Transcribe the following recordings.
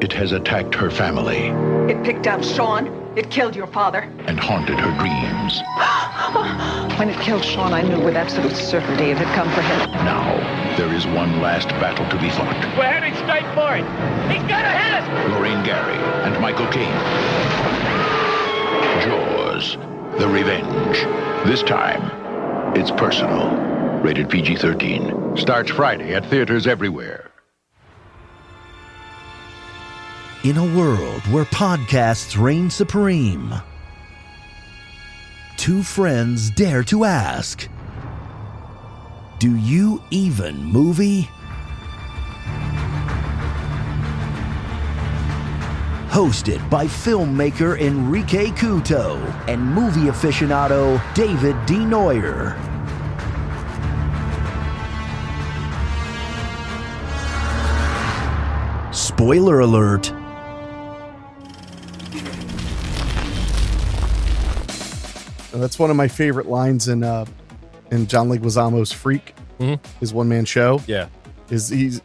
It has attacked her family. It picked out Sean. It killed your father. And haunted her dreams. When it killed Sean, I knew with absolute certainty it had come for him. Now, there is one last battle to be fought. We're heading straight for it. He's gonna hit us! Lorraine Gary and Michael Caine. Jaws, The Revenge. This time, it's personal. Rated PG-13. Starts Friday at theaters everywhere. In a world where podcasts reign supreme, two friends dare to ask, do you even movie? Hosted by filmmaker Henrique Couto and movie aficionado David D. Neuer. Spoiler alert. That's one of my favorite lines in John Leguizamo's Freak, his one-man show. Yeah. He's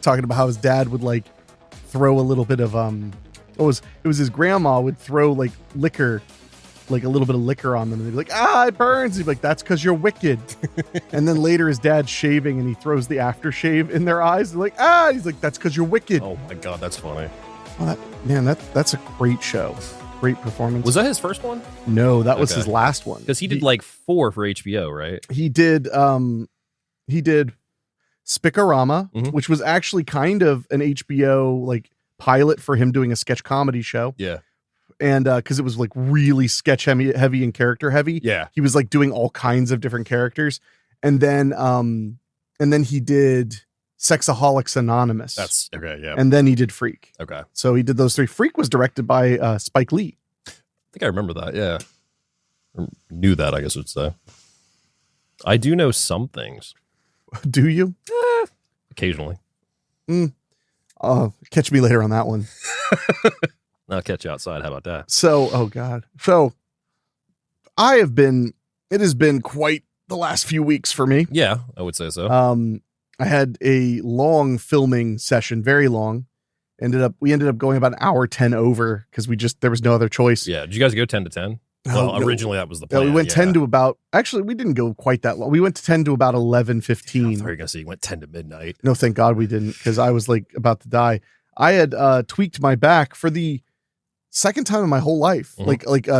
talking about how his dad would like throw a little bit of it was his grandma would throw like liquor, like a little bit of liquor on them, and they'd be like, it burns. He'd be like, that's because you're wicked. And then later his dad's shaving and he throws the aftershave in their eyes. They're like, he's like, that's because you're wicked. Oh my God, that's funny. Well, that's a great show. Great performance. Was that his first one? No, that was his last one. Because he did like 4 for HBO, right? He did Spikorama, which was actually kind of an HBO like pilot for him doing a sketch comedy show. Yeah. And because it was like really sketch heavy and character heavy. Yeah. He was like doing all kinds of different characters. And then he did Sexaholics Anonymous. That's okay, yeah. And then he did Freak. Okay. So he did those 3. Freak was directed by Spike Lee. I think I remember that, yeah. Or knew that, I guess I would say. I do know some things. Do you? Occasionally. Catch me later on that one. I'll catch you outside. How about that? So, oh God. So it has been quite the last few weeks for me. Yeah, I would say so. I had a long filming session, very long. We ended up going about an hour 10 over because there was no other choice. Yeah. Did you guys go 10 to 10? Well, originally that was the plan. Yeah, we went 10 to about, actually we didn't go quite that long. We went to 10 to about 11:15. I thought you were going to say you went 10 to midnight. No, thank God we didn't, because I was like about to die. I had tweaked my back for the second time in my whole life.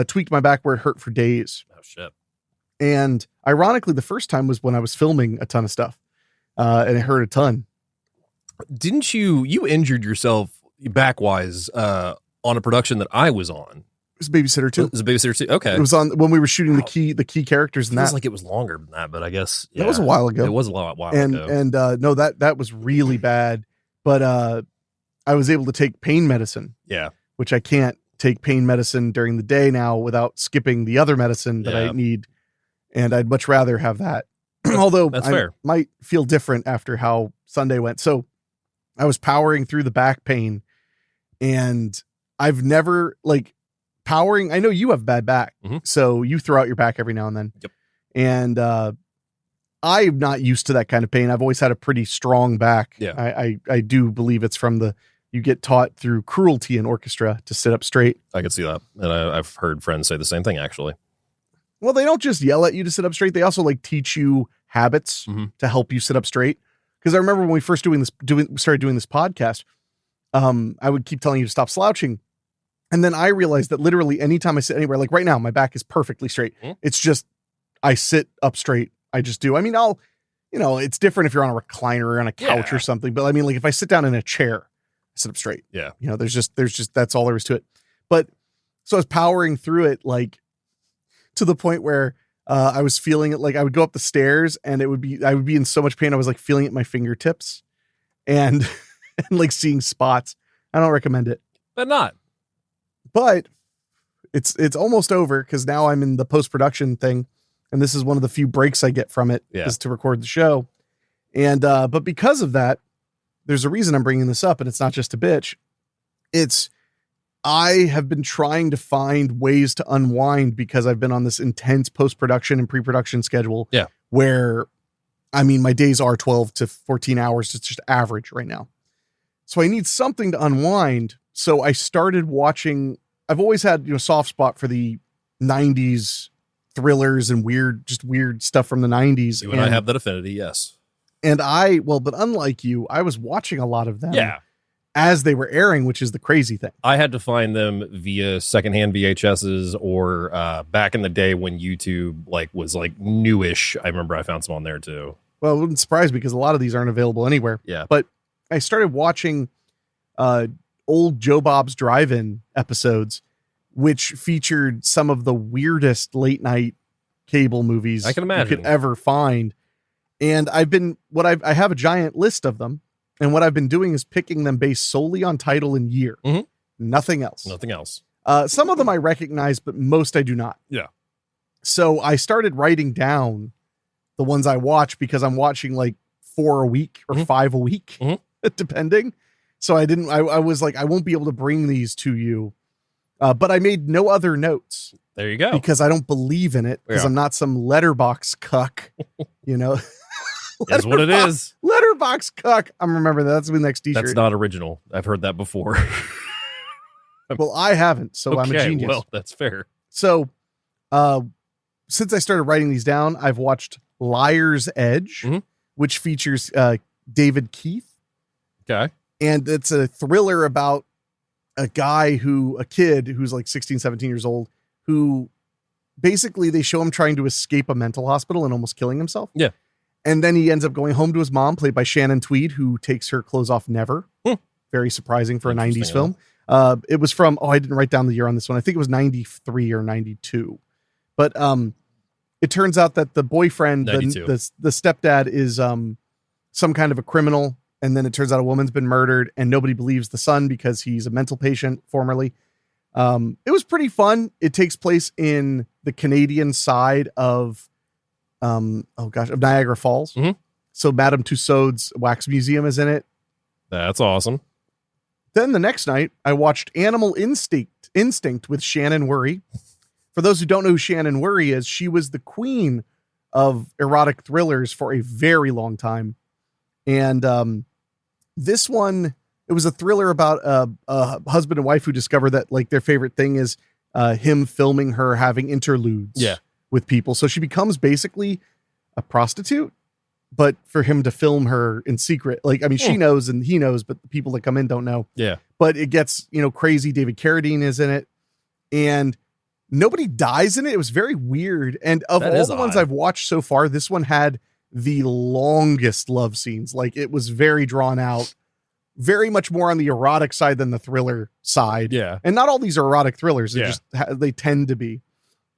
Tweaked my back where it hurt for days. Oh shit. And ironically, the first time was when I was filming a ton of stuff. And it hurt a ton. Didn't you injured yourself back-wise on a production that I was on? It was Babysitter 2. It was a Babysitter 2? Okay. It was on when we were shooting the key characters in that. It feels like it was longer than that, but I guess that was a while ago. It was a while ago. And no, that was really bad. But I was able to take pain medicine. Yeah. Which I can't take pain medicine during the day now without skipping the other medicine that I need. And I'd much rather have that. Although that's I fair. Might feel different after how Sunday went. So I was powering through the back pain, and I've never powering. I know you have bad back, so you throw out your back every now and then. Yep. And I'm not used to that kind of pain. I've always had a pretty strong back. Yeah. I do believe it's from you get taught through cruelty in orchestra to sit up straight. I could see that. And I've heard friends say the same thing, actually. Well, they don't just yell at you to sit up straight. They also teach you habits to help you sit up straight. Because I remember when we first started doing this podcast, I would keep telling you to stop slouching. And then I realized that literally anytime I sit anywhere, like right now, my back is perfectly straight. It's just, I sit up straight. I just do. I mean, it's different if you're on a recliner or on a couch or something. But I mean, if I sit down in a chair, I sit up straight. Yeah. There's just, that's all there is to it. But so I was powering through it, to the point where I was feeling it. I would go up the stairs and I would be in so much pain. I was feeling it at my fingertips and, and seeing spots. I don't recommend it. But it's almost over because now I'm in the post-production thing. And this is one of the few breaks I get from it is to record the show. And, but because of that, there's a reason I'm bringing this up, and it's not just a bitch. I have been trying to find ways to unwind because I've been on this intense post-production and pre-production schedule. Yeah. Where, I mean, my days are 12 to 14 hours. It's just average right now. So I need something to unwind. So I started watching. I've always had, soft spot for the 90s thrillers and weird stuff from the 90s. You and I have that affinity, yes. And but unlike you, I was watching a lot of them as they were airing, which is the crazy thing. I had to find them via secondhand VHSs or back in the day when YouTube was newish. I remember I found some on there too. Well, it wouldn't surprise me because a lot of these aren't available anywhere. Yeah. But I started watching old Joe Bob's Drive-In episodes, which featured some of the weirdest late night cable movies I can imagine you could ever find. And I have a giant list of them. And what I've been doing is picking them based solely on title and year. Mm-hmm. Nothing else. Nothing else. Some of them I recognize, but most I do not. Yeah. So I started writing down the ones I watch because I'm watching 4 a week or 5 a week, depending. So I was like, I won't be able to bring these to you. But I made no other notes. There you go. Because I don't believe in it, because I'm not some letterbox cuck, That's what it is. Letterbox cuck. I'm remembering that. That's the next t-shirt. That's not original. I've heard that before. Well, I haven't, so okay, I'm a genius. Well, that's fair. So, since I started writing these down, I've watched Liar's Edge, which features David Keith. Okay. And it's a thriller about a kid who's 16, 17 years old, who basically they show him trying to escape a mental hospital and almost killing himself. Yeah. And then he ends up going home to his mom, played by Shannon Tweed, who takes her clothes off never. Very surprising for a 90s film. It was from, I didn't write down the year on this one. I think it was 93 or 92. But it turns out that the boyfriend, the stepdad is some kind of a criminal. And then it turns out a woman's been murdered and nobody believes the son because he's a mental patient formerly. It was pretty fun. It takes place in the Canadian side of Niagara Falls. So Madame Tussauds Wax Museum is in it. That's awesome. Then the next night I watched Animal Instinct with Shannon Worry. For those who don't know who Shannon Worry is, she was the queen of erotic thrillers for a very long time. And this one, it was a thriller about a husband and wife who discover that their favorite thing is him filming her having interludes with people. So she becomes basically a prostitute, but for him to film her in secret. She knows and he knows, but the people that come in don't know. Yeah. But it gets, crazy. David Carradine is in it and nobody dies in it. It was very weird. And of all the ones I've watched so far, this one had the longest love scenes. It was very drawn out, very much more on the erotic side than the thriller side. Yeah. And not all these are erotic thrillers. They tend to be.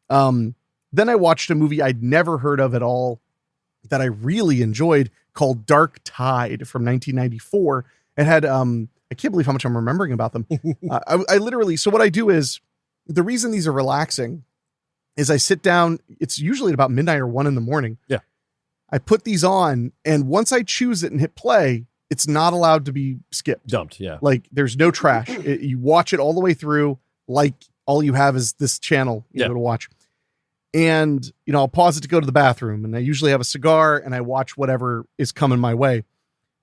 Then I watched a movie I'd never heard of at all that I really enjoyed called Dark Tide from 1994. It had, I can't believe how much I'm remembering about them. I literally, so what I do is, the reason these are relaxing is I sit down, it's usually at about midnight or 1 a.m. Yeah. I put these on, and once I choose it and hit play, it's not allowed to be skipped. Dumped, yeah. There's no trash. You watch it all the way through, all you have is this channel to watch. And, I'll pause it to go to the bathroom, and I usually have a cigar, and I watch whatever is coming my way.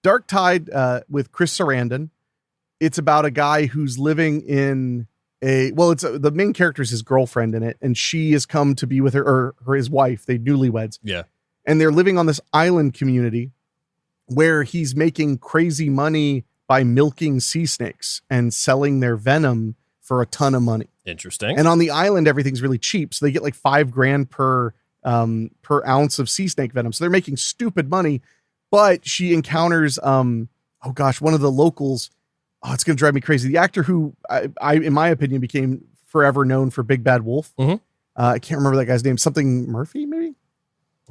Dark Tide with Chris Sarandon. It's about a guy who's living in the main character is his girlfriend in it, and she has come to be with her his wife. They newlyweds. Yeah. And they're living on this island community where he's making crazy money by milking sea snakes and selling their venom for a ton of money. Interesting. And on the island, everything's really cheap. So they get $5,000 per ounce of sea snake venom. So they're making stupid money, but she encounters, one of the locals. Oh, it's going to drive me crazy. The actor who I, in my opinion, became forever known for Big Bad Wolf. I can't remember that guy's name. Something Murphy, maybe?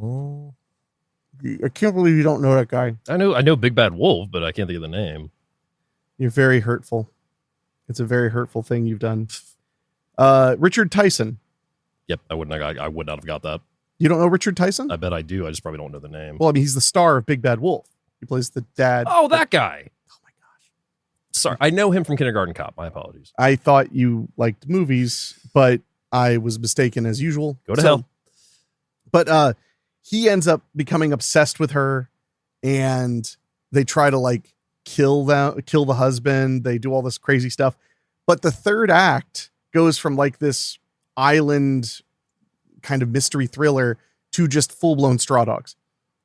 Oh, I can't believe you don't know that guy. I know Big Bad Wolf, but I can't think of the name. You're very hurtful. It's a very hurtful thing you've done. Richard Tyson. Yep, I would not have got that. You don't know Richard Tyson? I bet I do. I just probably don't know the name. Well, he's the star of Big Bad Wolf. He plays the dad. Oh, that guy. Oh my gosh. Sorry, I know him from Kindergarten Cop. My apologies. I thought you liked movies, but I was mistaken as usual. Go to hell. But he ends up becoming obsessed with her, and they try to kill the husband. They do all this crazy stuff. But the third act goes from like this island kind of mystery thriller to just full-blown straw dogs.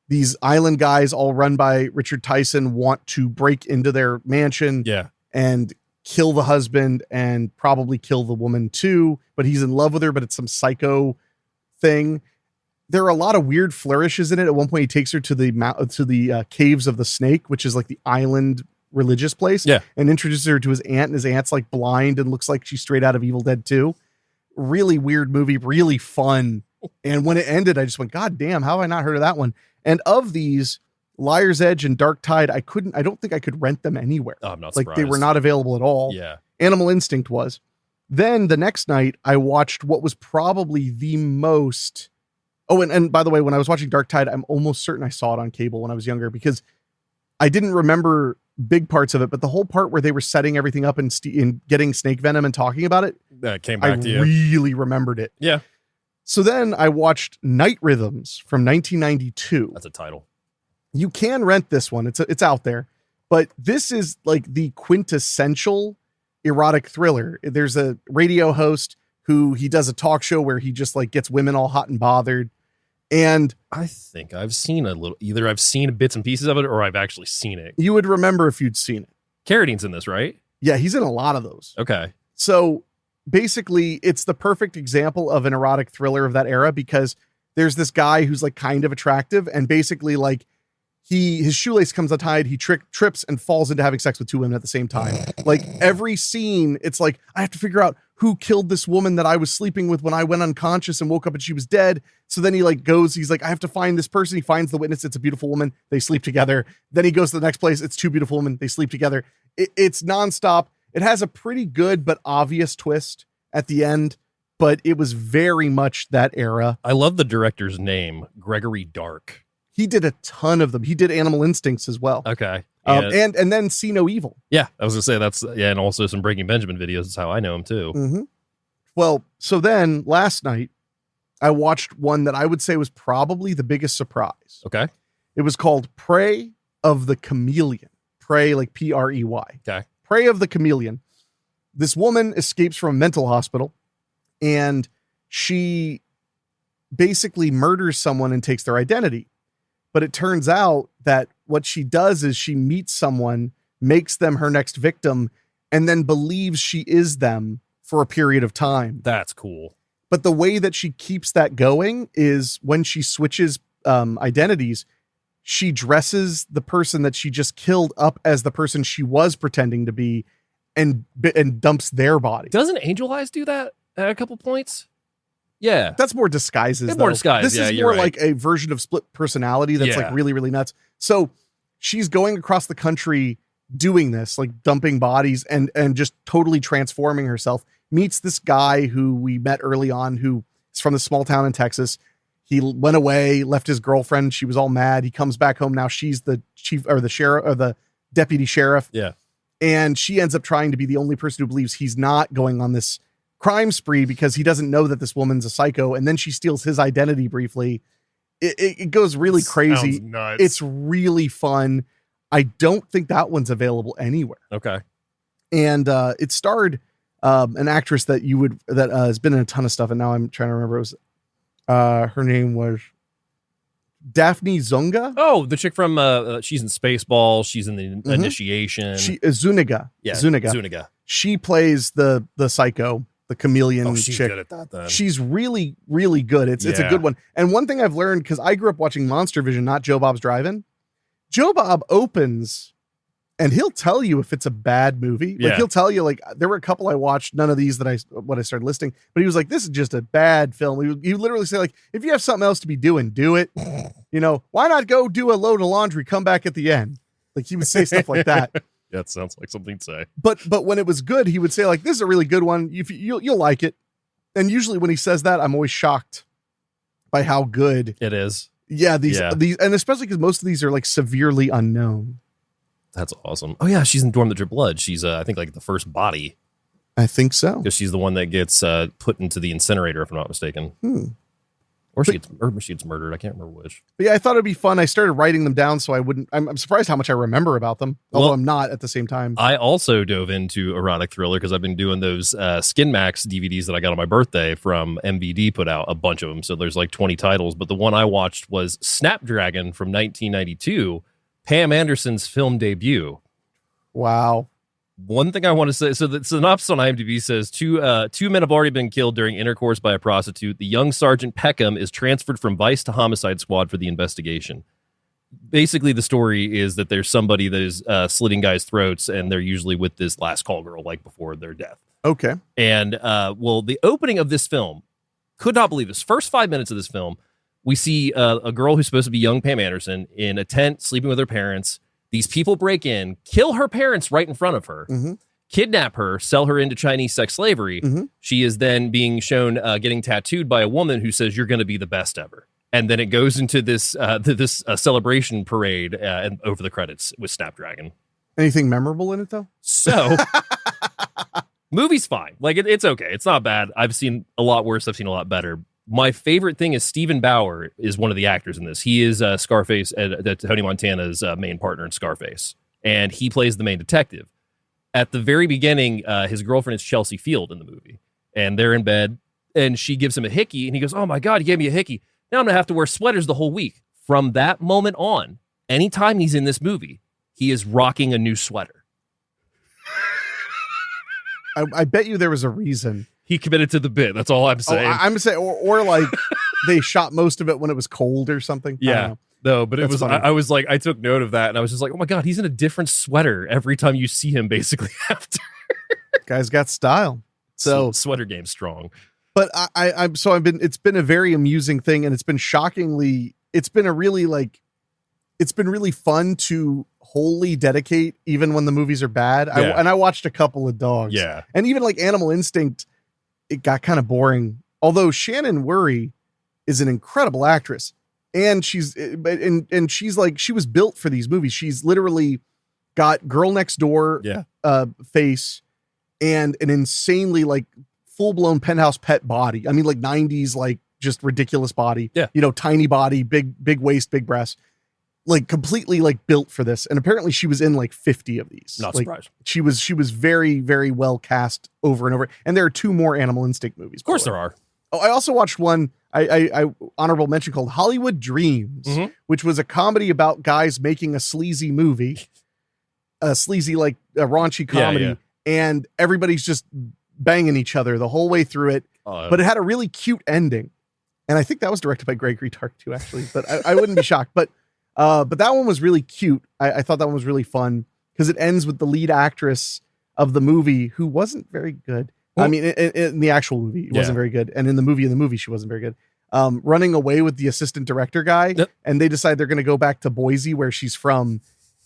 These island guys, all run by Richard Tyson, want to break into their mansion and kill the husband and probably kill the woman too. But he's in love with her, but it's some psycho thing. There are a lot of weird flourishes in it. At one point, he takes her to the caves of the snake, which is like the island religious place, and introduces her to his aunt, and his aunt's like blind and looks like she's straight out of Evil Dead 2. Really weird movie, really fun. And when it ended, I just went, God damn, how have I not heard of that one? And of these, Liar's Edge and Dark Tide, I don't think I could rent them anywhere. Oh, I'm not like surprised. They were not available at all. Yeah. Animal Instinct was. Then the next night, I watched what was probably the most. Oh, and by the way, when I was watching Dark Tide, I'm almost certain I saw it on cable when I was younger because I didn't remember big parts of it, but the whole part where they were setting everything up and getting snake venom and talking about it, that came back to you. I really remembered it. Yeah. So then I watched Night Rhythms from 1992. That's a title. You can rent this one. It's out there, but this is like the quintessential erotic thriller. There's a radio host who he does a talk show where he just like gets women all hot and bothered. And I think I've seen either I've seen bits and pieces of it or I've actually seen it. You would remember if you'd seen it. Carradine's in this, right? Yeah, he's in a lot of those. Okay. So basically, it's the perfect example of an erotic thriller of that era because there's this guy who's like kind of attractive and basically like his shoelace comes untied, he trips and falls into having sex with two women at the same time. Like every scene, it's like, I have to figure out who killed this woman that I was sleeping with when I went unconscious and woke up and she was dead. So then he like he's like, I have to find this person. He finds the witness. It's a beautiful woman. They sleep together. Then he goes to the next place. It's two beautiful women. They sleep together. It's nonstop. It has a pretty good, but obvious twist at the end, but it was very much that era. I love the director's name, Gregory Dark. He did a ton of them. He did Animal Instincts as well. Okay. And then See No Evil. Yeah, I was gonna say and also some Breaking Benjamin videos is how I know him too. Mm-hmm. Well, so then last night I watched one that I would say was probably the biggest surprise. Okay. It was called Prey of the Chameleon. Prey, like Prey. Okay. Prey of the Chameleon. This woman escapes from a mental hospital and she basically murders someone and takes their identity. But it turns out that what she does is she meets someone, makes them her next victim, and then believes she is them for a period of time. That's cool. But the way that she keeps that going is when she switches identities, she dresses the person that she just killed up as the person she was pretending to be and dumps their body. Doesn't Angel Eyes do that at a couple points? Yeah. That's more disguises. It's more disguise. This is more like a version of split personality that's like really, really nuts. So she's going across the country doing this, like dumping bodies and just totally transforming herself. Meets this guy who we met early on, who is from the small town in Texas. He went away, left his girlfriend. She was all mad. He comes back home. Now she's the chief or the sheriff or the deputy sheriff. Yeah. And she ends up trying to be the only person who believes he's not going on this crime spree because he doesn't know that this woman's a psycho. And then she steals his identity briefly. It goes really crazy. Sounds nuts. It's really fun. I don't think that one's available anywhere. Okay. And it starred an actress that has been in a ton of stuff. And now I'm trying to remember. It was her name was Daphne Zunga. Oh, the chick from she's in Spaceball. She's in the Initiation. She is Zuniga. Yeah, Zuniga. She plays the psycho, the chameleon she's chick. good at that then. She's really, really good. It's a good one. And one thing I've learned, because I grew up watching Monster Vision, not Joe Bob's Drive-In. Joe Bob opens and he'll tell you if it's a bad movie. Like he'll tell you, like, there were a couple I watched, none of these that I started listing, but he was like, this is just a bad film. He would literally say, like, if you have something else to be doing, do it. You know, why not go do a load of laundry, come back at the end? Like, he would say stuff like that. Yeah, it sounds like something to say. But when it was good, he would say, like, this is a really good one. You'll like it. And usually when he says that, I'm always shocked by how good it is. Yeah, these, and especially because most of these are like severely unknown. That's awesome. Oh yeah, she's in Dorm the Drip Blood. She's I think like the first body. I think so. Because she's the one that gets put into the incinerator, if I'm not mistaken. Or she gets murdered. I can't remember which. But yeah, I thought it'd be fun. I started writing them down so I wouldn't. I'm surprised how much I remember about them, although I'm not at the same time. I also dove into erotic thriller because I've been doing those Skin Max DVDs that I got on my birthday from MVD, put out a bunch of them. So there's like 20 titles. But the one I watched was Snapdragon from 1992, Pam Anderson's film debut. Wow. One thing I want to say, so the synopsis on IMDb says two men have already been killed during intercourse by a prostitute. The young Sergeant Peckham is transferred from Vice to Homicide Squad for the investigation. Basically, the story is that there's somebody that is slitting guys' throats, and they're usually with this last call girl, like before their death. Okay. And the opening of this film, could not believe this. First 5 minutes of this film, we see a girl who's supposed to be young Pam Anderson in a tent, sleeping with her parents. These people break in, kill her parents right in front of her, kidnap her, sell her into Chinese sex slavery. She is then being shown getting tattooed by a woman who says, "You're going to be the best ever." And then it goes into this celebration parade and over the credits with Snapdragon. Anything memorable in it, though? So, movie's fine. Like, it's okay. It's not bad. I've seen a lot worse. I've seen a lot better. My favorite thing is Stephen Bauer is one of the actors in this. He is Scarface, Tony Montana's main partner in Scarface, and he plays the main detective. At the very beginning, his girlfriend is Chelsea Field in the movie, and they're in bed, and she gives him a hickey, and he goes, "Oh my God, he gave me a hickey. Now I'm going to have to wear sweaters the whole week." From that moment on, anytime he's in this movie, he is rocking a new sweater. I bet you there was a reason. He committed to the bit. That's all I'm saying. I'm saying, or like they shot most of it when it was cold or something. Yeah. No, but it was, I was like, I took note of that and I was just like, oh my God, he's in a different sweater every time you see him basically after. Guy's got style. So sweater game strong. But it's been a very amusing thing, and it's been really fun to wholly dedicate even when the movies are bad. Yeah. I watched a couple of dogs. Yeah. And even like Animal Instinct, it got kind of boring. Although Shannon Worry is an incredible actress, and she's like, she was built for these movies. She's literally got Girl Next Door face and an insanely like full-blown Penthouse Pet body. I mean, like 90s, like just ridiculous body. Yeah. You know, tiny body, big waist, big breasts. Like completely like built for this. And apparently she was in like 50 of these. Not like, surprised. She was very, very well cast over and over. And there are 2 more Animal Instinct movies. Of course there are. Oh, I also watched one I honorable mention called Hollywood Dreams, which was a comedy about guys making a sleazy movie, a sleazy, like a raunchy comedy. Yeah. And everybody's just banging each other the whole way through it. But it had a really cute ending. And I think that was directed by Gregory Tark too, actually, but I wouldn't be shocked. But that one was really cute. I thought that one was really fun because it ends with the lead actress of the movie who wasn't very good. I mean, in the actual movie, it wasn't very good. And in the movie, she wasn't very good. Running away with the assistant director guy. Yep. And they decide they're going to go back to Boise, where she's from.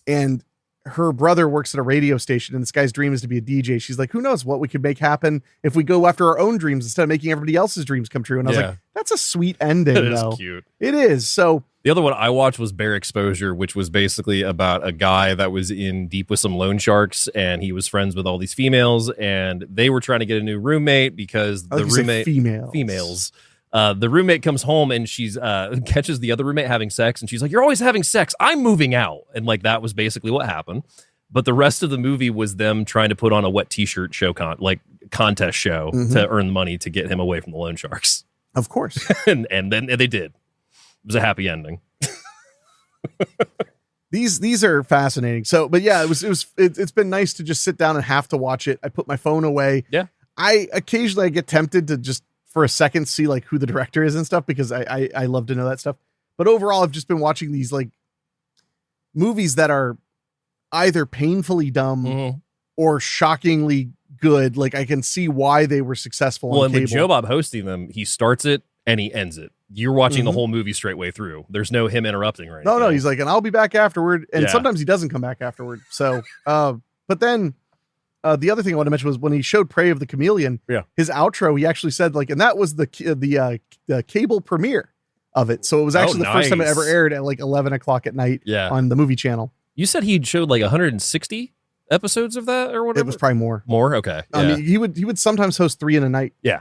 And her brother works at a radio station, and this guy's dream is to be a DJ. She's like, who knows what we could make happen if we go after our own dreams instead of making everybody else's dreams come true. And I was like, that's a sweet ending, though. It is cute. It is. So the other one I watched was Bare Exposure, which was basically about a guy that was in deep with some loan sharks, and he was friends with all these females, and they were trying to get a new roommate because the roommate females. The roommate comes home and she's catches the other roommate having sex, and she's like, "You're always having sex. I'm moving out." And like that was basically what happened. But the rest of the movie was them trying to put on a wet t-shirt show contest show to earn money to get him away from the loan sharks. Of course. and then they did. It was a happy ending. These are fascinating. So, but yeah, it's been nice to just sit down and have to watch it. I put my phone away. Yeah. I occasionally get tempted to just for a second see like who the director is and stuff, because I love to know that stuff. But overall, I've just been watching these like movies that are either painfully dumb or shockingly good. Like I can see why they were successful on cable. With Joe Bob hosting them, he starts it and he ends it. You're watching the whole movie straight way through. There's no him interrupting or anything. No, he's like, and I'll be back afterward. And sometimes he doesn't come back afterward. So, but then the other thing I want to mention was when he showed Prey of the Chameleon, his outro, he actually said like, and that was the cable premiere of it. So it was actually the first time it ever aired at like 11 o'clock at night on the movie channel. You said he showed like 160 episodes of that or whatever? It was probably more. More? Okay. I mean, he would sometimes host 3 in a night. Yeah.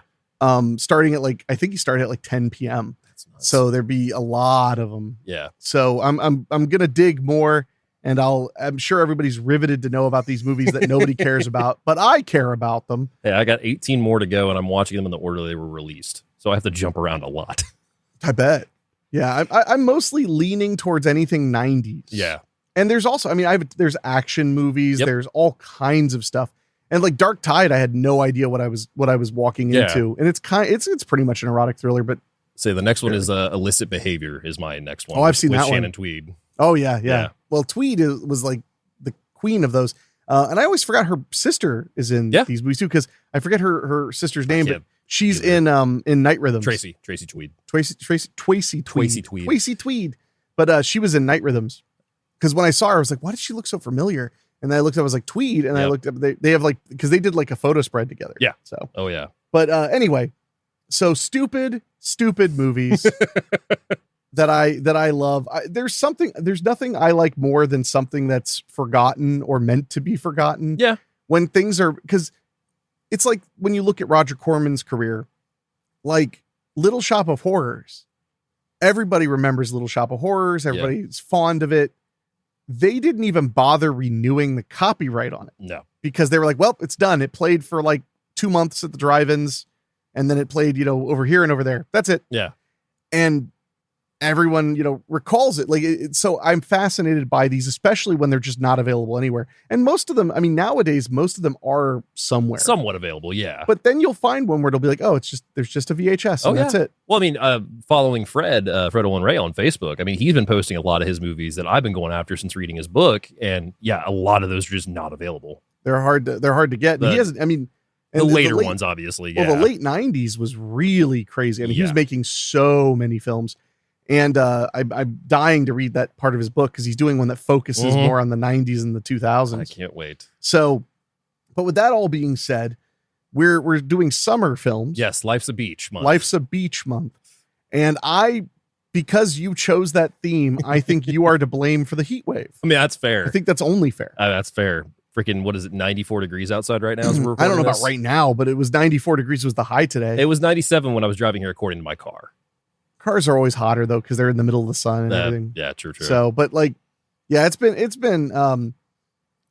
Starting at like, I think he started at like 10 p.m. So there'd be a lot of them. Yeah. So I'm gonna dig more, and I'm sure everybody's riveted to know about these movies that nobody cares about, but I care about them. Hey, I got 18 more to go, and I'm watching them in the order they were released. So I have to jump around a lot. I bet. Yeah, I'm mostly leaning towards anything 90s. Yeah. And there's also, I mean, there's action movies, there's all kinds of stuff. And like Dark Tide, I had no idea what I was walking into. And it's pretty much an erotic thriller, but the next one is Illicit Behavior is my next one. Oh, I've seen with that Shannon one. Tweed. Oh yeah. Well, Tweed was like the queen of those. And I always forgot her sister is in these movies too, because I forget her sister's name, but she's in Night Rhythms. Tracy Tweed. Tracy Tweed. But she was in Night Rhythms. Because when I saw her, I was like, why does she look so familiar? And then I looked up, I was like, Tweed. And I looked up, they have like, because they did like a photo spread together. Yeah. So. Oh, yeah. But anyway, so stupid movies that I love. There's nothing I like more than something that's forgotten or meant to be forgotten. Yeah. When things are, because it's like when you look at Roger Corman's career, like Little Shop of Horrors, everybody remembers Little Shop of Horrors. Everybody's fond of it. They didn't even bother renewing the copyright on it. No. Because they were like, well, it's done. It played for like 2 months at the drive-ins, and then it played, over here and over there. That's it. Yeah. And everyone, recalls it. Like, so I'm fascinated by these, especially when they're just not available anywhere. And most of them, I mean, nowadays, most of them are somewhere. Somewhat available, yeah. But then you'll find one where it'll be like, oh, there's just a VHS, and that's it. Well, I mean, following Fred Owen Ray on Facebook, I mean, he's been posting a lot of his movies that I've been going after since reading his book. And yeah, a lot of those are just not available. They're hard to get. And he hasn't, I mean, the later ones, obviously. Yeah. Well, the late 90s was really crazy. I mean, he was making so many films. And I'm dying to read that part of his book because he's doing one that focuses more on the 90s and the 2000s. I can't wait. So, but with that all being said, we're doing summer films. Yes, Life's a Beach Month. Life's a Beach Month. And because you chose that theme, I think you are to blame for the heat wave. I mean, that's fair. I think that's only fair. That's fair. Freaking, what is it, 94 degrees outside right now? I don't know about right now, but it was 94 degrees was the high today. It was 97 when I was driving here, according to my car. Cars are always hotter though, because they're in the middle of the sun and everything. Yeah, true. So, but like, yeah, it's been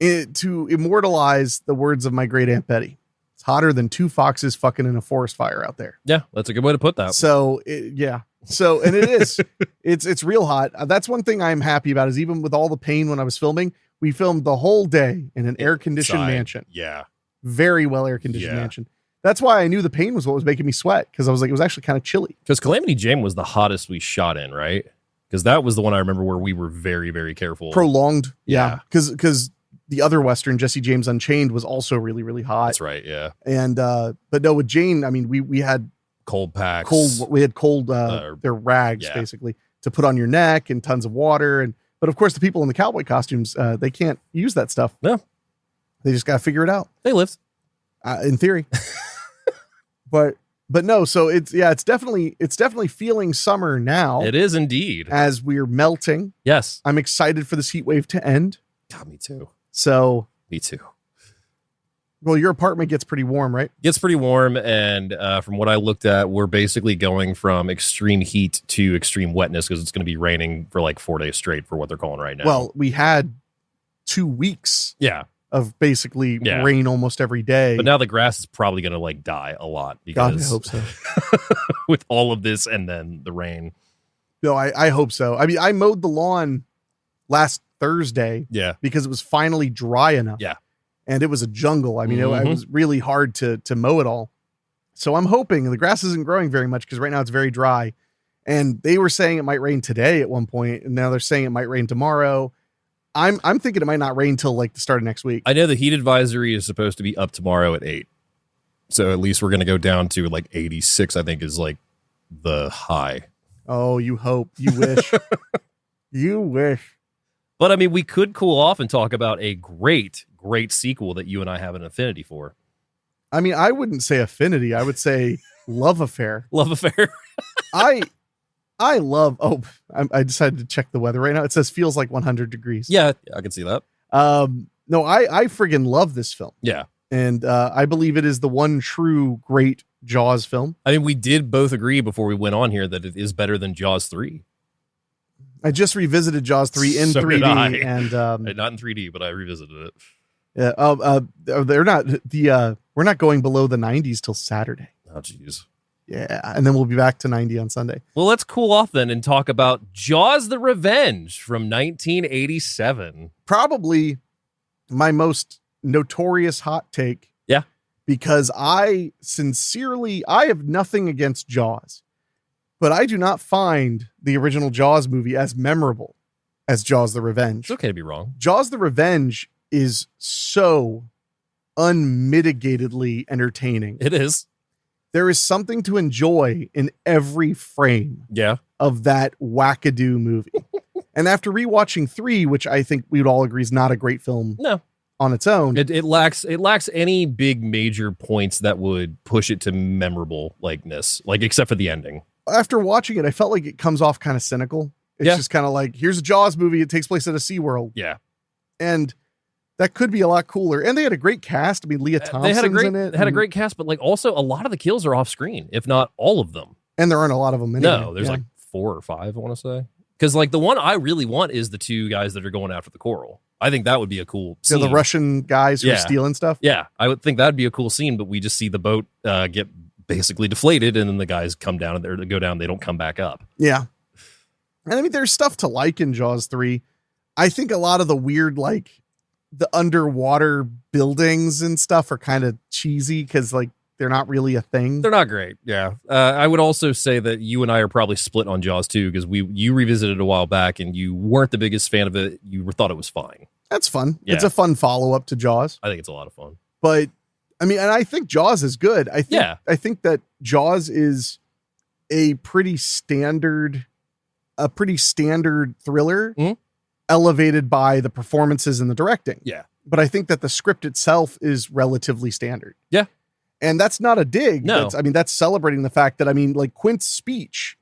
to immortalize the words of my great Aunt Betty. It's hotter than two foxes fucking in a forest fire out there. Yeah, that's a good way to put that. So, and it is, it's real hot. That's one thing I'm happy about is even with all the pain when I was filming, we filmed the whole day in an air-conditioned mansion. Yeah. Very well air-conditioned mansion. That's why I knew the pain was what was making me sweat, because I was like, it was actually kind of chilly. Because Calamity Jane was the hottest we shot in, right? Because that was the one I remember where we were very, very careful. Prolonged. Yeah. Because the other Western, Jesse James Unchained, was also really, really hot. That's right. Yeah. And, but no, with Jane, I mean, we had cold packs. We had cold, their rags basically to put on your neck and tons of water. But of course, the people in the cowboy costumes, they can't use that stuff. No. They just got to figure it out. They lived. In theory. But no, so it's definitely feeling summer now. It is indeed. As we're melting. Yes. I'm excited for this heat wave to end. God, me too. So. Me too. Well, your apartment gets pretty warm, right? Gets pretty warm. And from what I looked at, we're basically going from extreme heat to extreme wetness because it's going to be raining for like 4 days straight for what they're calling right now. Well, we had 2 weeks. Yeah. Of basically rain almost every day. But now the grass is probably going to like die a lot. Because God, I hope so. with all of this and then the rain. No, I hope so. I mean, I mowed the lawn last Thursday. Yeah. Because it was finally dry enough. Yeah. And it was a jungle. I mean, it was really hard to mow it all. So I'm hoping the grass isn't growing very much because right now it's very dry. And they were saying it might rain today at one point, and now they're saying it might rain tomorrow. I'm thinking it might not rain till like the start of next week. I know the heat advisory is supposed to be up tomorrow at 8. So at least we're going to go down to like 86, I think is like the high. Oh, you hope. You wish. You wish. But I mean, we could cool off and talk about a great sequel that you and I have an affinity for. I mean, I wouldn't say affinity. I would say love affair. Love affair. I love, I decided to check the weather right now. It says feels like 100 degrees. Yeah, I can see that. No, I friggin' love this film. Yeah. And I believe it is the one true great Jaws film. I mean, we did both agree before we went on here that it is better than Jaws 3. I just revisited Jaws 3 in So did 3D, I. and Not in 3D, but I revisited it. yeah. They're not we're not going below the 90s till Saturday. Oh, jeez. Yeah, and then we'll be back to 90 on Sunday. Well, let's cool off then and talk about Jaws: The Revenge from 1987. Probably my most notorious hot take. Yeah. Because I have nothing against Jaws, but I do not find the original Jaws movie as memorable as Jaws: The Revenge. It's okay to be wrong. Jaws: The Revenge is so unmitigatedly entertaining. It is. There is something to enjoy in every frame Yeah. of that wackadoo movie. And after rewatching 3, which I think we would all agree is not a great film No. on its own. It lacks any big major points that would push it to memorable likeness, like except for the ending. After watching it, I felt like it comes off kind of cynical. It's Yeah. just kind of like, here's a Jaws movie. It takes place at a SeaWorld. Yeah. And that could be a lot cooler. And they had a great cast. I mean, Leah Thompson's in it. They had a great cast, but like also a lot of the kills are off screen, if not all of them. And there aren't a lot of them anyway. No, there's Yeah. like 4 or 5, I want to say. Because like the one I really want is the 2 guys that are going after the coral. I think that would be a cool So scene. the Russian guys who are Yeah. stealing stuff. Yeah, I would think that'd be a cool scene, but we just see the boat get basically deflated, and then the guys come down and they go down. They don't come back up. Yeah. And I mean, there's stuff to like in Jaws 3. I think a lot of the weird, like the underwater buildings and stuff are kind of cheesy because like they're not really a thing. They're not great. Yeah, I would also say that you and I are probably split on Jaws 2 because you revisited it a while back and you weren't the biggest fan of it. You thought it was fine. That's fun. Yeah. It's a fun follow up to Jaws. I think it's a lot of fun. But I mean, and I think Jaws is good. I think that Jaws is a pretty standard thriller, Mhm. elevated by the performances and the directing. Yeah. But I think that the script itself is relatively standard. Yeah. And that's not a dig. No. That's celebrating the fact that, I mean, like Quint's speech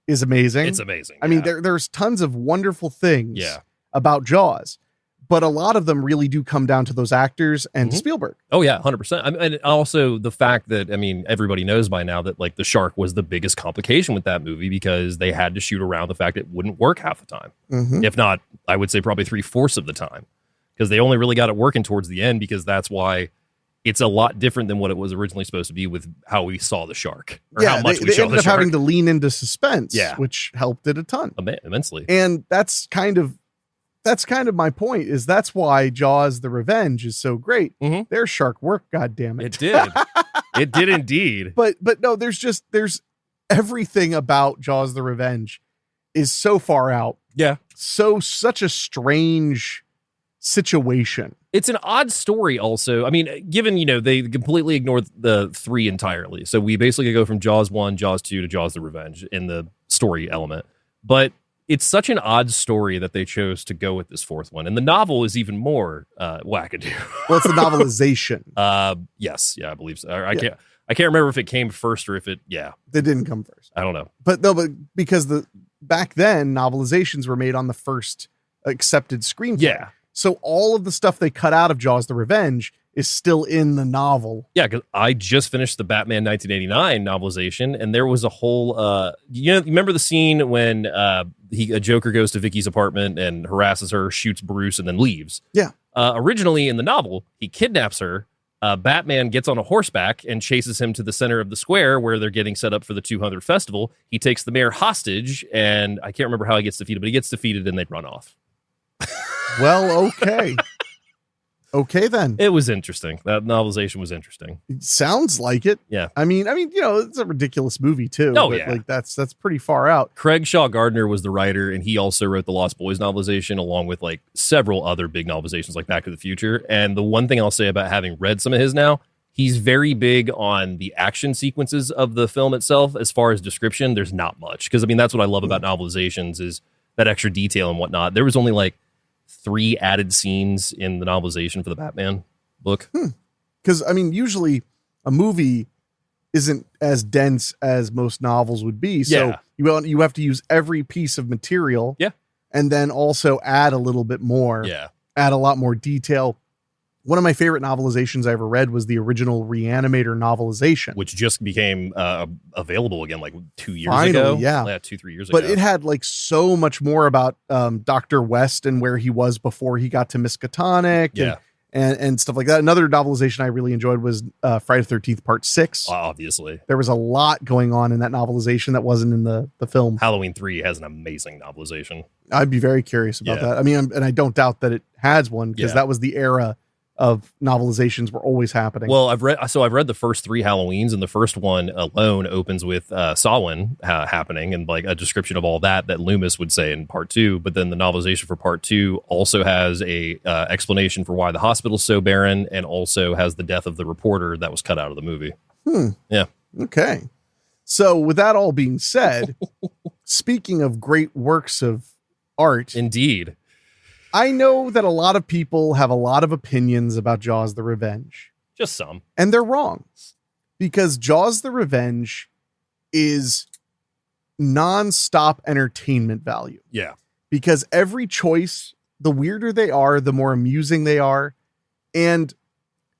is amazing. It's amazing. I mean, there's tons of wonderful things Yeah. about Jaws, but a lot of them really do come down to those actors and Mhm. Spielberg. Oh yeah, 100%. And also the fact that, I mean, everybody knows by now that like the shark was the biggest complication with that movie because they had to shoot around the fact it wouldn't work half the time. Mhm. If not, I would say probably 3/4 of the time, because they only really got it working towards the end, because that's why it's a lot different than what it was originally supposed to be with how we saw the shark, or how much we they saw ended the up shark. having to lean into suspense, Yeah. which helped it a ton. Immensely. And that's kind of my point, is that's why Jaws: The Revenge is so great. Mhm. Their shark work, God damn it. It did. It did indeed. But no, there's everything about Jaws: The Revenge is so far out. Yeah. Such a strange situation. It's an odd story also. I mean, given, they completely ignored the 3 entirely. So we basically go from Jaws 1, Jaws 2 to Jaws: The Revenge in the story element. But it's such an odd story that they chose to go with this 4th one. And the novel is even more wackadoo. Well, it's the novelization. Yes. Yeah, I believe so. I can't remember if it came first or if it, They didn't come first. I don't know. But because back then novelizations were made on the first accepted screenplay. Yeah. So all of the stuff they cut out of Jaws: The Revenge is still in the novel. Yeah, because I just finished the Batman 1989 novelization, and there was a whole, you remember the scene when a Joker goes to Vicky's apartment and harasses her, shoots Bruce, and then leaves? Yeah. Originally in the novel, he kidnaps her. Batman gets on a horseback and chases him to the center of the square where they're getting set up for the 200th festival. He takes the mayor hostage, and I can't remember how he gets defeated, but he gets defeated and they run off. Well, okay. Okay, then. It was interesting. That novelization was interesting. It sounds like it. Yeah. I mean, it's a ridiculous movie too. Oh, but yeah. like that's pretty far out. Craig Shaw Gardner was the writer, and he also wrote the Lost Boys novelization along with like several other big novelizations like Back to the Future. And the one thing I'll say about having read some of his now, he's very big on the action sequences of the film itself. As far as description, there's not much, because I mean, that's what I love about novelizations, is that extra detail and whatnot. There was only like 3 added scenes in the novelization for the Batman book. Because I mean, usually a movie isn't as dense as most novels would be. So you have to use every piece of material. Yeah. And then also add a little bit more. Yeah. Add a lot more detail. One of my favorite novelizations I ever read was the original Reanimator novelization, which just became available again like 2 years Finally, ago. yeah. 2-3 years ago. But it had like so much more about Dr. West and where he was before he got to Miskatonic and stuff like that. Another novelization I really enjoyed was Friday the 13th Part 6. Obviously. There was a lot going on in that novelization that wasn't in the film. Halloween 3 has an amazing novelization. I'd be very curious about that. I mean, and I don't doubt that it has one because that was the era of novelizations were always happening. Well, I've read the first 3 Halloweens, and the first one alone opens with Samhain happening and like a description of all that Loomis would say in part 2. But then the novelization for part 2 also has a explanation for why the hospital's so barren, and also has the death of the reporter that was cut out of the movie. Yeah. Okay. So with that all being said, speaking of great works of art, indeed, I know that a lot of people have a lot of opinions about Jaws the Revenge. Just some. And they're wrong. Because Jaws the Revenge is non-stop entertainment value. Yeah. Because every choice, the weirder they are, the more amusing they are. And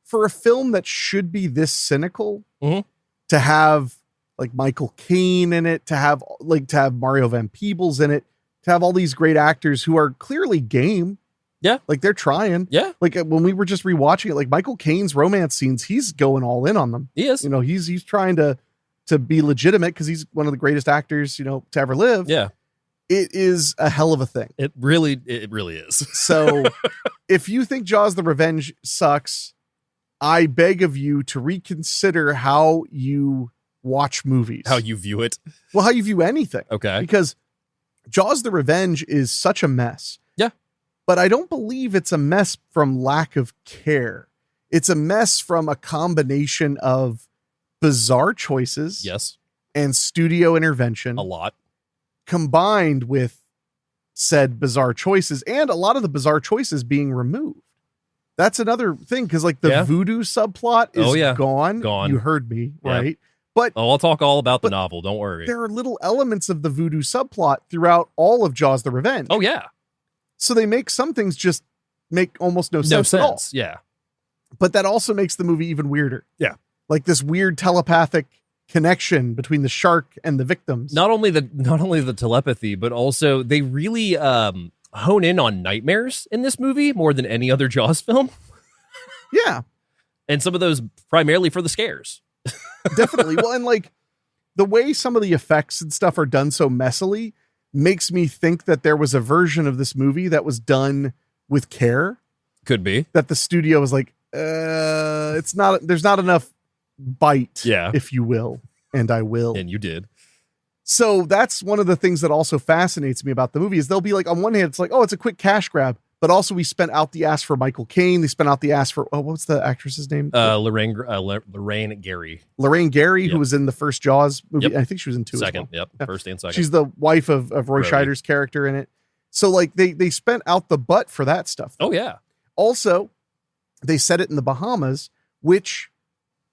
for a film that should be this cynical, to have like Michael Caine in it, to have Mario Van Peebles in it, to have all these great actors who are clearly game. Yeah. Like they're trying. Yeah. Like when we were just rewatching it, like Michael Caine's romance scenes, he's going all in on them. He is. You know, he's trying to be legitimate because he's one of the greatest actors, you know, to ever live. Yeah. It is a hell of a thing. It really is. So if you think Jaws the Revenge sucks, I beg of you to reconsider how you watch movies. How you view it. Well, how you view anything. Okay. Because Jaws the Revenge is such a mess. Yeah. But I don't believe it's a mess from lack of care. It's a mess from a combination of bizarre choices. Yes. And studio intervention. A lot. Combined with said bizarre choices, and a lot of the bizarre choices being removed. That's another thing, because like the Voodoo subplot is gone. You heard me, right? But I'll talk all about the novel. Don't worry. There are little elements of the Voodoo subplot throughout all of Jaws the Revenge. Oh yeah. So they make some things just make almost no sense at all. Yeah. But that also makes the movie even weirder. Yeah. Like this weird telepathic connection between the shark and the victims. Not only the telepathy, but also they really hone in on nightmares in this movie more than any other Jaws film. Yeah. And some of those primarily for the scares. Definitely. Well, and like the way some of the effects and stuff are done so messily makes me think that there was a version of this movie that was done with care. Could be. That the studio was like, there's not enough bite, if you will. And I will. And you did. So that's one of the things that also fascinates me about the movie is they'll be like, on one hand, it's like, oh, it's a quick cash grab. But also we spent out the ass for Michael Caine. They spent out the ass for, what's the actress's name? Lorraine Gary. Lorraine Gary, who was in the first Jaws movie. Yep. I think she was in 2 second, as well. Yep. First and second. She's the wife of Roy Scheider's character in it. So like they spent out the butt for that stuff. Oh yeah. Also, they set it in the Bahamas, which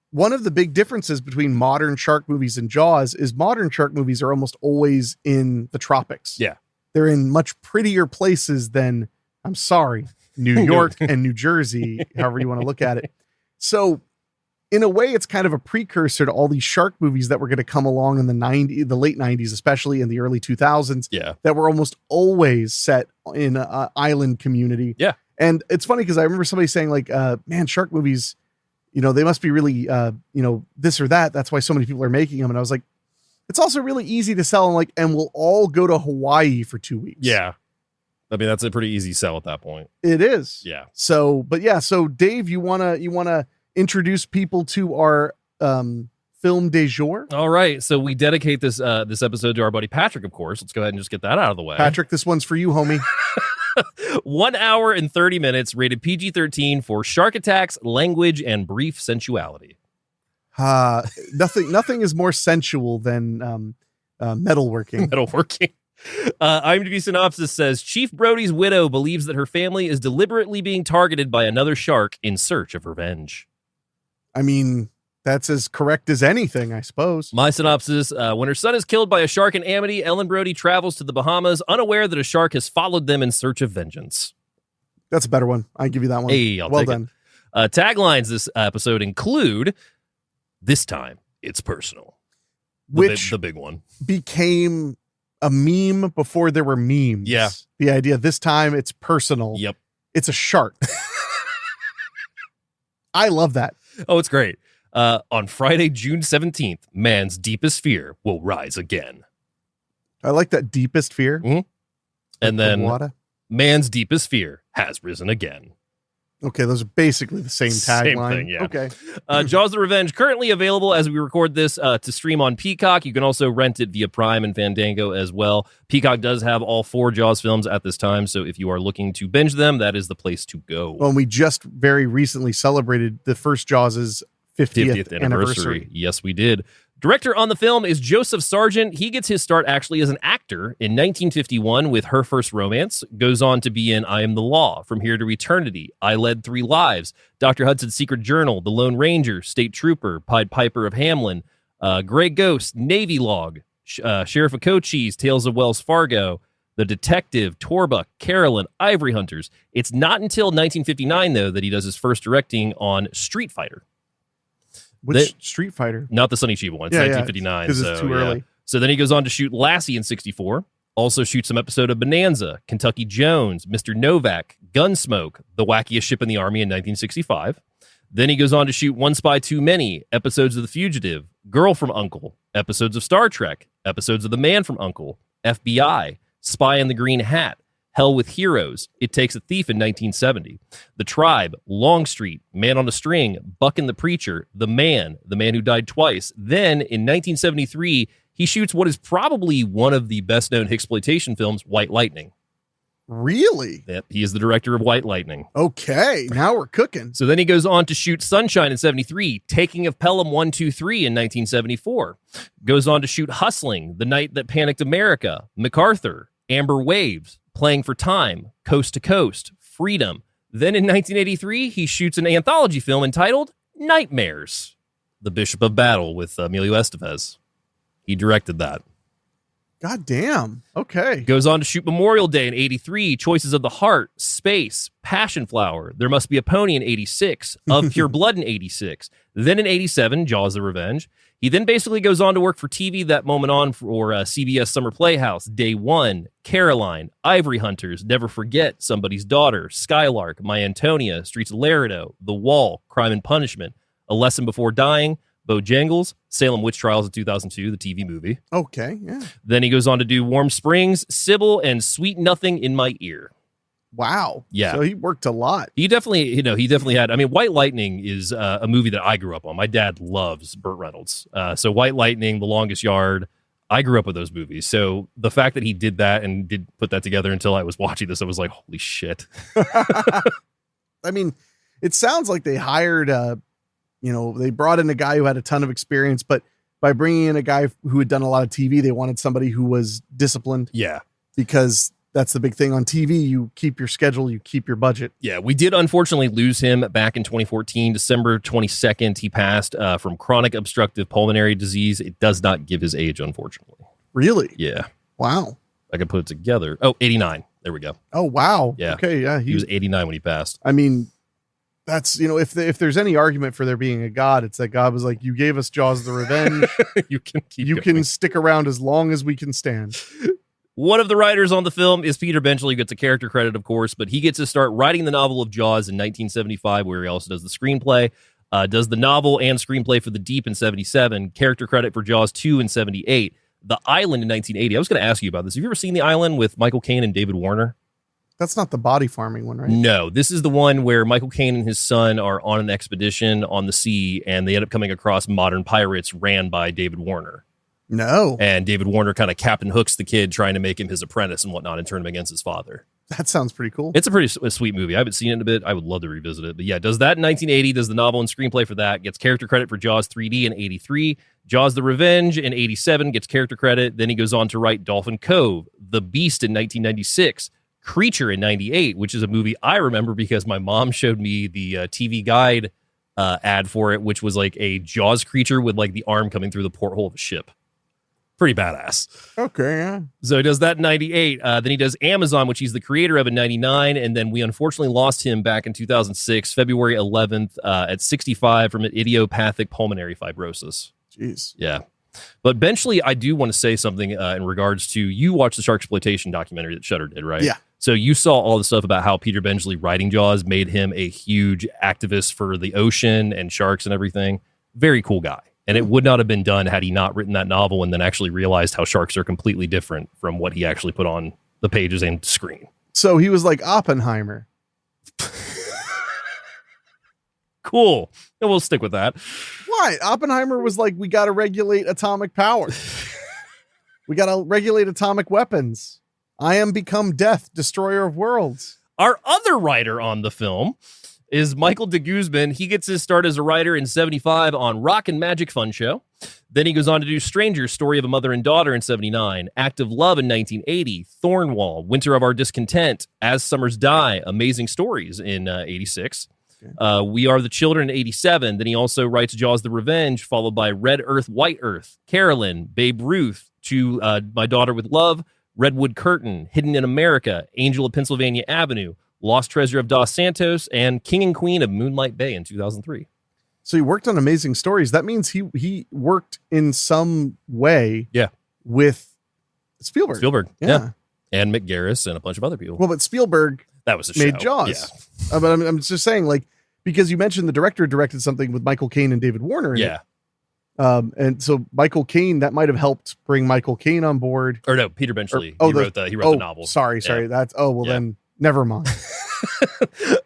one of the big differences between modern shark movies and Jaws is modern shark movies are almost always in the tropics. Yeah. They're in much prettier places than, I'm sorry, New York and New Jersey, however you want to look at it. So in a way, it's kind of a precursor to all these shark movies that were going to come along in the late 90s, especially in the early 2000s. Yeah. That were almost always set in an island community. Yeah. And it's funny because I remember somebody saying like, man, shark movies, you know, they must be really, this or that. That's why so many people are making them. And I was like, it's also really easy to sell. And we'll all go to Hawaii for 2 weeks. Yeah. I mean, that's a pretty easy sell at that point. It is. Yeah. So Dave, you want to introduce people to our film du jour? All right. So we dedicate this episode to our buddy Patrick, of course. Let's go ahead and just get that out of the way. Patrick, this one's for you, homie. 1 hour and 30 minutes, rated PG-13 for shark attacks, language, and brief sensuality. Nothing is more sensual than metalworking. Metalworking. IMDb synopsis says Chief Brody's widow believes that her family is deliberately being targeted by another shark in search of revenge. I mean, that's as correct as anything, I suppose. My synopsis, when her son is killed by a shark in Amity, Ellen Brody travels to the Bahamas, unaware that a shark has followed them in search of vengeance. That's a better one. I give you that one. Hey, I'll well take done. it. Taglines this episode include, "This time it's personal." Which the big one. Became a meme before there were memes. Yeah. The idea, this time it's personal. Yep. It's a shark. I love that. Oh, it's great. On Friday, June 17th, man's deepest fear will rise again. I like that deepest fear. Mhm. And then Water. man's deepest fear has risen again. Okay, those are basically the same Same tagline. thing, yeah. Okay. Jaws the Revenge, currently available as we record this to stream on Peacock. You can also rent it via Prime and Fandango as well. Peacock does have all 4 Jaws films at this time, so if you are looking to binge them, that is the place to go. Well, and we just very recently celebrated the first Jaws' 50th anniversary. Yes, we did. Director on the film is Joseph Sargent. He gets his start actually as an actor in 1951 with Her First Romance. Goes on to be in I Am the Law, From Here to Eternity, I Led 3 Lives, Dr. Hudson's Secret Journal, The Lone Ranger, State Trooper, Pied Piper of Hamelin, Grey Ghost, Navy Log, Sheriff of Cochise, Tales of Wells Fargo, The Detective, Torbuck, Carolyn, Ivory Hunters. It's not until 1959, though, that he does his first directing on Street Fighter. Which Street Fighter? Not the Sonny Chiba one. It's 1959. Because it's too early. So then he goes on to shoot Lassie in 64. Also shoots some episode of Bonanza, Kentucky Jones, Mr. Novak, Gunsmoke, The Wackiest Ship in the Army in 1965. Then he goes on to shoot One Spy Too Many, episodes of The Fugitive, Girl from U.N.C.L.E., episodes of Star Trek, episodes of The Man from U.N.C.L.E., FBI, Spy in the Green Hat, Hell with Heroes, It Takes a Thief in 1970, The Tribe, Longstreet, Man on a String, Buck and the Preacher, The Man Who Died Twice. Then, in 1973, he shoots what is probably one of the best-known Hicksploitation films, White Lightning. Really? Yep, he is the director of White Lightning. Okay, now we're cooking. So then he goes on to shoot Sunshine in 73, Taking of Pelham 1, 2, 3 in 1974. Goes on to shoot Hustling, The Night That Panicked America, MacArthur, Amber Waves, Playing for Time, Coast to Coast, Freedom. Then in 1983, he shoots an anthology film entitled Nightmares, The Bishop of Battle with Emilio Estevez. He directed that. God damn. Okay. Goes on to shoot Memorial Day in 83, Choices of the Heart, Space, Passion Flower, There Must Be a Pony in 86, Of Pure Blood in 86. Then in 87, Jaws the Revenge. He then basically goes on to work for TV that moment on for CBS Summer Playhouse, Day One, Caroline, Ivory Hunters, Never Forget, Somebody's Daughter, Skylark, My Antonia, Streets of Laredo, The Wall, Crime and Punishment, A Lesson Before Dying, Bojangles, Salem Witch Trials in 2002, the TV movie. Okay, yeah. Then he goes on to do Warm Springs, Sybil, and Sweet Nothing in My Ear. Wow. Yeah. So he worked a lot. He definitely had, I mean, White Lightning is a movie that I grew up on. My dad loves Burt Reynolds. So White Lightning, The Longest Yard, I grew up with those movies. So the fact that he did that and did put that together until I was watching this, I was like, holy shit. I mean, it sounds like they hired, they brought in a guy who had a ton of experience, but by bringing in a guy who had done a lot of TV, they wanted somebody who was disciplined. Yeah. Because that's the big thing on TV. You keep your schedule, you keep your budget. Yeah, we did unfortunately lose him back in 2014, December 22nd. He passed from chronic obstructive pulmonary disease. It does not give his age, unfortunately. Really? Yeah. Wow. I can put it together. Oh, 89. There we go. Oh, wow. Yeah. Okay. Yeah. He was 89 when he passed. I mean, that's, if there's any argument for there being a God, it's that God was like, you gave us Jaws the Revenge. You can stick around as long as we can stand. One of the writers on the film is Peter Benchley, who gets a character credit, of course, but he gets to start writing the novel of Jaws in 1975, where he also does the screenplay, does the novel and screenplay for The Deep in 77, character credit for Jaws 2 in 78, The Island in 1980. I was going to ask you about this. Have you ever seen The Island with Michael Caine and David Warner? That's not the body farming one, right? No, this is the one where Michael Caine and his son are on an expedition on the sea, and they end up coming across modern pirates ran by David Warner. No. And David Warner kind of Captain Hooks the kid, trying to make him his apprentice and whatnot and turn him against his father. That sounds pretty cool. It's a pretty sweet movie. I haven't seen it in a bit. I would love to revisit it. But yeah, does that in 1980, does the novel and screenplay for that, gets character credit for Jaws 3D in 83, Jaws the Revenge in 87, gets character credit. Then he goes on to write Dolphin Cove, The Beast in 1996, Creature in 98, which is a movie I remember because my mom showed me the TV guide ad for it, which was like a Jaws creature with like the arm coming through the porthole of a ship. Pretty badass. Okay, yeah. So he does that in 98. Then he does Amazon, which he's the creator of in 99. And then we unfortunately lost him back in 2006, February 11th, at 65 from an idiopathic pulmonary fibrosis. Jeez. Yeah. But Benchley, I do want to say something in regards to, you watched the Sharksploitation documentary that Shudder did, right? Yeah. So you saw all the stuff about how Peter Benchley writing Jaws made him a huge activist for the ocean and sharks and everything. Very cool guy. And it would not have been done had he not written that novel and then actually realized how sharks are completely different from what he actually put on the pages and screen. So he was like Oppenheimer. Cool. And we'll stick with that. Why? Oppenheimer was like, we got to regulate atomic power. We got to regulate atomic weapons. I am become death, destroyer of worlds. Our other writer on the film is Michael de Guzman. He gets his start as a writer in 75 on Rock and Magic Fun Show. Then he goes on to do Strangers, Story of a Mother and Daughter in 79, Act of Love in 1980, Thornwall, Winter of Our Discontent, As Summers Die, Amazing Stories in 86. Okay. We Are the Children in 87. Then he also writes Jaws the Revenge, followed by Red Earth, White Earth, Carolyn, Babe Ruth, To My Daughter with Love, Redwood Curtain, Hidden in America, Angel of Pennsylvania Avenue, Lost Treasure of Dos Santos, and King and Queen of Moonlight Bay in 2003. So he worked on Amazing Stories. That means he worked in some way with Spielberg. Yeah. And Mick Garris and a bunch of other people. Well, but Spielberg that was a made show. Jaws. Yeah. But I'm just saying, like, because you mentioned the director directed something with Michael Caine and David Warner in it. And so Michael Caine, that might have helped bring Michael Caine on board. Or no, Peter Benchley. He wrote the novel. Sorry. That's then never mind.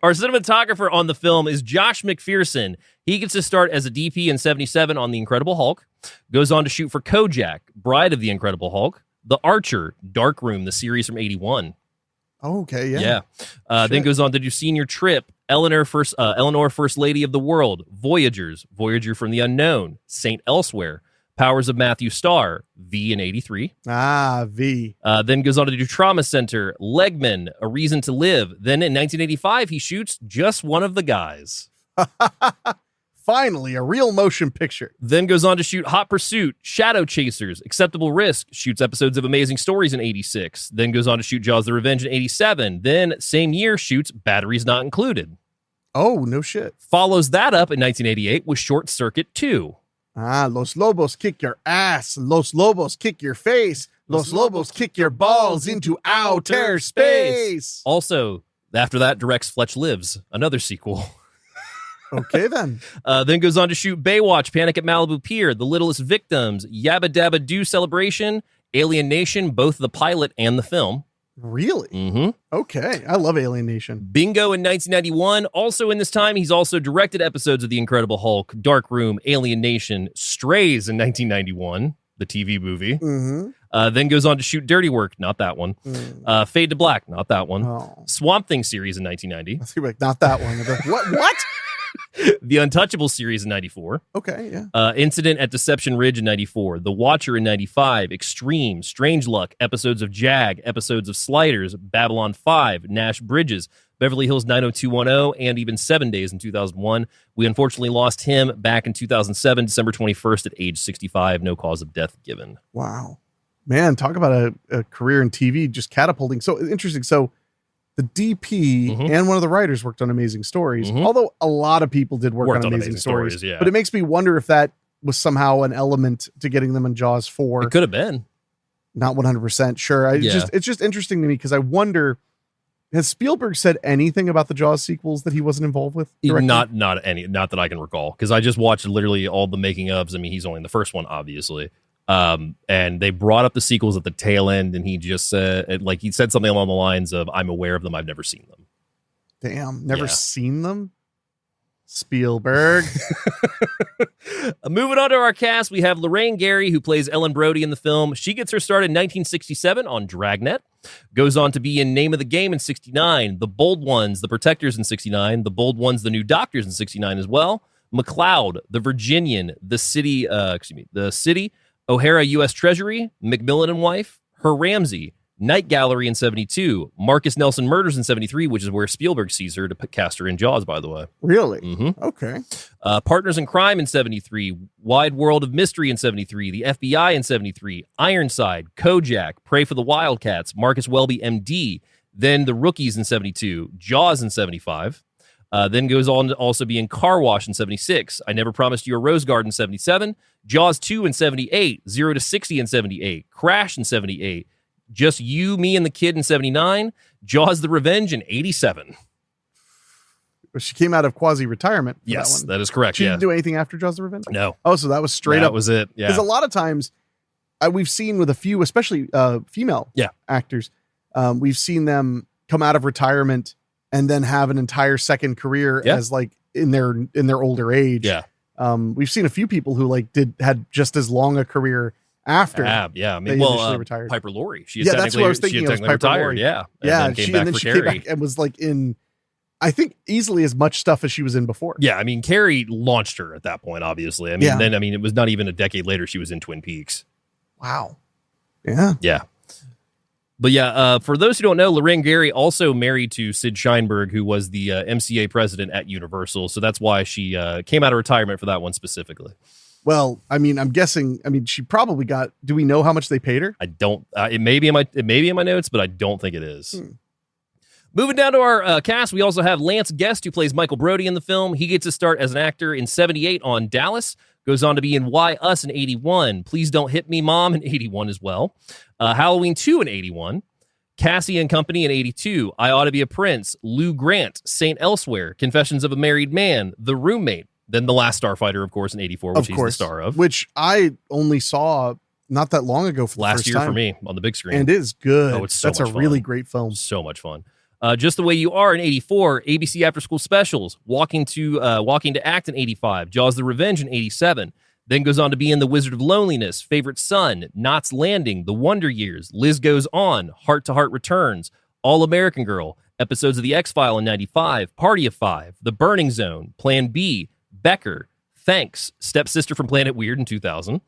Our cinematographer on the film is Josh McPherson. He gets to start as a DP in 77 on The Incredible Hulk, goes on to shoot for Kojak, Bride of the Incredible Hulk, The Archer, Darkroom, the series from 81. Oh, okay, yeah. Then goes on to do Senior Trip, Eleanor, First Lady of the World, Voyagers, Voyager from the Unknown, Saint Elsewhere, Powers of Matthew Starr, V in 83. V. Then goes on to do Trauma Center, Legman, A Reason to Live. Then in 1985, he shoots Just One of the Guys. Finally, a real motion picture. Then goes on to shoot Hot Pursuit, Shadow Chasers, Acceptable Risk, shoots episodes of Amazing Stories in 86. Then goes on to shoot Jaws the Revenge in 87. Then, same year, shoots Batteries Not Included. Oh, no shit. Follows that up in 1988 with Short Circuit 2. Los Lobos kick your ass. Los Lobos kick your face. Los Lobos kick your balls into outer space. Also, after that, directs Fletch Lives, another sequel. Okay, then. Then goes on to shoot Baywatch, Panic at Malibu Pier, The Littlest Victims, Yabba Dabba Doo Celebration, Alien Nation, both the pilot and the film. Really? Mm-hmm. Okay. I love Alien Nation. Bingo in 1991. Also in this time, he's also directed episodes of The Incredible Hulk, Dark Room, Alien Nation, Strays in 1991, the TV movie. Mm-hmm. Then goes on to shoot Dirty Work, not that one. Fade to Black, not that one. Oh. Swamp Thing series in 1990. Not that one. What? The Untouchable series in 94. Okay, yeah. Incident at Deception Ridge in 94. The Watcher in 95. Extreme, Strange Luck, episodes of Jag, episodes of Sliders, Babylon 5, Nash Bridges, Beverly Hills 90210, and even 7 Days in 2001. We unfortunately lost him back in 2007, December 21st at age 65. No cause of death given. Wow. Man, talk about a career in TV just catapulting. So interesting. So the DP and one of the writers worked on Amazing Stories, although a lot of people did work on Amazing Stories. Yeah. But it makes me wonder if that was somehow an element to getting them in Jaws 4. It could have been. Not 100% sure. It's just interesting to me because I wonder, has Spielberg said anything about the Jaws sequels that he wasn't involved with directly? Not that I can recall, because I just watched literally all the making ofs. I mean, he's only in the first one, obviously. And they brought up the sequels at the tail end, and he just said, he said something along the lines of, I'm aware of them, I've never seen them. Damn, never seen them? Spielberg. Moving on to our cast, we have Lorraine Gary, who plays Ellen Brody in the film. She gets her start in 1967 on Dragnet, goes on to be in Name of the Game in 69, The Bold Ones, The Protectors in 69, The Bold Ones, The New Doctors in 69 as well, McLeod, The Virginian, The City, O'Hara U.S. Treasury, Macmillan and Wife, Her Ramsey, Night Gallery in 72. Marcus Nelson Murders in 73, which is where Spielberg sees her to cast her in Jaws, by the way. Really? Mm-hmm. Okay. Partners in Crime in 73. Wide World of Mystery in 73. The FBI in 73. Ironside. Kojak. Pray for the Wildcats. Marcus Welby, MD. Then The Rookies in 72. Jaws in 75. Then goes on to also be in Car Wash in 76. I Never Promised You a Rose Garden in 77. Jaws 2 in 78. 0 to 60 in 78. Crash in 78. Just You, Me, and the Kid in 79. Jaws the Revenge in 87. She came out of quasi-retirement. Yes, that one. that is correct. She yeah. didn't do anything after Jaws the Revenge? No. Oh, so that was straight up. That was it. Yeah. Because a lot of times we've seen with a few, especially female actors, we've seen them come out of retirement and then have an entire second career as like in their older age. Yeah. We've seen a few people who had just as long a career after. Yeah. I mean, retired. Piper Laurie. She that's what I was thinking. She retired. Laurie. Yeah. And then then she came back and was like in, I think, easily as much stuff as she was in before. Yeah. I mean, Carrie launched her at that point, obviously. I mean, it was not even a decade later she was in Twin Peaks. Wow. Yeah. Yeah. But yeah, for those who don't know, Lorraine Gary also married to Sid Sheinberg, who was the MCA president at Universal. So that's why she came out of retirement for that one specifically. Well, I mean, I'm guessing. I mean, she probably got. Do we know how much they paid her? I don't. It may be in my notes, but I don't think it is. Moving down to our cast, we also have Lance Guest, who plays Michael Brody in the film. He gets his start as an actor in 78 on Dallas. Goes on to be in Why Us in 81. Please Don't Hit Me, Mom in 81 as well. Halloween 2 in 81. Cassie and Company in 82. I Ought to Be a Prince. Lou Grant. Saint Elsewhere. Confessions of a Married Man. The Roommate. Then The Last Starfighter, of course, in 84, which he's the star of. Which I only saw not that long ago for the last first year time. for me on the big screen. And it is good. Oh, it's so That's a much fun. really great film. So much fun. Just the Way You Are in 84, ABC After School Specials, Walking to Act in 85, Jaws the Revenge in 87, then goes on to be in The Wizard of Loneliness, Favorite Son, Knots Landing, The Wonder Years, Liz Goes On, Heart to Heart Returns, All American Girl, episodes of The X-File in 95, Party of Five, The Burning Zone, Plan B, Becker, Thanks, Stepsister from Planet Weird in 2000,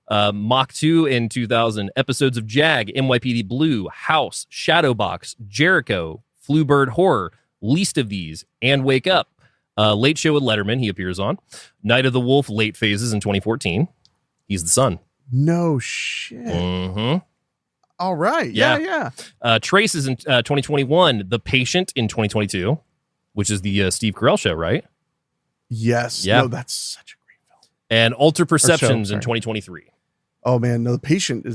Mach 2 in 2000, episodes of JAG, NYPD Blue, House, Shadowbox, Jericho, Fluebird Horror, Least of These, and Wake Up. Late Show with Letterman, he appears on. Night of the Wolf, late phases in 2014. He's the son. No shit. Mm-hmm. All right. Yeah. Traces in 2021. The Patient in 2022, which is the Steve Carell show, right? Yes. Yeah. No, that's such a great film. And Alter Perceptions in 2023. Oh, man. No, The Patient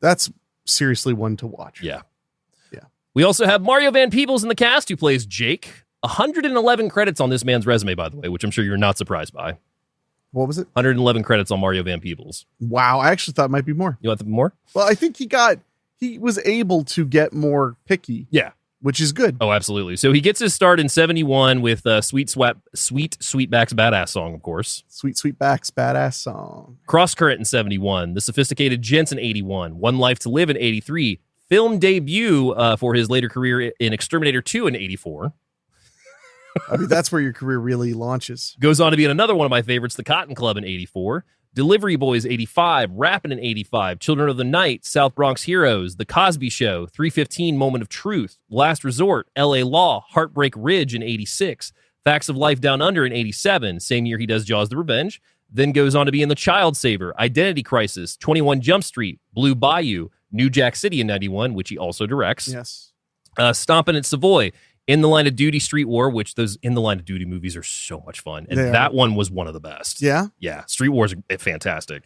that's seriously one to watch. Yeah. We also have Mario Van Peebles in the cast, who plays Jake. 111 credits on this man's resume, by the way, which I'm sure you're not surprised by. What was it? 111 credits on Mario Van Peebles. Wow. I actually thought it might be more. You want more? Well, I think he was able to get more picky. Yeah. Which is good. Oh, absolutely. So he gets his start in 71 with Sweetback's Badass Song, of course. Sweetback's Badass Song. Cross Current in 71. The Sophisticated Gents in 81. One Life to Live in 83. Film debut for his later career in Exterminator 2 in 84. I mean, that's where your career really launches. Goes on to be in another one of my favorites, The Cotton Club in 84. Delivery Boys 85. Rappin' in 85. Children of the Night. South Bronx Heroes. The Cosby Show. 315 Moment of Truth. Last Resort. LA Law. Heartbreak Ridge in 86. Facts of Life Down Under in 87. Same year he does Jaws the Revenge. Then goes on to be in The Child Saver. Identity Crisis. 21 Jump Street. Blue Bayou. New Jack City in 91, which he also directs. Yes. Stompin' at Savoy. In the Line of Duty, Street War, which those In the Line of Duty movies are so much fun. And that one was one of the best. Yeah? Yeah. Street War is fantastic.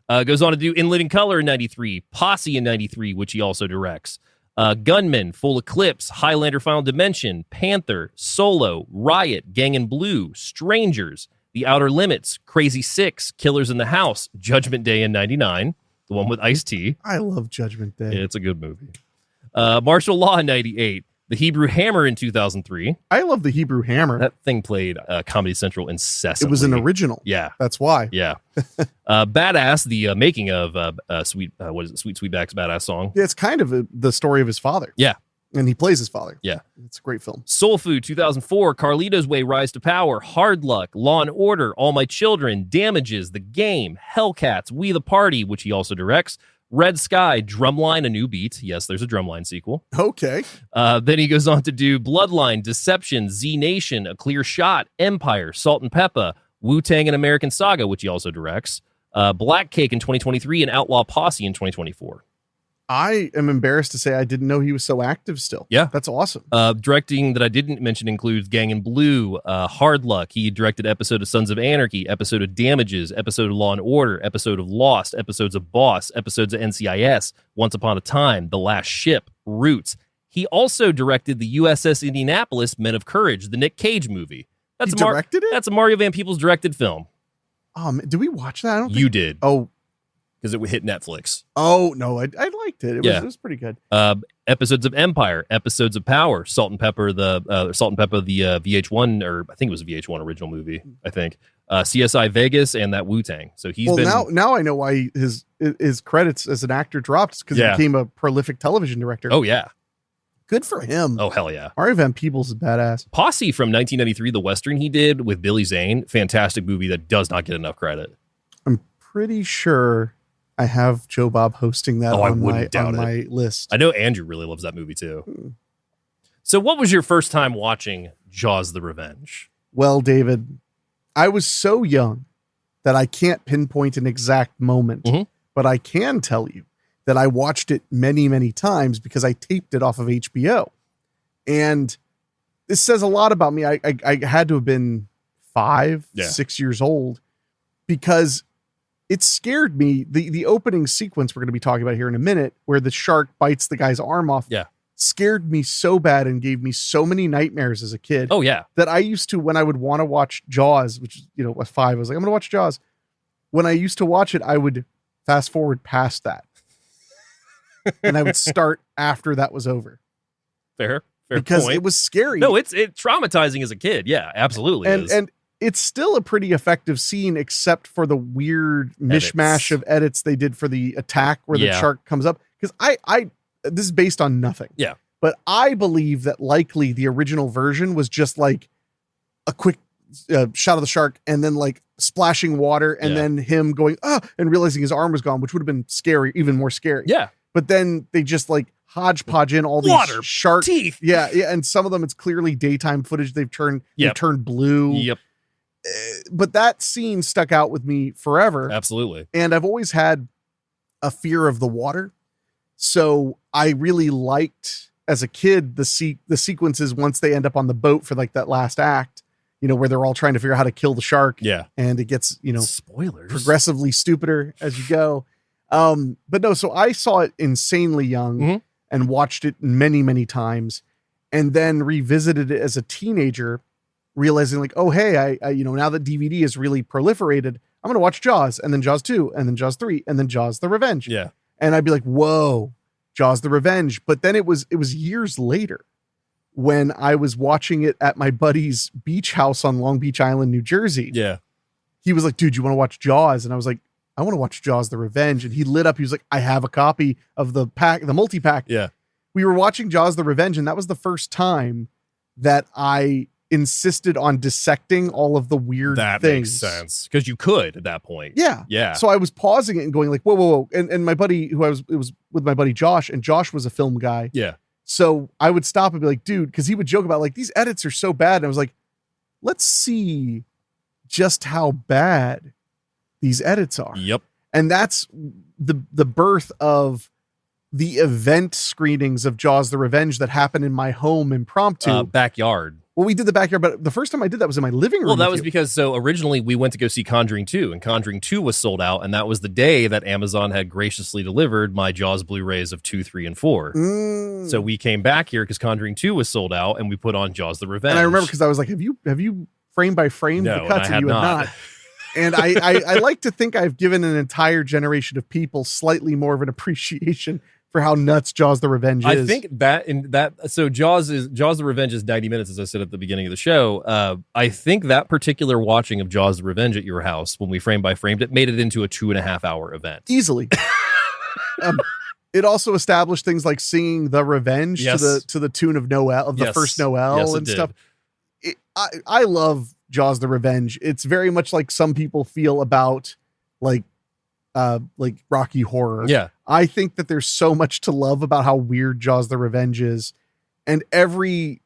Goes on to do In Living Color in 93, Posse in 93, which he also directs. Gunman, Full Eclipse, Highlander Final Dimension, Panther, Solo, Riot, Gang in Blue, Strangers, The Outer Limits, Crazy Six, Killers in the House, Judgment Day in 99, the one with Ice-T. I love Judgment Day. Yeah, it's a good movie. Martial Law in 98. The Hebrew Hammer in 2003. I love The Hebrew Hammer. That thing played Comedy Central incessantly. It was an original. Yeah. That's why. Yeah. Badass, the making of Sweetback's Badass Song. Yeah, it's kind of the story of his father. Yeah. And he plays his father. Yeah. It's a great film. Soul Food 2004, Carlito's Way, Rise to Power, Hard Luck, Law and Order, All My Children, Damages, The Game, Hellcats, We the Party, which he also directs, Red Sky, Drumline, A New Beat. Yes, there's a Drumline sequel. Okay. Then he goes on to do Bloodline, Deception, Z Nation, A Clear Shot, Empire, Salt and Pepper, Wu-Tang and American Saga, which he also directs, Black Cake in 2023, and Outlaw Posse in 2024. I am embarrassed to say I didn't know he was so active still. Yeah. That's awesome. Directing that I didn't mention includes Gang in Blue, Hard Luck. He directed episode of Sons of Anarchy, episode of Damages, episode of Law and Order, episode of Lost, episodes of Boss, episodes of NCIS, Once Upon a Time, The Last Ship, Roots. He also directed the USS Indianapolis, Men of Courage, the Nick Cage movie. He directed it? That's a Mario Van Peebles directed film. Did we watch that? I don't think You did. Oh. Because it hit Netflix. Oh, no, I liked it. It was pretty good. Episodes of Empire, episodes of Power, Salt and Pepper, the VH1, or I think it was a VH1 original movie, I think. CSI Vegas and that Wu-Tang. So he's now I know why his credits as an actor dropped, because he became a prolific television director. Oh, yeah. Good for him. Oh, hell yeah. Mario Van Peebles is badass. Posse from 1993, the Western he did with Billy Zane. Fantastic movie that does not get enough credit. I'm pretty sure I have Joe Bob hosting that on my list. I know Andrew really loves that movie too. So what was your first time watching Jaws the Revenge? Well, David, I was so young that I can't pinpoint an exact moment, but I can tell you that I watched it many, many times because I taped it off of HBO. And this says a lot about me. I had to have been 6 years old, because it scared me. The opening sequence we're going to be talking about here in a minute, where the shark bites the guy's arm off, scared me so bad and gave me so many nightmares as a kid. Oh, yeah. That I used to, when I would want to watch Jaws, which, was 5, I was like, I'm going to watch Jaws. When I used to watch it, I would fast forward past that. And I would start after that was over. Fair because point. It was scary. No, it's traumatizing as a kid. Yeah, absolutely. And it's still a pretty effective scene, except for the weird mishmash of edits they did for the attack where the shark comes up. Because this is based on nothing. Yeah. But I believe that likely the original version was just like a quick shot of the shark and then like splashing water and then him going, and realizing his arm was gone, which would have been scary, even more scary. Yeah. But then they just like hodgepodge in all these water, shark teeth. Yeah. And some of them, it's clearly daytime footage. They've turned blue. Yep. But that scene stuck out with me forever. Absolutely. And I've always had a fear of the water. So I really liked, as a kid, the sequences once they end up on the boat for like that last act, where they're all trying to figure out how to kill the shark. Yeah. And it gets, spoilers, progressively stupider as you go. But no, so I saw it insanely young and watched it many, many times, and then revisited it as a teenager, realizing like, oh, hey, I now that DVD is really proliferated, I'm going to watch Jaws, and then Jaws 2, and then Jaws 3, and then Jaws the Revenge. Yeah. And I'd be like, whoa, Jaws the Revenge. But then it was years later when I was watching it at my buddy's beach house on Long Beach Island, New Jersey. Yeah. He was like, dude, you want to watch Jaws? And I was like, I want to watch Jaws the Revenge. And he lit up. He was like, I have a copy of the multi-pack. Yeah. We were watching Jaws the Revenge, and that was the first time that I insisted on dissecting all of the weird things. That makes sense. Because you could at that point. Yeah. Yeah. So I was pausing it and going like, whoa. And my buddy, it was with my buddy Josh, and Josh was a film guy. Yeah. So I would stop and be like, dude, because he would joke about like, these edits are so bad. And I was like, let's see just how bad these edits are. Yep. And that's the birth of the event screenings of Jaws the Revenge that happened in my home impromptu. Backyard. Well, we did the backyard, but the first time I did that was in my living room. Well, that was because originally we went to go see Conjuring 2, and Conjuring 2 was sold out, and that was the day that Amazon had graciously delivered my Jaws Blu-rays of 2, 3, and 4. So we came back here because Conjuring 2 was sold out, and we put on Jaws the Revenge. And I remember because I was like, have you frame by framed the cuts? And you had not. And I like to think I've given an entire generation of people slightly more of an appreciation for how nuts Jaws the Revenge is. I think so Jaws the Revenge is 90 minutes, as I said at the beginning of the show. I think that particular watching of Jaws the Revenge at your house, when we frame by framed it, made it into a 2.5 hour event. Easily. It also established things like singing The Revenge to the tune of Noel, of the first Noel and stuff. I love Jaws the Revenge. It's very much like some people feel about like Rocky Horror. Yeah. I think that there's so much to love about how weird Jaws the Revenge is, and every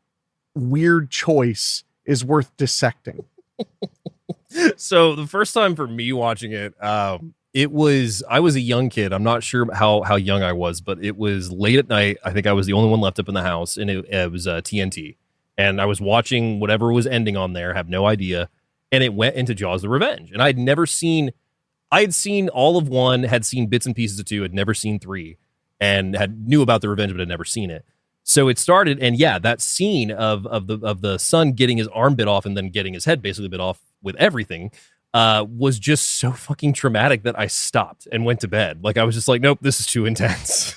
weird choice is worth dissecting. So the first time for me watching it, I was a young kid. I'm not sure how young I was, but it was late at night. I think I was the only one left up in the house, and it was TNT. And I was watching whatever was ending on there, have no idea. And it went into Jaws the Revenge. And I had seen all of 1, had seen bits and pieces of 2, had never seen 3, and knew about the Revenge, but had never seen it. So it started, and yeah, that scene of the son getting his arm bit off and then getting his head basically bit off with everything was just so fucking traumatic that I stopped and went to bed. Like, I was just like, nope, this is too intense.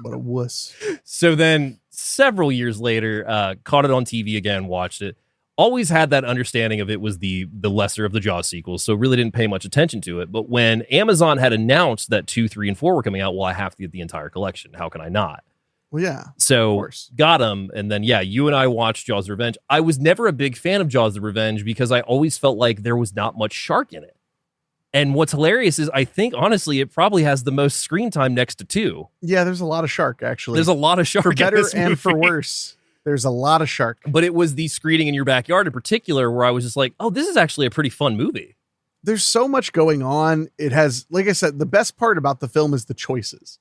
What a wuss. So then several years later, caught it on TV again, watched it. Always had that understanding of it was the lesser of the Jaws sequels, so really didn't pay much attention to it. But when Amazon had announced that 2, 3, and 4 were coming out, well, I have to get the entire collection. How can I not? Well, yeah. So got them, and then you and I watched Jaws the Revenge. I was never a big fan of Jaws the Revenge because I always felt like there was not much shark in it. And what's hilarious is I think, honestly, it probably has the most screen time next to 2. Yeah, there's a lot of shark, actually. There's a lot of shark for better in this and movie. for worse. There's a lot of shark. But it was the screening in your backyard in particular where I was just like, oh, this is actually a pretty fun movie. There's so much going on. It has, like I said, the best part about the film is the choices.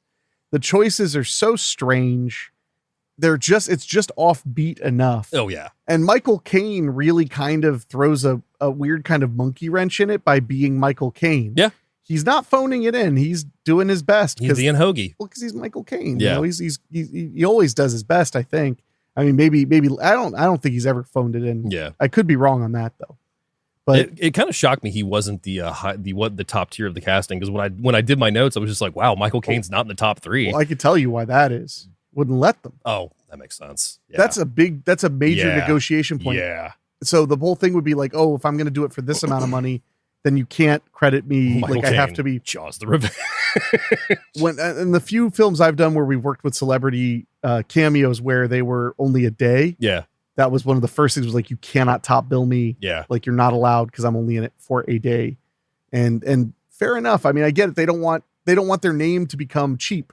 The choices are so strange. It's just offbeat enough. Oh, yeah. And Michael Caine really kind of throws a weird kind of monkey wrench in it by being Michael Caine. Yeah. He's not phoning it in. He's doing his best. He's being Hoagie. Well, because he's Michael Caine. Yeah. You know, he always does his best, I think. I mean, maybe I don't think he's ever phoned it in. Yeah. I could be wrong on that though. But it kind of shocked me he wasn't the top tier of the casting, because when I did my notes, I was just like, wow, Michael Caine's not in the top 3. Well, I could tell you why that is. Wouldn't let them. Oh, that makes sense. Yeah. That's a major negotiation point. Yeah. So the whole thing would be like, oh, if I'm going to do it for this amount of money, then you can't credit me. Michael like Caine, I have to be Jaws the Revenge. When in the few films I've done where we've worked with celebrity cameos where they were only a day. Yeah. That was one of the first things, was like, you cannot top bill me. Yeah. Like, you're not allowed because I'm only in it for a day. And fair enough. I mean, I get it. They don't want their name to become cheap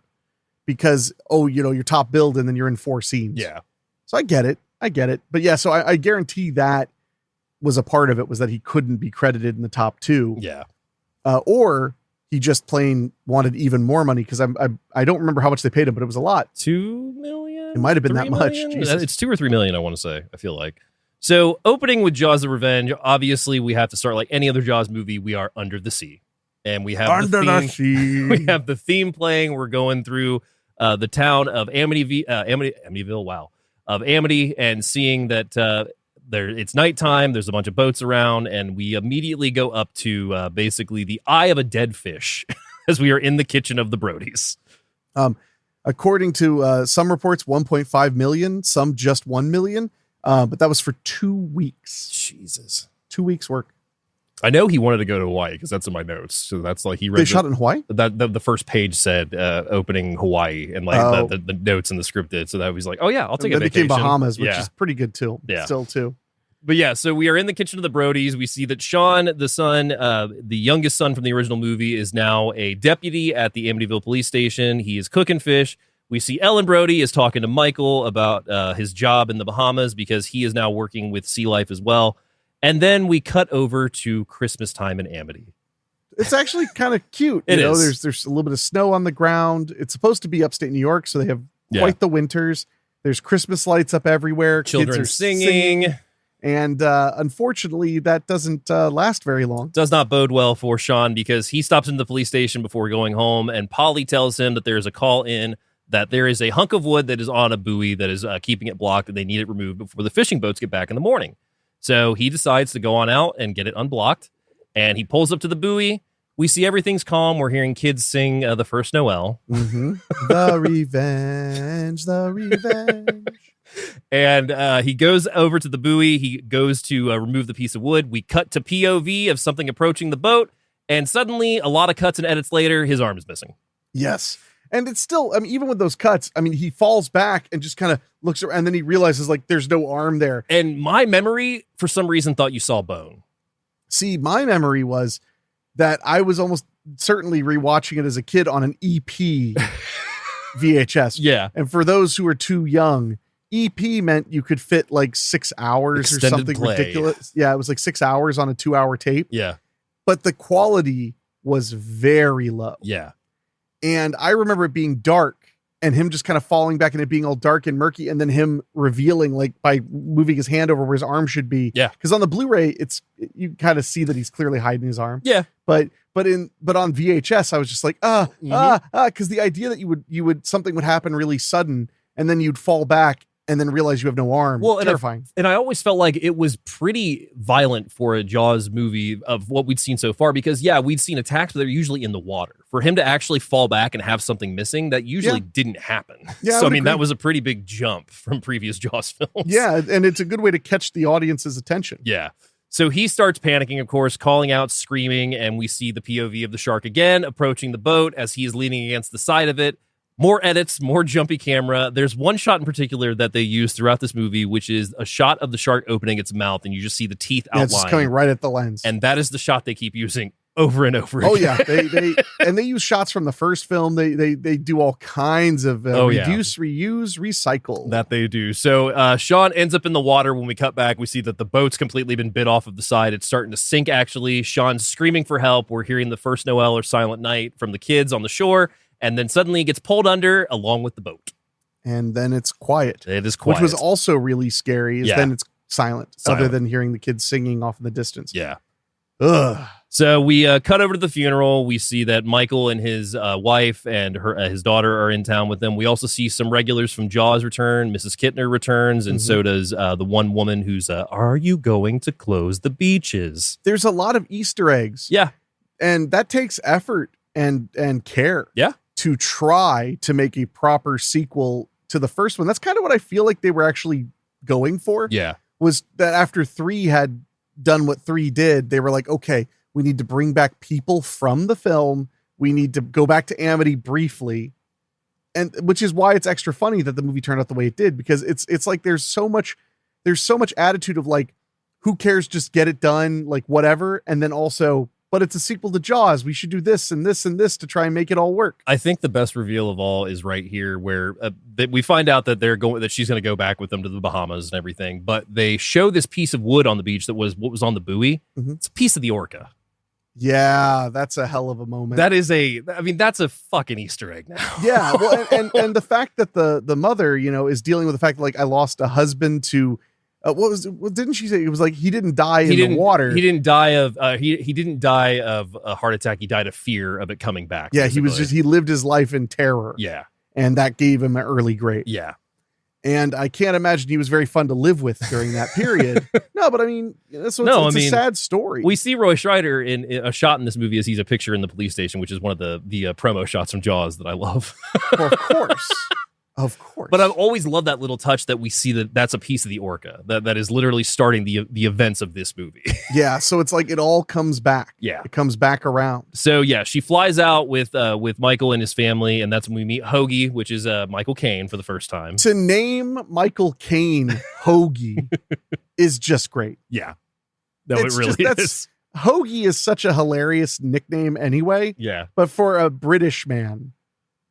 because, you're top billed and then you're in 4 scenes. Yeah. So I get it. But yeah, so I guarantee that was a part of it, was that he couldn't be credited in the top 2. Yeah. Or he just plain wanted even more money, because I don't remember how much they paid him, but it was a lot. 2 million? It might have been 3 that much. million? Jesus. It's 2 or 3 million, I want to say. I feel like. So opening with Jaws the Revenge, obviously we have to start like any other Jaws movie. We are under the sea, and we have Under the sea. We have the theme playing. We're going through the town of Amityville. Wow, of Amity, and seeing that it's nighttime. There's a bunch of boats around, and we immediately go up to basically the eye of a dead fish as we are in the kitchen of the Brodies. According to some reports, 1.5 million, some just 1 million. But that was for 2 weeks. Jesus. 2 weeks work. I know he wanted to go to Hawaii because that's in my notes. So that's like he read. They shot in Hawaii? The first page said opening Hawaii, and like the notes in the script did. So that was like, oh yeah, I'll take a vacation. It became Bahamas, which is pretty good too. Yeah. Still too. But yeah, so we are in the kitchen of the Brodies. We see that Sean, the son, the youngest son from the original movie, is now a deputy at the Amityville police station. He is cooking fish. We see Ellen Brody is talking to Michael about his job in the Bahamas, because he is now working with Sea Life as well. And then we cut over to Christmas time in Amity. It's actually kind of cute. It is. There's a little bit of snow on the ground. It's supposed to be upstate New York, so they have quite the winters. There's Christmas lights up everywhere. Children Kids are singing. And unfortunately, that doesn't last very long. Does not bode well for Sean, because he stops in the police station before going home, and Polly tells him that there's a call in that there is a hunk of wood that is on a buoy that is keeping it blocked, and they need it removed before the fishing boats get back in the morning. So he decides to go on out and get it unblocked, and he pulls up to the buoy. We see everything's calm. We're hearing kids sing the first Noel. Mm-hmm. The revenge, the revenge. And he goes over to the buoy. He goes to remove the piece of wood. We cut to POV of something approaching the boat, and suddenly, a lot of cuts and edits later, his arm is missing. Yes. And it's still, I mean, even with those cuts, I mean, he falls back and just kind of looks around, and then he realizes, like, there's no arm there. And my memory, for some reason, thought you saw bone. See, my memory was that I was almost certainly rewatching it as a kid on an EP VHS. Yeah. And for those who are too young, EP meant you could fit like 6 hours Extended or something play. ridiculous. Yeah, it was like 6 hours on a 2-hour tape. Yeah. But the quality was very low. Yeah. And I remember it being dark and him just kind of falling back and it being all dark and murky, and then him revealing like by moving his hand over where his arm should be. Yeah. Because on the Blu-ray, you kind of see that he's clearly hiding his arm. Yeah. But on VHS, I was just like, because the idea that you would something would happen really sudden and then you'd fall back and then realize you have no arm. Well, terrifying. And I always felt like it was pretty violent for a Jaws movie of what we'd seen so far, because we'd seen attacks, but they're usually in the water. For him to actually fall back and have something missing, that usually didn't happen. Yeah, so I mean, agree. that was a pretty big jump from previous Jaws films. Yeah, and it's a good way to catch the audience's attention. Yeah. So he starts panicking, of course, calling out, screaming, and we see the POV of the shark again approaching the boat as he is leaning against the side of it. More edits, more jumpy camera. There's one shot in particular that they use throughout this movie, which is a shot of the shark opening its mouth, and you just see the teeth outline. It's just coming right at the lens. And that is the shot they keep using over and over Oh again. yeah, they use shots from the first film. They do all kinds of reduce, reuse, recycle. That they do. So Sean ends up in the water. When we cut back, we see that the boat's completely been bit off of the side. It's starting to sink, actually. Sean's screaming for help. We're hearing the first Noel or Silent Night from the kids on the shore. And then suddenly he gets pulled under along with the boat. And then it's quiet. It is quiet. Which was also really scary. Then it's silent, other than hearing the kids singing off in the distance. Yeah. Ugh. So we cut over to the funeral. We see that Michael and his wife and his daughter are in town with them. We also see some regulars from Jaws return. Mrs. Kittner returns, and so does the one woman who's, are you going to close the beaches? There's a lot of Easter eggs. Yeah. And that takes effort and care. Yeah. To try to make a proper sequel to the first one. That's kind of what I feel like they were actually going for. Yeah. Was that after 3 had done what 3 did, they were like, okay, we need to bring back people from the film. We need to go back to Amity briefly. And which is why it's extra funny that the movie turned out the way it did, because it's like there's so much attitude of like, who cares, just get it done, like whatever. And then also, but it's a sequel to Jaws. We should do this and this and this to try and make it all work. I think the best reveal of all is right here, where that we find out that that she's going to go back with them to the Bahamas and everything. But they show this piece of wood on the beach that was what was on the buoy. Mm-hmm. It's a piece of the orca. Yeah, that's a hell of a moment. That's a fucking Easter egg now. Yeah, well, and the fact that the mother, is dealing with the fact that like I lost a husband to. What didn't she say? It was like he didn't die in the water. He didn't die of he didn't die of a heart attack. He died of fear of it coming back. Yeah, he lived his life in terror. Yeah. And that gave him an early grave. Yeah. And I can't imagine he was very fun to live with during that period. No, but I mean, it's a sad story. We see Roy Scheider in a shot in this movie as he's a picture in the police station, which is one of the promo shots from Jaws that I love. Well, of course. Of course. But I've always loved that little touch that we see that's a piece of the orca that is literally starting the events of this movie. Yeah. So it's like it all comes back. Yeah. It comes back around. So yeah, she flies out with Michael and his family, and that's when we meet Hoagie, which is Michael Caine for the first time. To name Michael Caine Hoagie is just great. Yeah. No, it really is. Hoagie is such a hilarious nickname anyway. Yeah. But for a British man,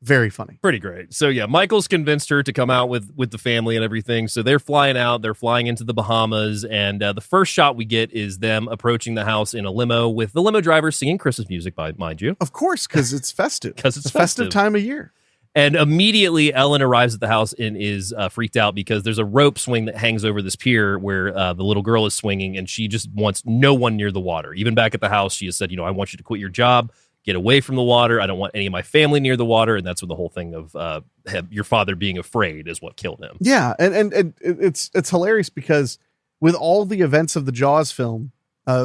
very funny. Pretty great. So yeah, Michael's convinced her to come out with the family and everything. So they're flying out. They're flying into the Bahamas. And the first shot we get is them approaching the house in a limo with the limo driver singing Christmas music, mind you. Of course, because it's festive. Because it's a festive time of year. And immediately Ellen arrives at the house and is freaked out because there's a rope swing that hangs over this pier where the little girl is swinging, and she just wants no one near the water. Even back at the house, she has said, I want you to quit your job. Get away from the water. I don't want any of my family near the water. And that's when the whole thing of your father being afraid is what killed him. Yeah. And it's hilarious because with all the events of the Jaws film,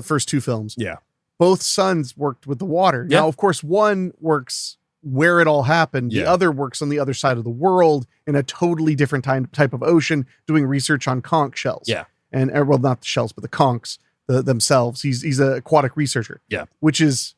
first 2 films, yeah, both sons worked with the water. Yeah. Now, of course, one works where it all happened. The other works on the other side of the world in a totally different type of ocean, doing research on conch shells. Yeah. And well, not the shells, but the conchs themselves. He's an aquatic researcher. Yeah. Which is,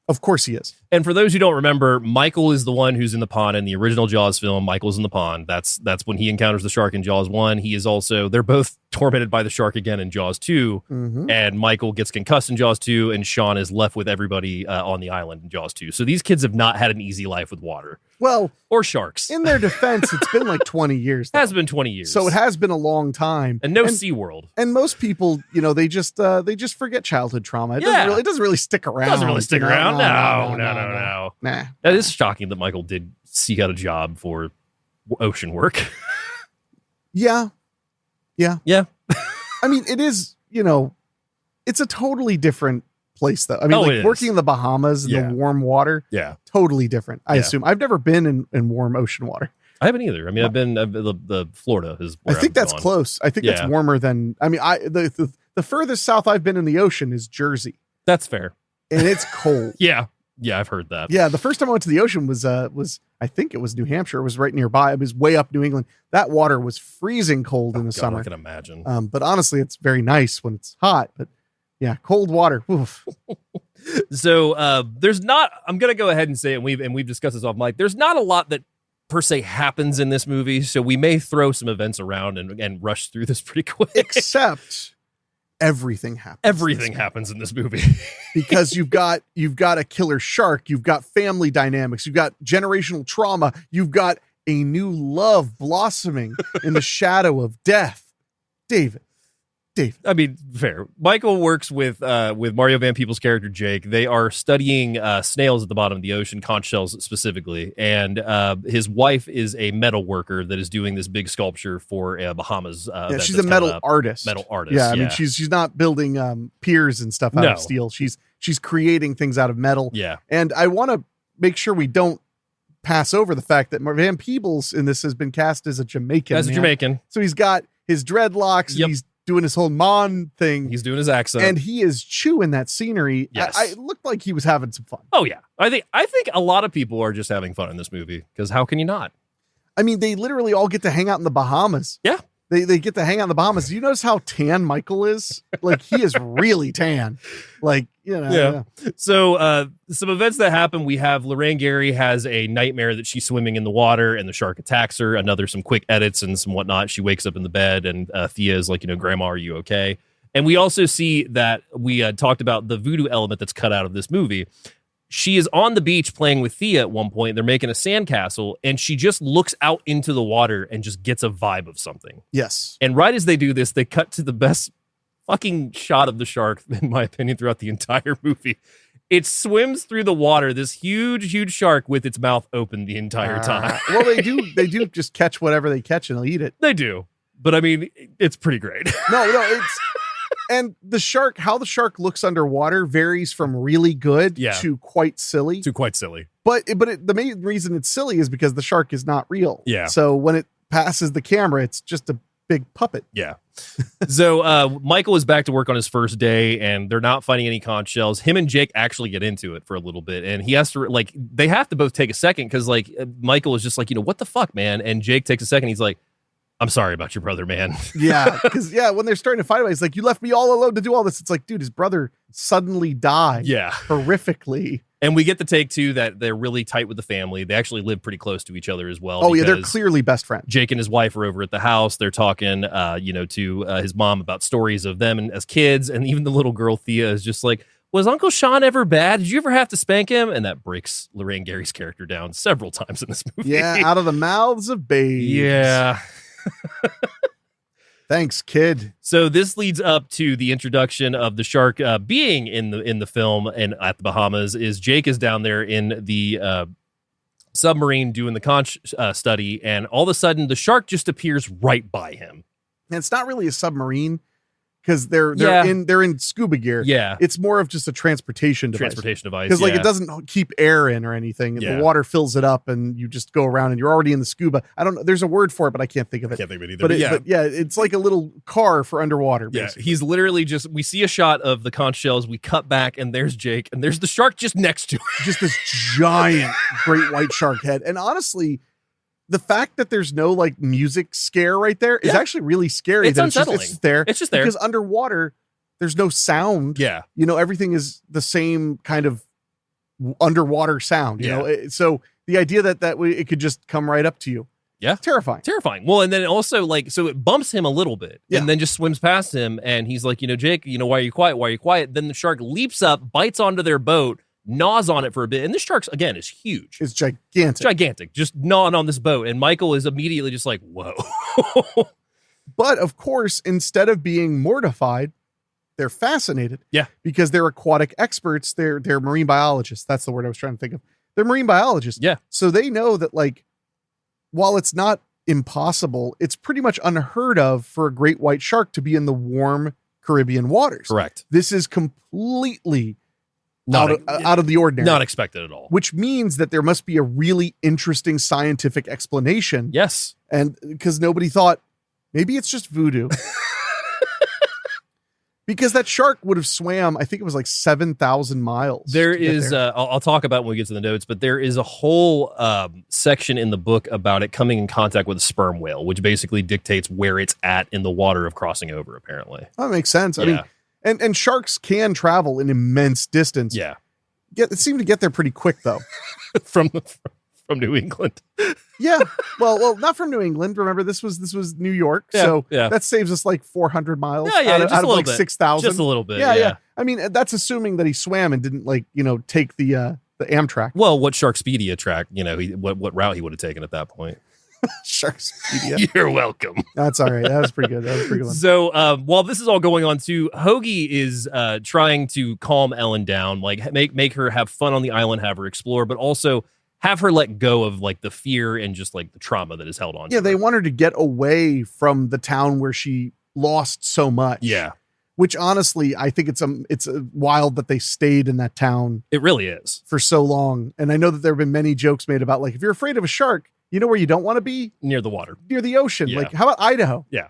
of course he is. And for those who don't remember, Michael is the one who's in the pond in the original Jaws film. Michael's in the pond. That's when he encounters the shark in Jaws 1. He is also, they're both tormented by the shark again in Jaws 2, and Michael gets concussed in Jaws 2, and Sean is left with everybody on the island in Jaws 2. So these kids have not had an easy life with water. Well, or sharks. In their defense, it's been like 20 years. It has been 20 years. So it has been a long time. And no SeaWorld. And most people, they just forget childhood trauma. It doesn't really stick around. It doesn't really stick around. No. Nah. That is shocking that Michael did seek out a job for ocean work. Yeah. I mean, it is, it's a totally different place, though. I mean, working in the Bahamas in the warm water. Yeah. Totally different, I assume. I've never been in warm ocean water. I haven't either. I mean, I've been the Florida is where I think that's gone. close. I think that's warmer than, the furthest south I've been in the ocean is Jersey. That's fair. And it's cold. Yeah, I've heard that. Yeah, the first time I went to the ocean was I think it was New Hampshire. It was right nearby. It was way up New England. That water was freezing cold in the summer. I can imagine. But honestly, it's very nice when it's hot. But yeah, cold water. Oof. So there's not. I'm gonna go ahead and say it. And we've discussed this off mic. There's not a lot that per se happens in this movie, so we may throw some events around and rush through this pretty quick. Except everything happens. Everything happens in this movie because you've got a killer shark, you've got family dynamics, you've got generational trauma, you've got a new love blossoming in the shadow of death. David. I mean, fair. Michael works with Mario Van Peebles' character Jake. They are studying snails at the bottom of the ocean, conch shells specifically, and his wife is a metal worker that is doing this big sculpture for Bahamas. She's a metal artist. Yeah, I mean, she's not building piers and stuff out of steel. She's creating things out of metal. Yeah, and I want to make sure we don't pass over the fact that Van Peebles in this has been cast as a Jamaican. As a Jamaican, so he's got his dreadlocks. Yep. And he's doing his whole Mon thing. He's doing his accent. And he is chewing that scenery. Yes. I looked like he was having some fun. Oh, yeah. I think a lot of people are just having fun in this movie, because how can you not? I mean, they literally all get to hang out in the Bahamas. Yeah. They get to hang out in the Bahamas. Do you notice how tan Michael is? Like, he is really tan. Like, Yeah. So some events that happen, we have Lorraine Gary has a nightmare that she's swimming in the water and the shark attacks her. Some quick edits and some whatnot. She wakes up in the bed and Thea is like, Grandma, are you okay? And we also see that we talked about the voodoo element that's cut out of this movie. She is on the beach playing with Thea at one point. They're making a sandcastle, and she just looks out into the water and just gets a vibe of something. Yes. And right as they do this, they cut to the best fucking shot of the shark, in my opinion, throughout the entire movie. It swims through the water, this huge shark with its mouth open the entire time. Well, they do just catch whatever they catch and they'll eat it. They do. But I mean, it's pretty great. No, it's... And how the shark looks underwater varies from really good to quite silly. But the main reason it's silly is because the shark is not real. Yeah. So when it passes the camera, it's just a big puppet. Yeah. So Michael is back to work on his first day, and they're not finding any conch shells. Him and Jake actually get into it for a little bit, and he has to they have to both take a second, because Michael is just like, what the fuck, man? And Jake takes a second. He's like, I'm sorry about your brother, man. Yeah, because when they're starting to fight about it, he's like, you left me all alone to do all this. It's like, dude, his brother suddenly died. Yeah. Horrifically. And we get the take, too, that they're really tight with the family. They actually live pretty close to each other as well. Oh, yeah, they're clearly best friends. Jake and his wife are over at the house. They're talking, to his mom about stories of them and as kids. And even the little girl, Thea, is just like, was Uncle Sean ever bad? Did you ever have to spank him? And that breaks Lorraine Gary's character down several times in this movie. Yeah, out of the mouths of babes. Yeah. Thanks, kid. So this leads up to the introduction of the shark being in the film and at the Bahamas. Is Jake is down there in the submarine doing the conch study, and all of a sudden the shark just appears right by him. And it's not really a submarine, because they're in scuba gear. Yeah, it's more of just a transportation device. Because it doesn't keep air in or anything. Yeah. The water fills it up, and you just go around, and you're already in the scuba. I don't know. There's a word for it, but I can't think of it. Either. But it's like a little car for underwater. Basically. Yeah, he's literally just. We see a shot of the conch shells. We cut back, and there's Jake, and there's the shark just next to him. Just this giant, great white shark head. And honestly, the fact that there's no music scare right there is actually really scary. It's unsettling. It's just there. It's just there. Because underwater, there's no sound. Yeah. Everything is the same kind of underwater sound, you know? So the idea that it could just come right up to you Yeah. Terrifying. Terrifying. Well, and then also like, so it bumps him a little bit Yeah. and then just swims past him. And he's like, Jake, why are you quiet? Why are you quiet? Then the shark leaps up, bites onto their boat, gnaws on it for a bit. And this shark, again, is huge. It's gigantic. It's gigantic. Just gnawing on this boat. And Michael is immediately just like, whoa. But of course, instead of being mortified, they're fascinated. Yeah. Because they're aquatic experts. They're marine biologists. That's the word I was trying to think of. They're marine biologists. Yeah. So they know that, like, while it's not impossible, it's pretty much unheard of for a great white shark to be in the warm Caribbean waters. Correct. This is completely Not out of the ordinary. Not expected at all. Which means that there must be a really interesting scientific explanation. Yes. And because nobody thought, maybe it's just voodoo. Because that shark would have swam, I think it was like 7,000 miles. There is, I'll talk about when we get to the notes, but there is a whole section in the book about it coming in contact with a sperm whale, which basically dictates where it's at in the water of crossing over, apparently. That makes sense. Yeah. I mean, and sharks can travel an immense distance. Yeah. It seemed to get there pretty quick, though. from New England. Yeah. Well, not from New England. Remember, this was New York. Yeah, So yeah. that saves us like 400 miles Yeah, out just of a little like bit. 6,000. Just a little bit. Yeah. I mean, that's assuming that he swam and didn't take the Amtrak. Well, what Sharkspedia track, what route he would have taken at that point. Sharkspedia. You're welcome. That's all right. That was pretty good. That was a pretty good one. So while this is all going on too, Hoagie is trying to calm Ellen down, like make her have fun on the island, have her explore, but also have her let go of like the fear and just like the trauma that is held on. Yeah, to they her. want her to get away from the town where she lost so much. Yeah, which honestly, I think it's wild that they stayed in that town. It really is for so long. And I know that there have been many jokes made about, like, if you're afraid of a shark, you know where you don't want to be? Near the water, near the ocean. Yeah. Like, how about Idaho? Yeah.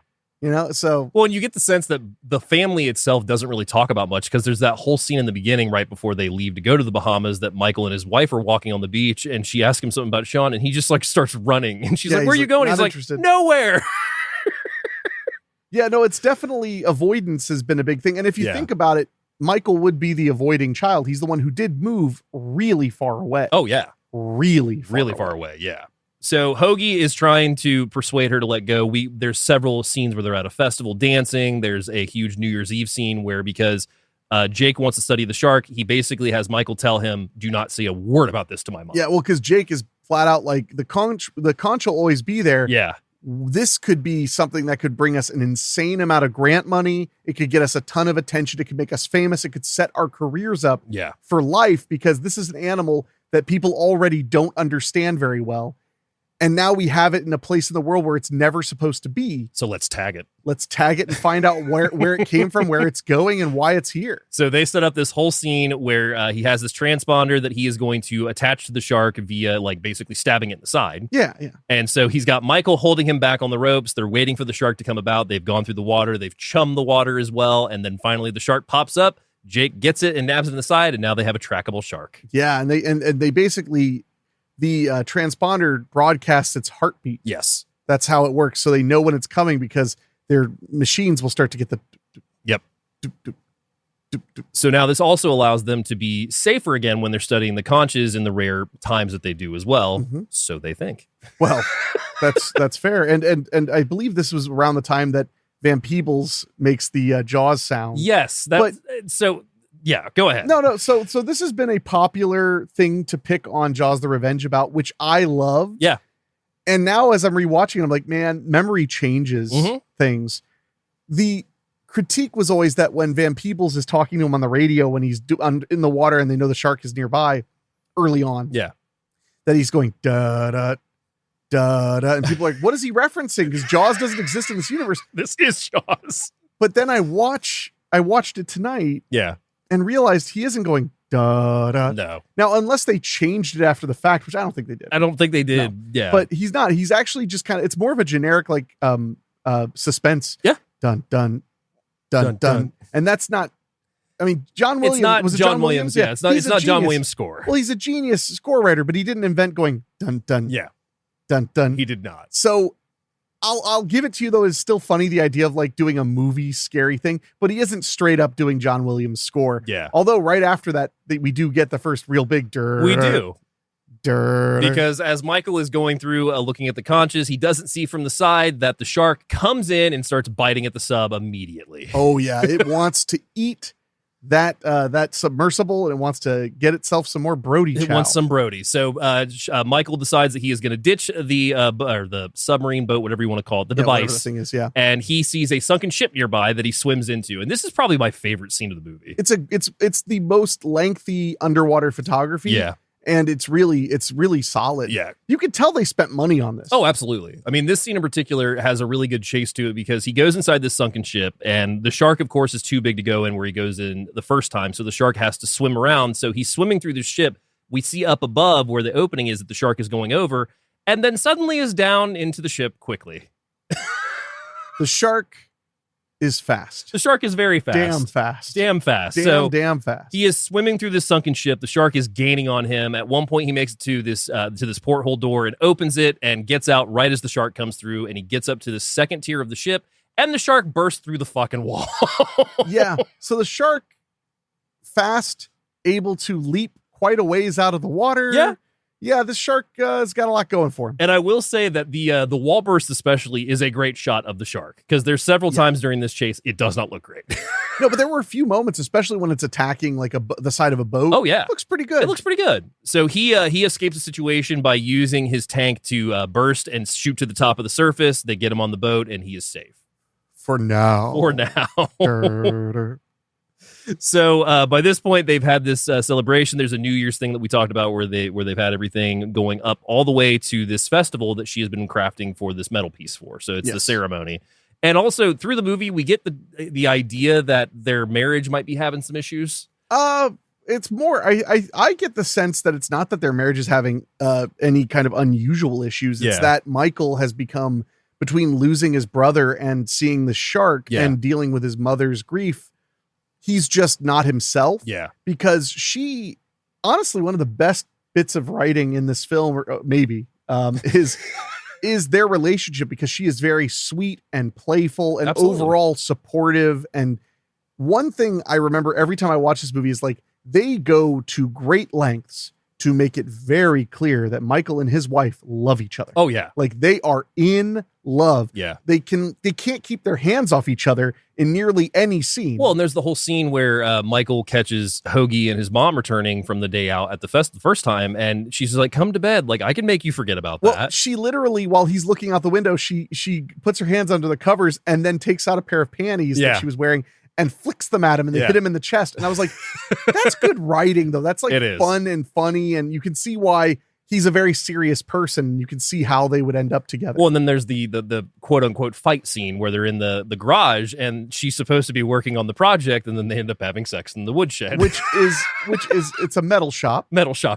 So well, and you get the sense that the family itself doesn't really talk about much because there's that whole scene in the beginning right before they leave to go to the Bahamas that Michael and his wife are walking on the beach and she asks him something about Sean and he just like starts running and she's like, where are you going? He's like, nowhere. Yeah, no, it's definitely avoidance has been a big thing. And if you think about it, Michael would be the avoiding child. He's the one who did move really far away. Oh, yeah. Really far away. Yeah. So Hoagie is trying to persuade her to let go. There's several scenes where they're at a festival dancing. There's a huge New Year's Eve scene where because Jake wants to study the shark, he basically has Michael tell him, do not say a word about this to my mom. Yeah, well, because Jake is flat out like, the conch will always be there. Yeah. This could be something that could bring us an insane amount of grant money. It could get us a ton of attention. It could make us famous. It could set our careers up for life because this is an animal that people already don't understand very well. And now we have it in a place in the world where it's never supposed to be. So let's tag it. Let's tag it and find out where it came from, where it's going, and why it's here. So they set up this whole scene where he has this transponder that he is going to attach to the shark via like basically stabbing it in the side. Yeah. And so he's got Michael holding him back on the ropes. They're waiting for the shark to come about. They've gone through the water. They've chummed the water as well. And then finally the shark pops up. Jake gets it and nabs it in the side. And now they have a trackable shark. Yeah. And they basically... The transponder broadcasts its heartbeat. Yes. That's how it works. So they know when it's coming because their machines will start to get the... Yep. So now this also allows them to be safer again when they're studying the conches in the rare times that they do as well. Mm-hmm. So they think. Well, that's fair. And I believe this was around the time that Van Peebles makes the Jaws sound. Yes. Yeah, go ahead. No. So this has been a popular thing to pick on Jaws the Revenge about, which I love. Yeah. And now as I'm rewatching, I'm like, man, memory changes things. The critique was always that when Van Peebles is talking to him on the radio, when he's in the water and they know the shark is nearby early on. Yeah. That he's going, da, da, da, da. And people are like, what is he referencing? Because Jaws doesn't exist in this universe. This is Jaws. But then I watched it tonight. Yeah. And realized he isn't going da da. No. Now, unless they changed it after the fact, which I don't think they did. I don't think they did. No. Yeah. But he's not. He's actually just kind of. It's more of a generic like suspense. Yeah. Dun dun dun dun. And that's not. I mean, John Williams. It's not was it John Williams. Yeah. It's not John Williams' score. Well, he's a genius score writer, but he didn't invent going dun dun. Yeah. Dun dun. He did not. So. I'll give it to you, though. It's still funny, the idea of like doing a movie scary thing, but he isn't straight up doing John Williams' score. Yeah. Although right after that, we do get the first real big we do. Because as Michael is going through looking at the conches, he doesn't see from the side that the shark comes in and starts biting at the sub immediately. Oh yeah, it wants to eat that submersible, and it wants to get itself some more Brody chow. It wants some Brody. So Michael decides that he is going to ditch the submarine boat, whatever you want to call it, the device. The thing is, yeah. And he sees a sunken ship nearby that he swims into. And this is probably my favorite scene of the movie. It's the most lengthy underwater photography. Yeah. And it's really solid. Yeah. You could tell they spent money on this. Oh, absolutely. I mean, this scene in particular has a really good chase to it because he goes inside this sunken ship, and the shark, of course, is too big to go in where he goes in the first time. So the shark has to swim around. So he's swimming through the ship. We see up above where the opening is that the shark is going over, and then suddenly is down into the ship quickly. The shark is fast. The shark is very fast. Damn fast. Damn fast. Damn fast. He is swimming through this sunken ship. The shark is gaining on him. At one point, he makes it to this porthole door and opens it and gets out right as the shark comes through. And he gets up to the second tier of the ship, and the shark bursts through the fucking wall. Yeah. So the shark, fast, able to leap quite a ways out of the water. Yeah. Yeah, this shark has got a lot going for him. And I will say that the wall burst especially is a great shot of the shark, because there's several times during this chase it does not look great. No, but there were a few moments, especially when it's attacking like the side of a boat. Oh yeah, it looks pretty good. It looks pretty good. So he escapes the situation by using his tank to burst and shoot to the top of the surface. They get him on the boat, and he is safe for now. So by this point, they've had this celebration. There's a New Year's thing that we talked about where they've had everything going up all the way to this festival that she has been crafting for this metal piece for. So it's the ceremony. And also through the movie, we get the idea that their marriage might be having some issues. It's more, I get the sense that it's not that their marriage is having any kind of unusual issues. It's that Michael has become, between losing his brother and seeing the shark and dealing with his mother's grief, he's just not himself. Yeah. Because she, honestly, one of the best bits of writing in this film, or maybe, is their relationship, because she is very sweet and playful and overall supportive. And one thing I remember every time I watch this movie is like, they go to great lengths to make it very clear that Michael and his wife love each other. Oh yeah. Like they are in love. Yeah. They can't keep their hands off each other in nearly any scene. Well, and there's the whole scene where Michael catches Hoagie and his mom returning from the day out at the fest the first time, and she's like, "Come to bed. Like I can make you forget about that." Well, she literally, while he's looking out the window, she puts her hands under the covers and then takes out a pair of panties that she was wearing and flicks them at him, and they hit him in the chest. And I was like, that's good writing, though. That's like fun and funny, and you can see why he's a very serious person. You can see how they would end up together. Well, and then there's the quote unquote fight scene where they're in the garage, and she's supposed to be working on the project, and then they end up having sex in the woodshed, which is it's a metal shop.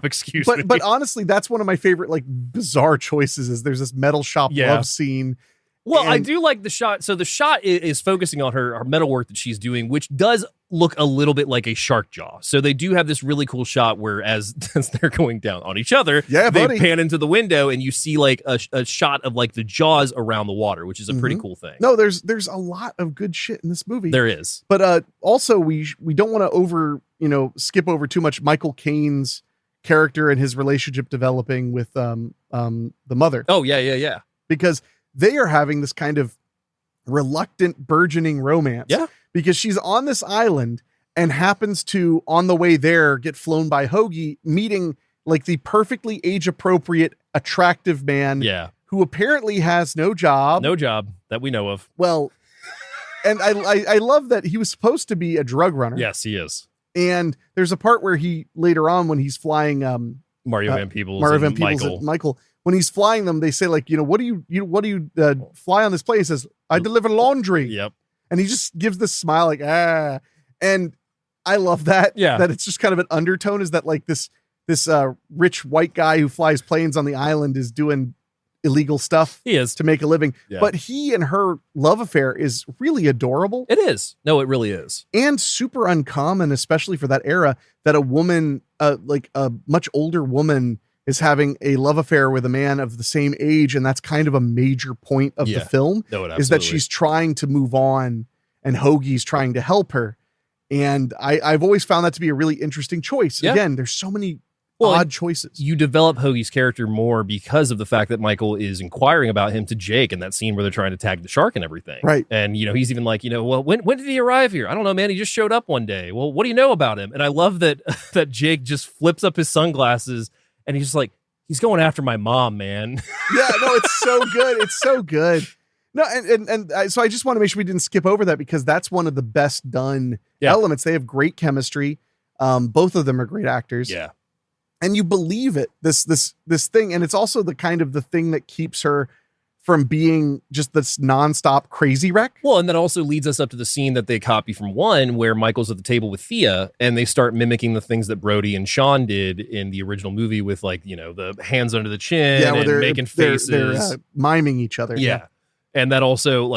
Excuse me. But honestly, that's one of my favorite like bizarre choices. Is there's this metal shop love scene. Well, I do like the shot. So the shot is focusing on her metalwork that she's doing, which does look a little bit like a shark jaw. So they do have this really cool shot where as they're going down on each other, they pan into the window and you see like a shot of like the jaws around the water, which is a pretty cool thing. No, there's a lot of good shit in this movie. There is. But also we don't want to skip over too much Michael Caine's character and his relationship developing with the mother. Oh, yeah. Because they are having this kind of reluctant burgeoning romance. Yeah. Because she's on this island and happens to, on the way there, get flown by Hoagie, meeting like the perfectly age appropriate, attractive man. Yeah. Who apparently has no job. No job that we know of. Well, and I love that he was supposed to be a drug runner. Yes, he is. And there's a part where he, later on, when he's flying Mario Van Peebles and Michael, when he's flying them, they say like, what do you fly on this plane? He says, I deliver laundry. Yep. And he just gives this smile like, and I love that. Yeah. That it's just kind of an undertone, is that like this rich white guy who flies planes on the island is doing illegal stuff. He is. To make a living. Yeah. But he and her love affair is really adorable. It is. No, it really is. And super uncommon, especially for that era, that a woman, like a much older woman, is having a love affair with a man of the same age. And that's kind of a major point of the film, is that she's trying to move on and Hoagie's trying to help her. And I've always found that to be a really interesting choice. Yeah. Again, there's so many odd choices. You develop Hoagie's character more because of the fact that Michael is inquiring about him to Jake in that scene where they're trying to tag the shark and everything. Right. And, he's even like, well, when did he arrive here? I don't know, man. He just showed up one day. Well, what do you know about him? And I love that that Jake just flips up his sunglasses and he's just like, he's going after my mom, man. Yeah, no, it's so good. It's so good. No, so I just want to make sure we didn't skip over that because that's one of the best done elements. They have great chemistry. Both of them are great actors. Yeah. And you believe it, this thing. And it's also the kind of the thing that keeps her from being just this nonstop crazy wreck. Well, and that also leads us up to the scene that they copy from 1, where Michael's at the table with Thea and they start mimicking the things that Brody and Sean did in the original movie with the hands under the chin and they're making faces. They're miming each other. Yeah. And that also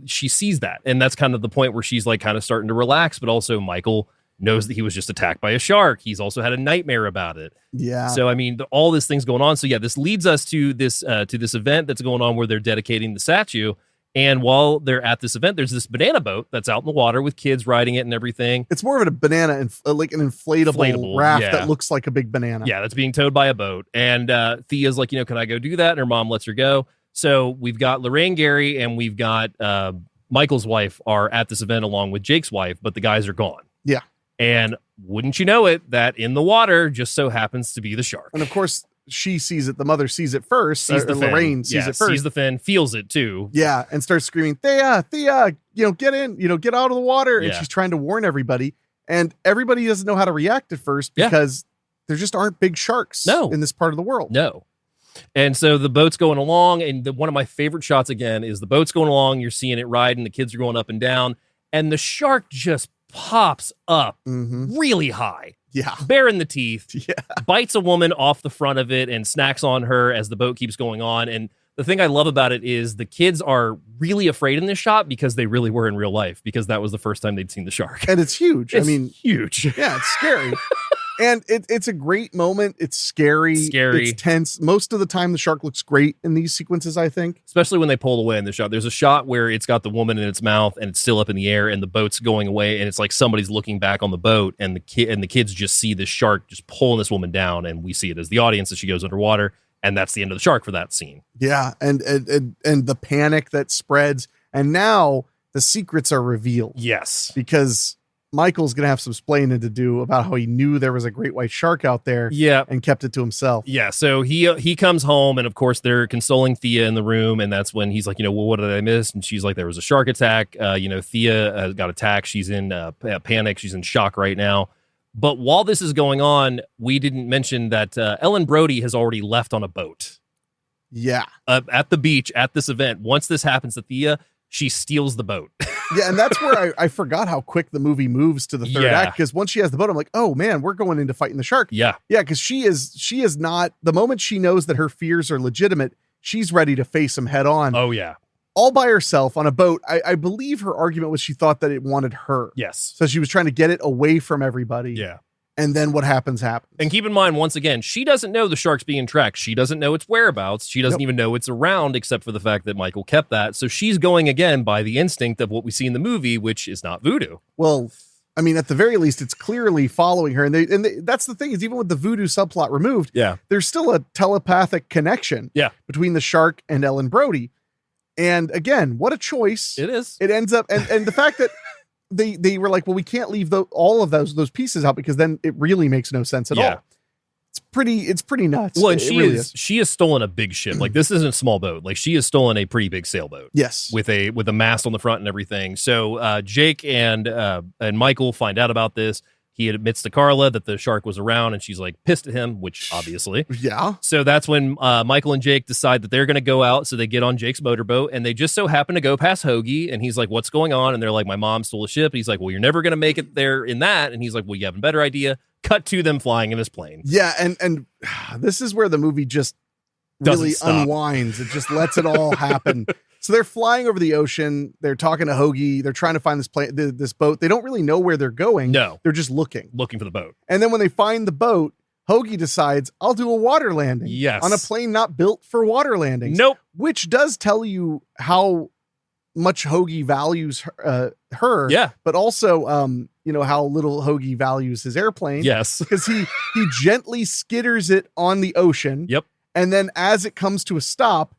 she sees that. And that's kind of the point where she's kind of starting to relax, but also Michael knows that he was just attacked by a shark. He's also had a nightmare about it. Yeah. So, all this thing's going on. So yeah, this leads us to this event that's going on where they're dedicating the statue. And while they're at this event, there's this banana boat that's out in the water with kids riding it and everything. It's more of a banana and like an inflatable raft that looks like a big banana. Yeah, that's being towed by a boat. And Thea's like, can I go do that? And her mom lets her go. So we've got Lorraine Gary and we've got Michael's wife are at this event along with Jake's wife, but the guys are gone. Yeah. And wouldn't you know it, that in the water just so happens to be the shark. And of course, she sees it. The mother sees it first. Lorraine sees it first. Sees the fin, feels it too. Yeah, and starts screaming, Thea, get in, get out of the water. And she's trying to warn everybody. And everybody doesn't know how to react at first because there just aren't big sharks in this part of the world. No. And so the boat's going along, and one of my favorite shots again is the boat's going along. You're seeing it ride, and the kids are going up and down, and the shark just pops up really high. Yeah. Bare in the teeth. Yeah. Bites a woman off the front of it and snacks on her as the boat keeps going on. And the thing I love about it is the kids are really afraid in this shot because they really were in real life, because that was the first time they'd seen the shark. And it's huge. It's huge. Yeah, it's scary. And it's a great moment. It's scary. It's tense. Most of the time, the shark looks great in these sequences, I think. Especially when they pull away in the shot. There's a shot where it's got the woman in its mouth and it's still up in the air and the boat's going away. And it's like somebody's looking back on the boat and the kids just see this shark just pulling this woman down. And we see it as the audience as she goes underwater. And that's the end of the shark for that scene. Yeah. And the panic that spreads. And now the secrets are revealed. Yes. Because Michael's going to have some explaining to do about how he knew there was a great white shark out there and kept it to himself. Yeah. So he comes home and of course they're consoling Thea in the room. And that's when he's like, well, what did I miss? And she's like, there was a shark attack. Thea got attacked. She's in panic. She's in shock right now. But while this is going on, we didn't mention that Ellen Brody has already left on a boat. Yeah. At the beach at this event. Once this happens to Thea, she steals the boat. Yeah, and that's where I forgot how quick the movie moves to the third act, because once she has the boat, I'm like, oh man, we're going into fighting the shark. Yeah. Yeah, because she is not, the moment she knows that her fears are legitimate, she's ready to face them head on. Oh yeah. All by herself on a boat. I believe her argument was she thought that it wanted her. Yes. So she was trying to get it away from everybody. Yeah. And then what happens. And keep in mind, once again, she doesn't know the shark's being tracked. She doesn't know its whereabouts. She doesn't even know it's around, except for the fact that Michael kept that. So she's going again by the instinct of what we see in the movie, which is not voodoo. Well, I mean, at the very least, it's clearly following her. And that's the thing, is even with the voodoo subplot removed, there's still a telepathic connection between the shark and Ellen Brody. And again, what a choice. It is. It ends up, and the fact that they were like, well, we can't leave all of those pieces out because then it really makes no sense at all. It's pretty nuts. Well, and she has stolen a big ship. Like, this isn't a small boat. Like, she has stolen a pretty big sailboat. Yes. With a mast on the front and everything. So Jake and Michael find out about this. He admits to Carla that the shark was around and she's like pissed at him, which obviously. Yeah. So that's when Michael and Jake decide that they're going to go out. So they get on Jake's motorboat and they just so happen to go past Hoagie. And he's like, what's going on? And they're like, my mom stole a ship. And he's like, well, you're never going to make it there in that. And he's like, well, you have a better idea. Cut to them flying in this plane. Yeah. And this is where the movie just really unwinds. It just lets it all happen. So they're flying over the ocean. They're talking to Hoagie. They're trying to find this boat. They don't really know where they're going. No. They're just looking for the boat. And then when they find the boat, Hoagie decides, I'll do a water landing. Yes. On a plane not built for water landings. Nope. Which does tell you how much Hoagie values her. Yeah. But also, how little Hoagie values his airplane. Yes. Because he gently skitters it on the ocean. Yep. And then as it comes to a stop,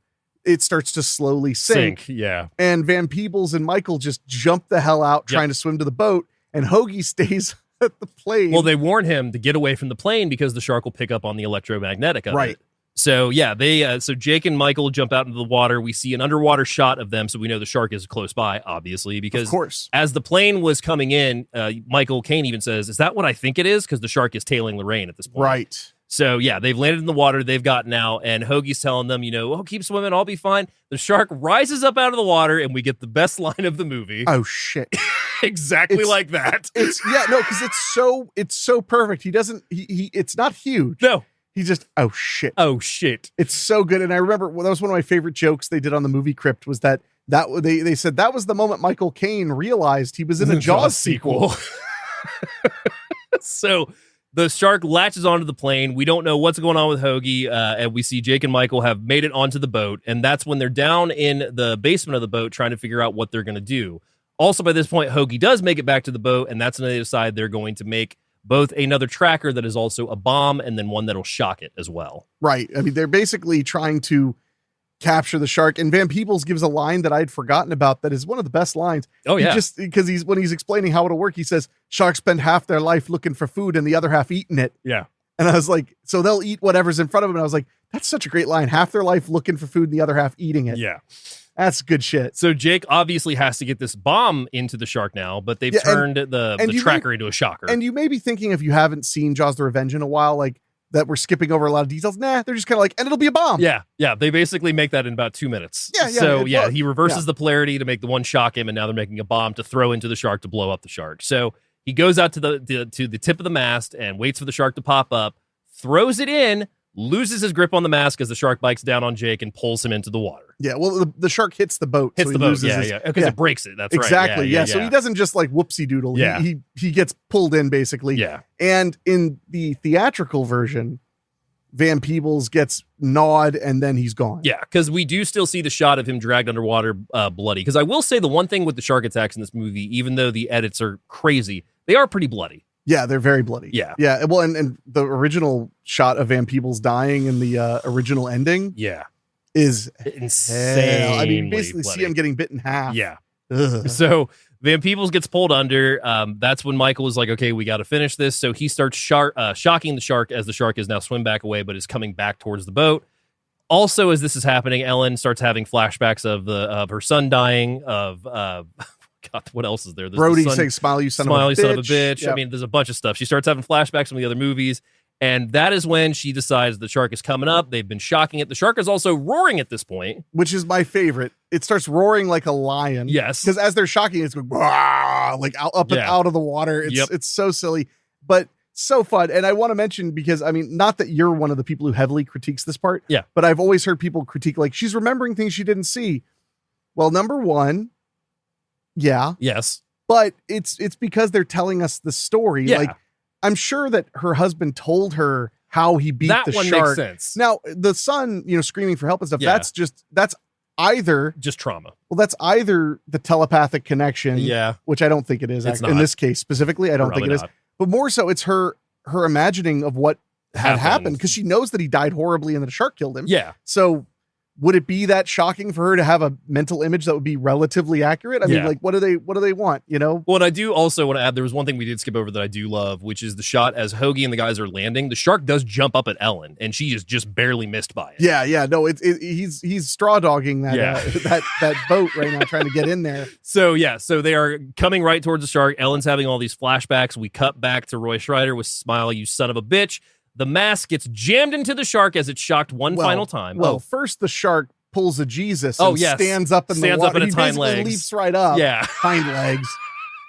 it starts to slowly sink. Yeah. And Van Peebles and Michael just jump the hell out trying to swim to the boat. And Hoagie stays at the plane. Well, they warn him to get away from the plane because the shark will pick up on the electromagnetic of it. So yeah, so Jake and Michael jump out into the water. We see an underwater shot of them, so we know the shark is close by, obviously, because of course, as the plane was coming in, Michael Caine even says, "Is that what I think it is?" Because the shark is tailing Lorraine at this point. Right. So yeah, they've landed in the water. They've gotten out, and Hoagie's telling them, keep swimming, I'll be fine. The shark rises up out of the water, and we get the best line of the movie. Oh shit! Exactly like that. Because it's so perfect. He doesn't. He it's not huge. No. He just, oh shit. It's so good. And I remember that was one of my favorite jokes they did on the movie Crypt was that they said that was the moment Michael Caine realized he was in a Jaws sequel. So the shark latches onto the plane. We don't know what's going on with Hoagie. And we see Jake and Michael have made it onto the boat. And that's when they're down in the basement of the boat trying to figure out what they're going to do. Also, by this point, Hoagie does make it back to the boat. And that's when they decide they're going to make both another tracker that is also a bomb and then one that'll shock it as well. Right. I mean, they're basically trying to capture the shark. And Van Peebles gives a line that I'd forgotten about that is one of the best lines. Oh, yeah. Because when he's explaining how it'll work, he says, sharks spend half their life looking for food and the other half eating it. Yeah. And I was like, so they'll eat whatever's in front of them. And I was like, that's such a great line. Half their life looking for food and the other half eating it. Yeah. That's good shit. So Jake obviously has to get this bomb into the shark now, but they've turned the tracker into a shocker. And you may be thinking, if you haven't seen Jaws the Revenge in a while, like that we're skipping over a lot of details. Nah, they're just kind of like, and it'll be a bomb. Yeah. They basically make that in about 2 minutes. He reverses the polarity to make the one shock him, and now they're making a bomb to throw into the shark to blow up the shark. So he goes out to the tip of the mast and waits for the shark to pop up, throws it in, loses his grip on the mast as the shark bites down on Jake and pulls him into the water. Yeah, well, the shark hits the boat. Because it breaks it. That's exactly. Right. Yeah. So he doesn't just like whoopsie doodle. Yeah. He gets pulled in basically. Yeah. And in the theatrical version, Van Peebles gets gnawed and then he's gone. Yeah, because we do still see the shot of him dragged underwater bloody. Because I will say the one thing with the shark attacks in this movie, even though the edits are crazy, they are pretty bloody. Yeah, they're very bloody. Yeah. Yeah. Well, and the original shot of Van Peebles dying in the original ending is insane. I mean, basically see him getting bit in half. Yeah. Ugh. So Van Peebles gets pulled under. That's when Michael is like, okay, we got to finish this. So he starts shocking the shark as the shark is now swim back away, but is coming back towards the boat. Also, as this is happening, Ellen starts having flashbacks of her son dying, God, what else is there? There's Brody saying, "Smile, you son of a bitch." Yep. I mean, there's a bunch of stuff. She starts having flashbacks from the other movies, and that is when she decides the shark is coming up. They've been shocking it. The shark is also roaring at this point, which is my favorite. It starts roaring like a lion. Yes, because as they're shocking it, it's going like up and out of the water. It's so silly, but so fun. And I want to mention, because I mean, not that you're one of the people who heavily critiques this part, but I've always heard people critique like she's remembering things she didn't see. Well, number one. Yeah. Yes. But it's because they're telling us the story. Yeah. Like, I'm sure that her husband told her how he beat the shark. That one makes sense. Now, the son, screaming for help and stuff, that's either just trauma. Well, that's either the telepathic connection, which I don't think it is. In this case specifically, I don't think it is. But more so, it's her imagining of what had happened, because she knows that he died horribly and that a shark killed him. Yeah. So would it be that shocking for her to have a mental image that would be relatively accurate? I mean, like, what do they want, Well, and I do also want to add, there was one thing we did skip over that I do love, which is the shot as Hoagie and the guys are landing. The shark does jump up at Ellen, and she is just barely missed by it. Yeah. No, he's straw dogging that that boat right now, trying to get in there. So they are coming right towards the shark. Ellen's having all these flashbacks. We cut back to Roy Schreider with "Smile, you son of a bitch." The mask gets jammed into the shark as it's shocked one final time. Well, first the shark pulls a Jesus and stands up in the water. Up in its hind legs. Leaps right up. Yeah. Hind legs.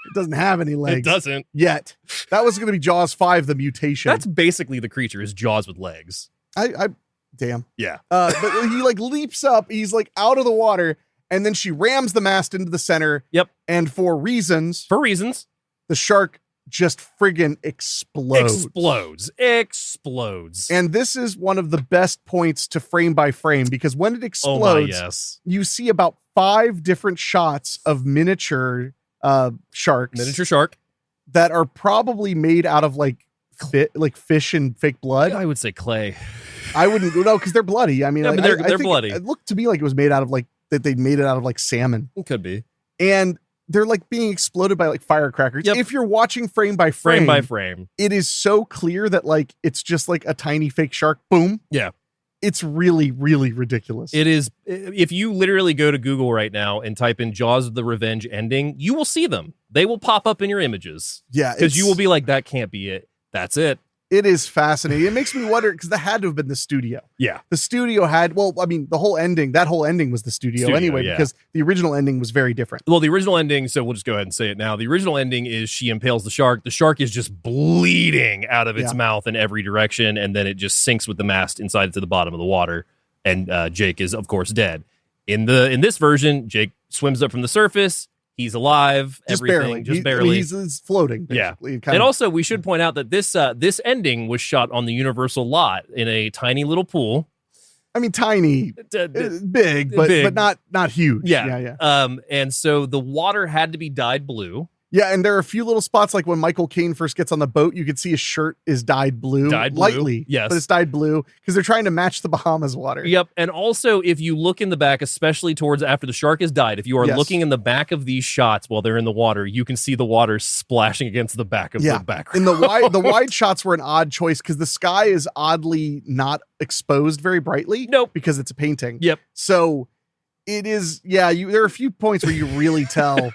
It doesn't have any legs. It doesn't. Yet. That was going to be Jaws 5, the mutation. That's basically the creature, is Jaws with legs. Damn. Yeah. But he leaps up. He's out of the water. And then she rams the mast into the center. Yep. And for reasons, the shark just friggin' explodes. Explodes. And this is one of the best points to frame by frame, because when it explodes, yes. you see about 5 different shots of miniature sharks. Miniature shark. That are probably made out of like fish and fake blood. I would say clay. I wouldn't know, because they're bloody. I mean, Yeah, like, but they're I think bloody. It looked to me like it was made out of like that. They made it out of like salmon. It could be. And they're like being exploded by like firecrackers. Yep. If you're watching frame by frame, frame, it is so clear that like it's just like a tiny fake shark. Boom. Yeah. It's really, really ridiculous. It is. If you literally go to Google right now and type in Jaws of the Revenge ending, you will see them. They will pop up in your images. Yeah. Because you will be like, that can't be it. That's it. It is fascinating. It makes me wonder, because that had to have been the studio. Yeah. The studio had, well, I mean, that whole ending was the studio anyway, yeah. because the original ending was very different. Well, the original ending, so we'll just go ahead and say it now. The original ending is she impales the shark. The shark is just bleeding out of its mouth in every direction, and then it just sinks with the mast inside to the bottom of the water. And Jake is, of course, dead. In this version, Jake swims up from the surface. He's alive. Just everything, barely. barely. I mean, he's floating. Basically. Yeah. And also, we should point out that this ending was shot on the Universal lot in a tiny little pool. I mean, tiny, big, but not huge. Yeah. And so the water had to be dyed blue. Yeah, and there are a few little spots, like when Michael Caine first gets on the boat, you can see his shirt is dyed blue. Lightly, yes. But it's dyed blue because they're trying to match the Bahamas water. Yep, and also if you look in the back, especially towards after the shark is dyed, if you are looking in the back of these shots while they're in the water, you can see the water splashing against the back of the background. And the wide shots were an odd choice because the sky is oddly not exposed very brightly. Nope. Because it's a painting. Yep. So it is, there are a few points where you really tell.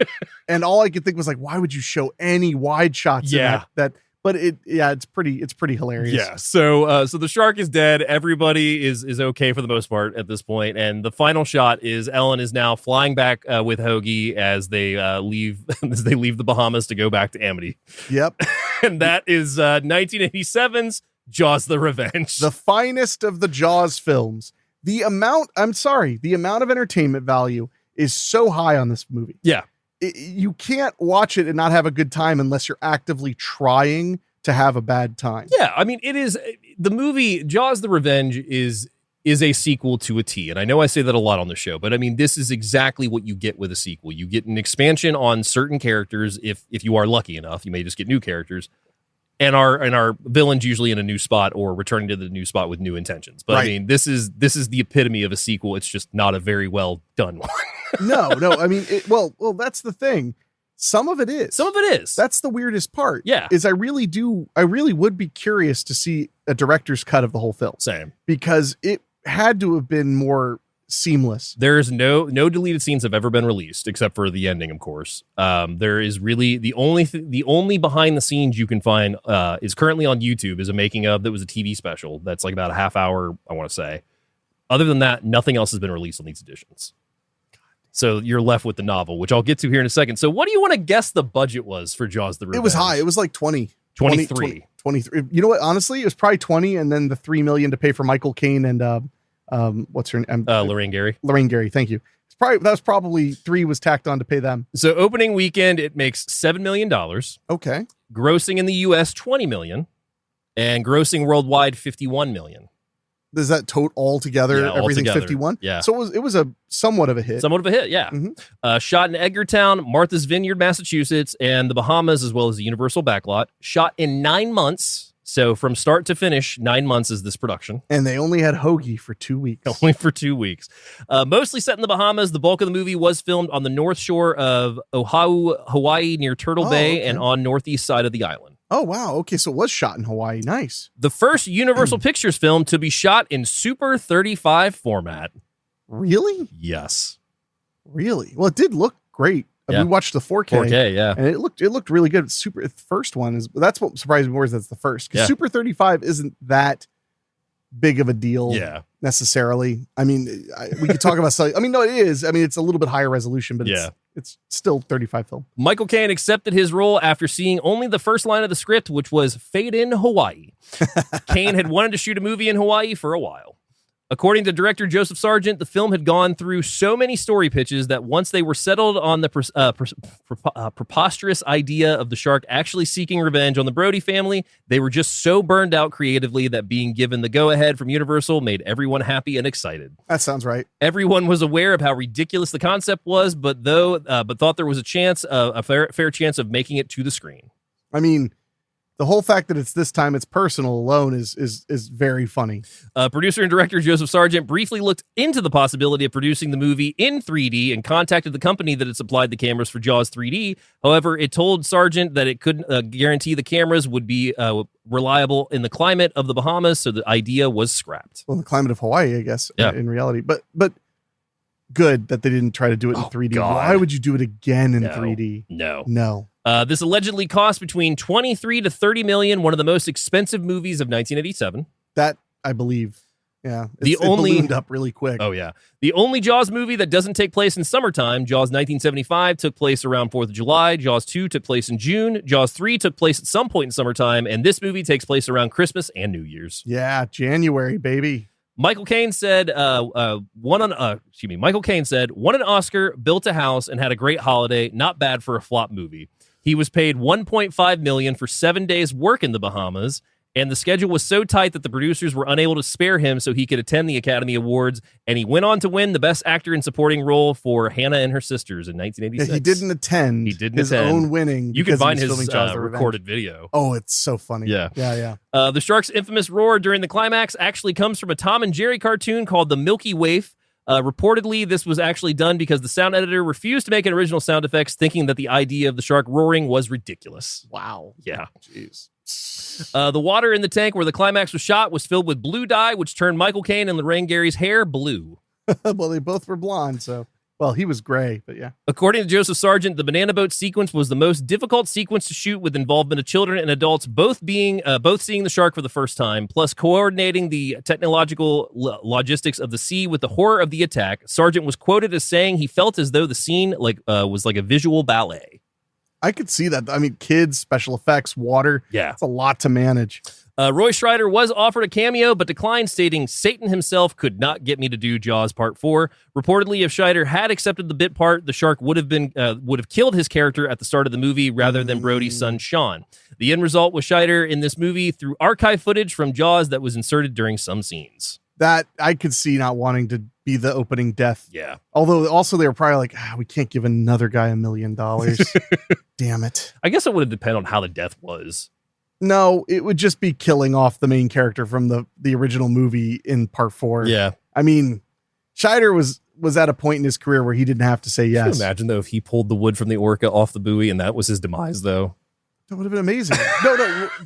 And all I could think was like, why would you show any wide shots? Yeah. In that? But it's pretty hilarious. Yeah. So the shark is dead. Everybody is okay for the most part at this point. And the final shot is Ellen is now flying back with Hoagie as they leave the Bahamas to go back to Amity. Yep. And that is 1987's Jaws the Revenge. The finest of the Jaws films. The amount of entertainment value is so high on this movie. Yeah. You can't watch it and not have a good time unless you're actively trying to have a bad time. Yeah, I mean, it is the movie Jaws the Revenge is a sequel to a T. And I know I say that a lot on the show, but I mean, this is exactly what you get with a sequel. You get an expansion on certain characters. If you are lucky enough, you may just get new characters. And our villain's usually in a new spot or returning to the new spot with new intentions. But I mean, this is the epitome of a sequel. It's just not a very well done one. No. I mean, well, that's the thing. Some of it is. That's the weirdest part. Yeah. Is I really would be curious to see a director's cut of the whole film. Same. Because it had to have been more seamless. There's no deleted scenes have ever been released except for the ending, of course. There is really the only behind the scenes you can find is currently on YouTube is a making of that was a TV special that's like about a half hour, I want to say. Other than that, nothing else has been released on these editions. So you're left with the novel, which I'll get to here in a second. So what do you want to guess the budget was for Jaws the Revenge? It was high. It was like 23. 23. You know what? Honestly, it was probably 20 and then the $3 million to pay for Michael Caine and what's her name? Lorraine Gary. Lorraine Gary, thank you. That was probably 3 was tacked on to pay them. So opening weekend, it makes $7 million. Okay. Grossing in the US, $20 million. And grossing worldwide, $51 million. Does that total all together? Yeah, Everything's altogether. 51? Yeah. So it was a somewhat of a hit. Yeah. Mm-hmm. Shot in Edgartown, Martha's Vineyard, Massachusetts, and the Bahamas, as well as the Universal backlot. Shot in 9 months. So from start to finish, 9 months is this production. And they only had Hoagie for 2 weeks. Only for 2 weeks. Mostly set in the Bahamas. The bulk of the movie was filmed on the north shore of Oahu, Hawaii, near Turtle Bay, and on northeast side of the island. Oh, wow. Okay, so it was shot in Hawaii. Nice. The first Universal Pictures film to be shot in Super 35 format. Really? Yes. Really? Well, it did look great. Yeah. We watched the 4K. 4K, yeah. And it looked really good. The first one that's what surprised me more is that's the first. Because Super 35 isn't that big of a deal necessarily. I mean, we could talk about something. I mean, no, it is. I mean, it's a little bit higher resolution, but it's still 35 film. Michael Caine accepted his role after seeing only the first line of the script, which was Fade in Hawaii. Caine had wanted to shoot a movie in Hawaii for a while. According to director Joseph Sargent, the film had gone through so many story pitches that once they were settled on the preposterous idea of the shark actually seeking revenge on the Brody family, they were just so burned out creatively that being given the go-ahead from Universal made everyone happy and excited. That sounds right. Everyone was aware of how ridiculous the concept was, but thought there was a fair chance of making it to the screen. I mean, the whole fact that it's this time it's personal alone is very funny. Producer and director Joseph Sargent briefly looked into the possibility of producing the movie in 3D and contacted the company that had supplied the cameras for Jaws 3D. However, it told Sargent that it couldn't guarantee the cameras would be reliable in the climate of the Bahamas, so the idea was scrapped. Well, the climate of Hawaii, I guess, yeah. in reality. But good that they didn't try to do it in 3D. God. Why would you do it again in 3D? No. This allegedly cost between $23 to $30 million, one of the most expensive movies of 1987. That, I believe. Yeah. It ballooned up really quick. Oh, yeah. The only Jaws movie that doesn't take place in summertime, Jaws 1975, took place around 4th of July. Jaws 2 took place in June. Jaws 3 took place at some point in summertime. And this movie takes place around Christmas and New Year's. Yeah, January, baby. Michael Caine said, won an Oscar, built a house, and had a great holiday. Not bad for a flop movie. He was paid $1.5 million for 7 days' work in the Bahamas, and the schedule was so tight that the producers were unable to spare him so he could attend the Academy Awards, and he went on to win the Best Actor in Supporting Role for Hannah and Her Sisters in 1986. Yeah, he didn't attend his own winning. You can find his recorded video. Oh, it's so funny. Yeah. The shark's infamous roar during the climax actually comes from a Tom and Jerry cartoon called The Milky Waif. Reportedly, this was actually done because the sound editor refused to make an original sound effects, thinking that the idea of the shark roaring was ridiculous. Wow. Yeah. Jeez. The water in the tank where the climax was shot was filled with blue dye, which turned Michael Caine and Lorraine Gary's hair blue. Well, they both were blonde, so... Well, he was gray, but yeah. According to Joseph Sargent, the banana boat sequence was the most difficult sequence to shoot, with involvement of children and adults both seeing the shark for the first time, plus coordinating the technological logistics of the sea with the horror of the attack. Sargent was quoted as saying he felt as though the scene was like a visual ballet. I could see that. I mean, kids, special effects, water. Yeah. It's a lot to manage. Roy Scheider was offered a cameo, but declined, stating Satan himself could not get me to do Jaws Part 4. Reportedly, if Scheider had accepted the bit part, the shark would have killed his character at the start of the movie rather than Brody's son, Sean. The end result was Scheider in this movie through archive footage from Jaws that was inserted during some scenes. That I could see not wanting to be the opening death. Yeah. Although also they were probably like, we can't give another guy $1 million. Damn it. I guess it would have depended on how the death was. No, it would just be killing off the main character from the original movie in Part 4. Yeah. I mean, Scheider was at a point in his career where he didn't have to say yes. Can you imagine, though, if he pulled the wood from the orca off the buoy and that was his demise, though? That would have been amazing. No,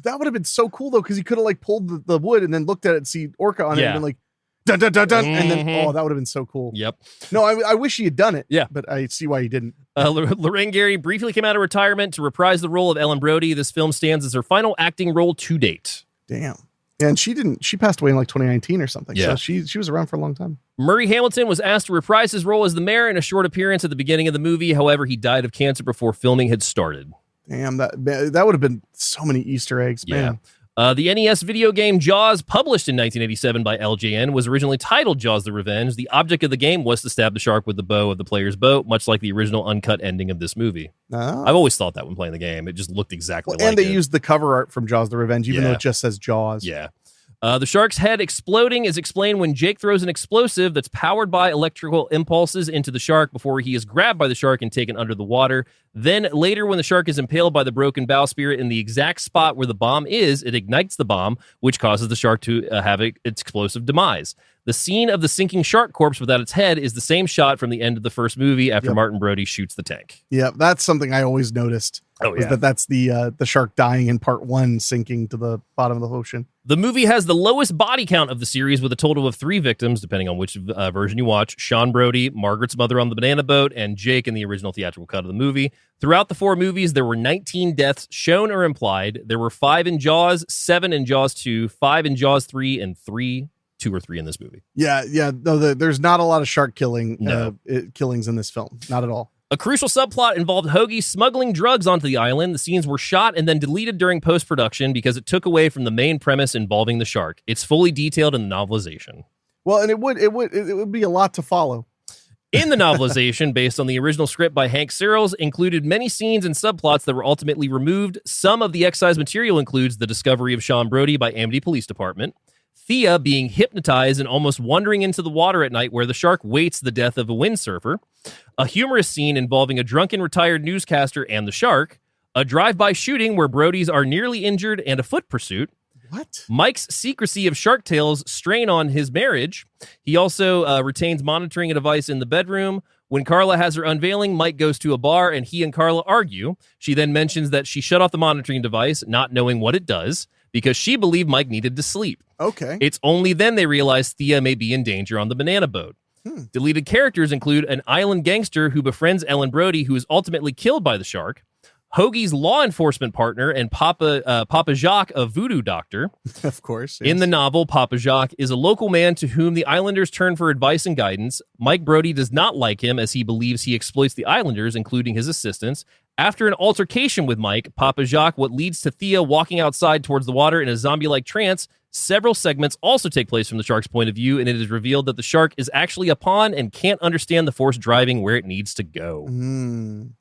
that would have been so cool, though, because he could have pulled the wood and then looked at it and see orca on it and been like, dun, dun, dun, dun, and then, that would have been so cool. Yep. No, I wish he had done it. Yeah. But I see why he didn't. Lorraine Gary briefly came out of retirement to reprise the role of Ellen Brody. This film stands as her final acting role to date. Damn. And she passed away in 2019 or something. Yeah. So she was around for a long time. Murray Hamilton was asked to reprise his role as the mayor in a short appearance at the beginning of the movie. However, he died of cancer before filming had started. Damn, that would have been so many Easter eggs, man. The NES video game Jaws, published in 1987 by LJN, was originally titled Jaws the Revenge. The object of the game was to stab the shark with the bow of the player's boat, much like the original uncut ending of this movie. Oh. I've always thought that when playing the game. It just looked exactly like it. And they used the cover art from Jaws the Revenge, even though it just says Jaws. Yeah. The shark's head exploding is explained when Jake throws an explosive that's powered by electrical impulses into the shark before he is grabbed by the shark and taken under the water. Then later, when the shark is impaled by the broken bowsprit in the exact spot where the bomb is, it ignites the bomb, which causes the shark to have its explosive demise. The scene of the sinking shark corpse without its head is the same shot from the end of the first movie after Martin Brody shoots the tank. Yeah, that's something I always noticed. Oh, yeah. That's the shark dying in Part 1, sinking to the bottom of the ocean. The movie has the lowest body count of the series, with a total of 3 victims, depending on which version you watch: Sean Brody, Margaret's mother on the banana boat, and Jake in the original theatrical cut of the movie. Throughout the 4 movies, there were 19 deaths shown or implied. There were 5 in Jaws, 7 in Jaws 2, 5 in Jaws 3, and 2 or 3 in this movie. Yeah. No, there's not a lot of shark killings in this film. Not at all. A crucial subplot involved Hoagie smuggling drugs onto the island. The scenes were shot and then deleted during post-production because it took away from the main premise involving the shark. It's fully detailed in the novelization. Well, and it would be a lot to follow. In the novelization, based on the original script by Hank Searles, included many scenes and subplots that were ultimately removed. Some of the excised material includes the discovery of Sean Brody by Amity Police Department, Thea being hypnotized and almost wandering into the water at night where the shark waits the death of a windsurfer, a humorous scene involving a drunken retired newscaster and the shark, a drive-by shooting where Brodies are nearly injured, and a foot pursuit. What? Mike's secrecy of shark tales strain on his marriage. He also retains monitoring a device in the bedroom. When Carla has her unveiling, Mike goes to a bar and he and Carla argue. She then mentions that she shut off the monitoring device, not knowing what it does, because she believed Mike needed to sleep. Okay. It's only then they realize Thea may be in danger on the banana boat. Deleted characters include an island gangster who befriends Ellen Brody, who is ultimately killed by the shark, Hoagie's law enforcement partner, and Papa Jacques, a voodoo doctor. Of course. Yes. In the novel, Papa Jacques is a local man to whom the islanders turn for advice and guidance. Mike Brody does not like him as he believes he exploits the islanders, including his assistants. After an altercation with Mike, Papa Jacques, what leads to Thea walking outside towards the water in a zombie-like trance. Several segments also take place from the shark's point of view, and it is revealed that the shark is actually a pawn and can't understand the force driving where it needs to go.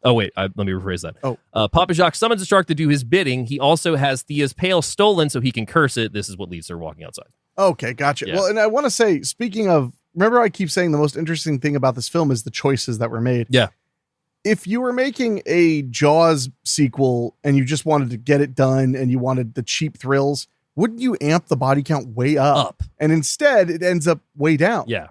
Oh, wait, let me rephrase that. Papa Jacques summons the shark to do his bidding. He also has Thea's pail stolen so he can curse it. This is what leads to her walking outside. Okay, gotcha. Yeah. Well, and I want to say, speaking of, remember I keep saying the most interesting thing about this film is the choices that were made. Yeah. If you were making a Jaws sequel and you just wanted to get it done and you wanted the cheap thrills, wouldn't you amp the body count way up? And instead, it ends up way down. Yeah.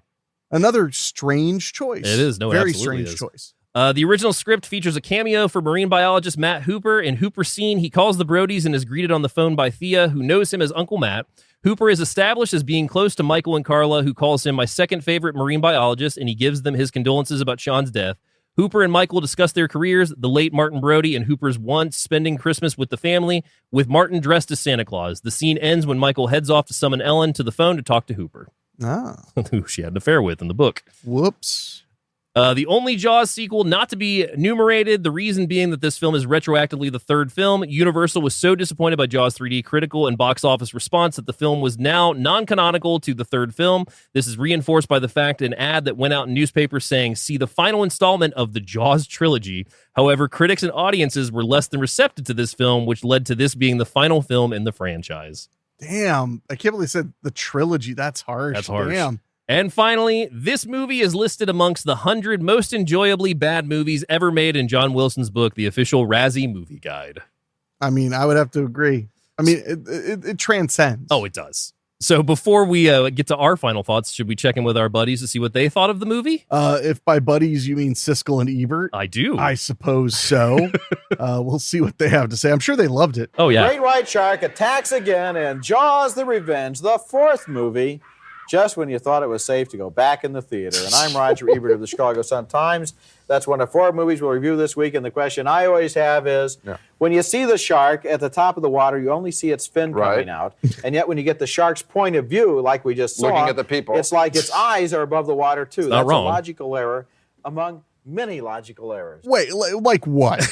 Another strange choice. It is. No, very absolutely strange choice. The original script features a cameo for marine biologist Matt Hooper. In Hooper's scene, he calls the Brodies and is greeted on the phone by Thea, who knows him as Uncle Matt. Hooper is established as being close to Michael and Carla, who calls him my second favorite marine biologist, and he gives them his condolences about Sean's death. Hooper and Michael discuss their careers, the late Martin Brody and Hooper's once spending Christmas with the family, with Martin dressed as Santa Claus. The scene ends when Michael heads off to summon Ellen to the phone to talk to Hooper, who she had an affair with in the book. Whoops. The only Jaws sequel not to be enumerated, the reason being that this film is retroactively the third film. Universal was so disappointed by Jaws 3D critical and box office response that the film was now non-canonical to the third film. This is reinforced by the fact an ad that went out in newspapers saying, see the final installment of the Jaws trilogy. However, critics and audiences were less than receptive to this film, which led to this being the final film in the franchise. Damn. I can't believe they said the trilogy. That's harsh. That's harsh. Damn. And finally, this movie is listed amongst the 100 most enjoyably bad movies ever made in John Wilson's book, The Official Razzie Movie Guide. I mean, I would have to agree. I mean, it transcends. Oh, it does. So before we get to our final thoughts, should we check in with our buddies to see what they thought of the movie? If by buddies you mean Siskel and Ebert. I do. I suppose so. We'll see what they have to say. I'm sure they loved it. Oh, yeah. Great White Shark attacks again in Jaws the Revenge, the fourth movie, just when you thought it was safe to go back in the theater. And I'm Roger Ebert of the Chicago Sun-Times. That's one of 4 movies we'll review this week. And the question I always have is, when you see the shark at the top of the water, you only see its fin coming out. And yet when you get the shark's point of view, like we just saw, looking at the people, it's like its eyes are above the water, too. That's a logical error among many logical errors. Wait, like what?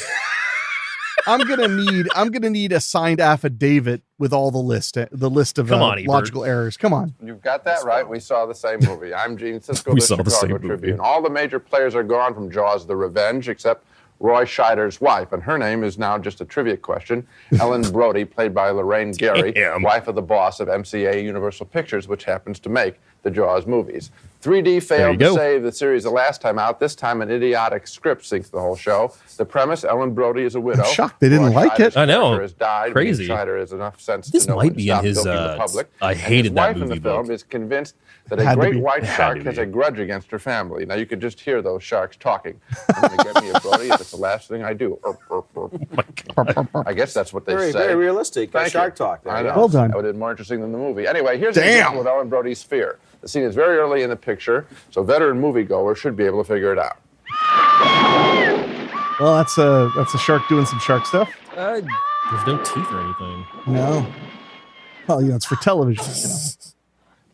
I'm gonna need a signed affidavit with all the list of logical errors. Come on. You've got that right. We saw the same movie. I'm Gene Siskel, the Chicago Tribune. All the major players are gone from Jaws the Revenge, except Roy Scheider's wife, and her name is now just a trivia question. Ellen Brody, played by Lorraine Gary, wife of the boss of MCA Universal Pictures, which happens to make the Jaws movies. 3D failed to save the series the last time out. This time, an idiotic script sinks the whole show. The premise: Ellen Brody is a widow. I'm shocked they didn't like it. I know. Has died. Crazy. Scheider has enough sense this to know might be in his. I hated that movie. His wife in the film is convinced that a great white shark has a grudge against her family. Now you could just hear those sharks talking. I'm going to get me a Brody. That's the last thing I do. I guess that's what they say. Very realistic. Shark talk. I know. Well done. That would have been more interesting than the movie. Anyway, here's an example of Ellen Brody's fear. The scene is very early in the picture, so veteran moviegoers should be able to figure it out. Well, that's a shark doing some shark stuff. There's no teeth or anything. No. Well, it's for television.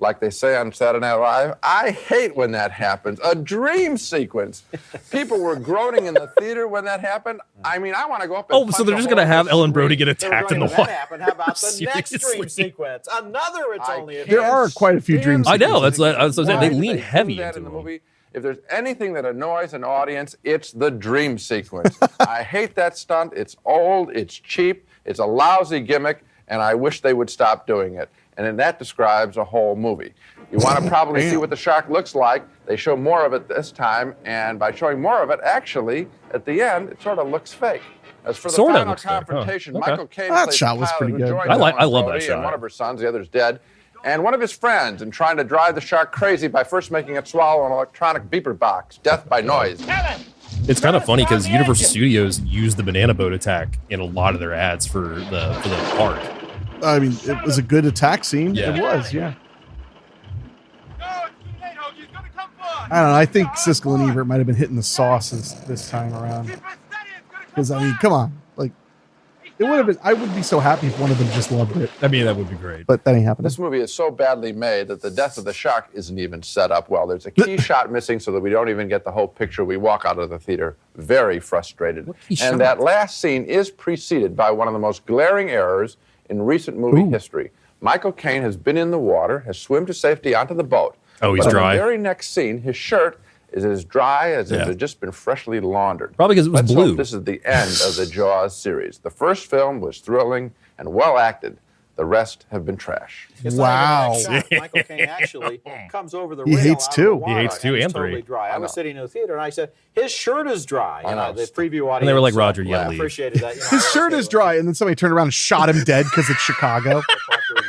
like they say on Saturday Night Live, I hate when that happens. A dream sequence. People were groaning in the theater when that happened. I mean, I want to go up and so they're just going to have Ellen Brody get They were attacked in going the to wall. that happen. How about the next dream sequence? Another It's Only a There are quite a few dream I know. sequences. That's what I was saying. They lean do heavy that into in the them. movie. If there's anything that annoys an audience, it's the dream sequence. I hate that stunt. It's old. It's cheap. It's a lousy gimmick, and I wish they would stop doing it. And then that describes a whole movie. You want to probably see what the shark looks like. They show more of it this time, and by showing more of it, actually, at the end, it sort of looks fake. As for the Sorta final looks fake, huh? confrontation, Okay. Michael Caine That plays shot a was pilot pretty who good. joins I Ellen love that Brody, shot. And one of her sons, the other's dead, and one of his friends, in trying to drive the shark crazy by first making it swallow an electronic beeper box. Death by noise. It's kind of funny because Universal Studios used the banana boat attack in a lot of their ads for the park. I mean, it was a good attack scene. Yeah. It was, yeah. I don't know. I think Siskel and Ebert might have been hitting the sauces this time around. Because, I mean, come on. Like, it would have been, I would be so happy if one of them just loved it. I mean, that would be great. But that ain't happening. This movie is so badly made that the death of the shark isn't even set up well. There's a key shot missing so that we don't even get the whole picture. We walk out of the theater very frustrated. And that last scene is preceded by one of the most glaring errors in recent movie history. Michael Caine has been in the water, has swum to safety onto the boat. Oh, he's but dry. In the very next scene, his shirt is as dry as if it had just been freshly laundered. Probably because it was Let's blue. hope this is the end of the Jaws series. The first film was thrilling and well acted. The rest have been trash. It's Wow. not even that shot. Michael Caine actually comes over the He rail hates out of two. the water, He hates two and it's and totally three. dry. I was know. sitting in the theater and I said, his shirt is dry. I know. The preview audience. And they were like, Roger, you yeah, gotta I leave. appreciated that. You know, His shirt is dry, and then somebody turned around and shot him dead because it's Chicago. in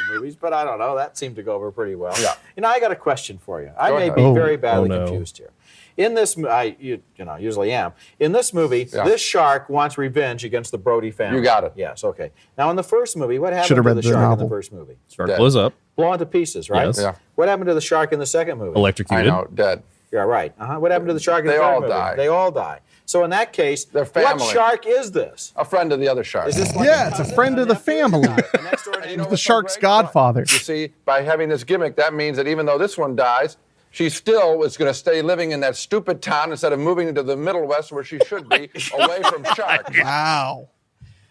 the movies, but I don't know. That seemed to go over pretty well. Yeah. You know, I got a question for you. I Go may ahead. be Oh. very badly Oh, no. confused here. In this, you know, usually am. In this movie, this shark wants revenge against the Brody family. You got it. Yes, okay. Now, in the first movie, what happened Should've to read the the shark in novel. the first movie? Shark Dead. blows up, Blown to pieces, right? Yes. Yeah. What happened to the shark in the second movie? I electrocuted. know, dead. Yeah, right. What happened to the shark in the They third all movie? die. They all die. So in that case, They're what family. shark is this? A friend of the other shark. Is this like Yeah, it's a cousin, friend of the nephew? family. A next door neighbor? You know The what's so shark's great? godfather. You see, by having this gimmick, that means that even though this one dies, she still is going to stay living in that stupid town instead of moving into the Middle West where she should be, away from sharks. Wow.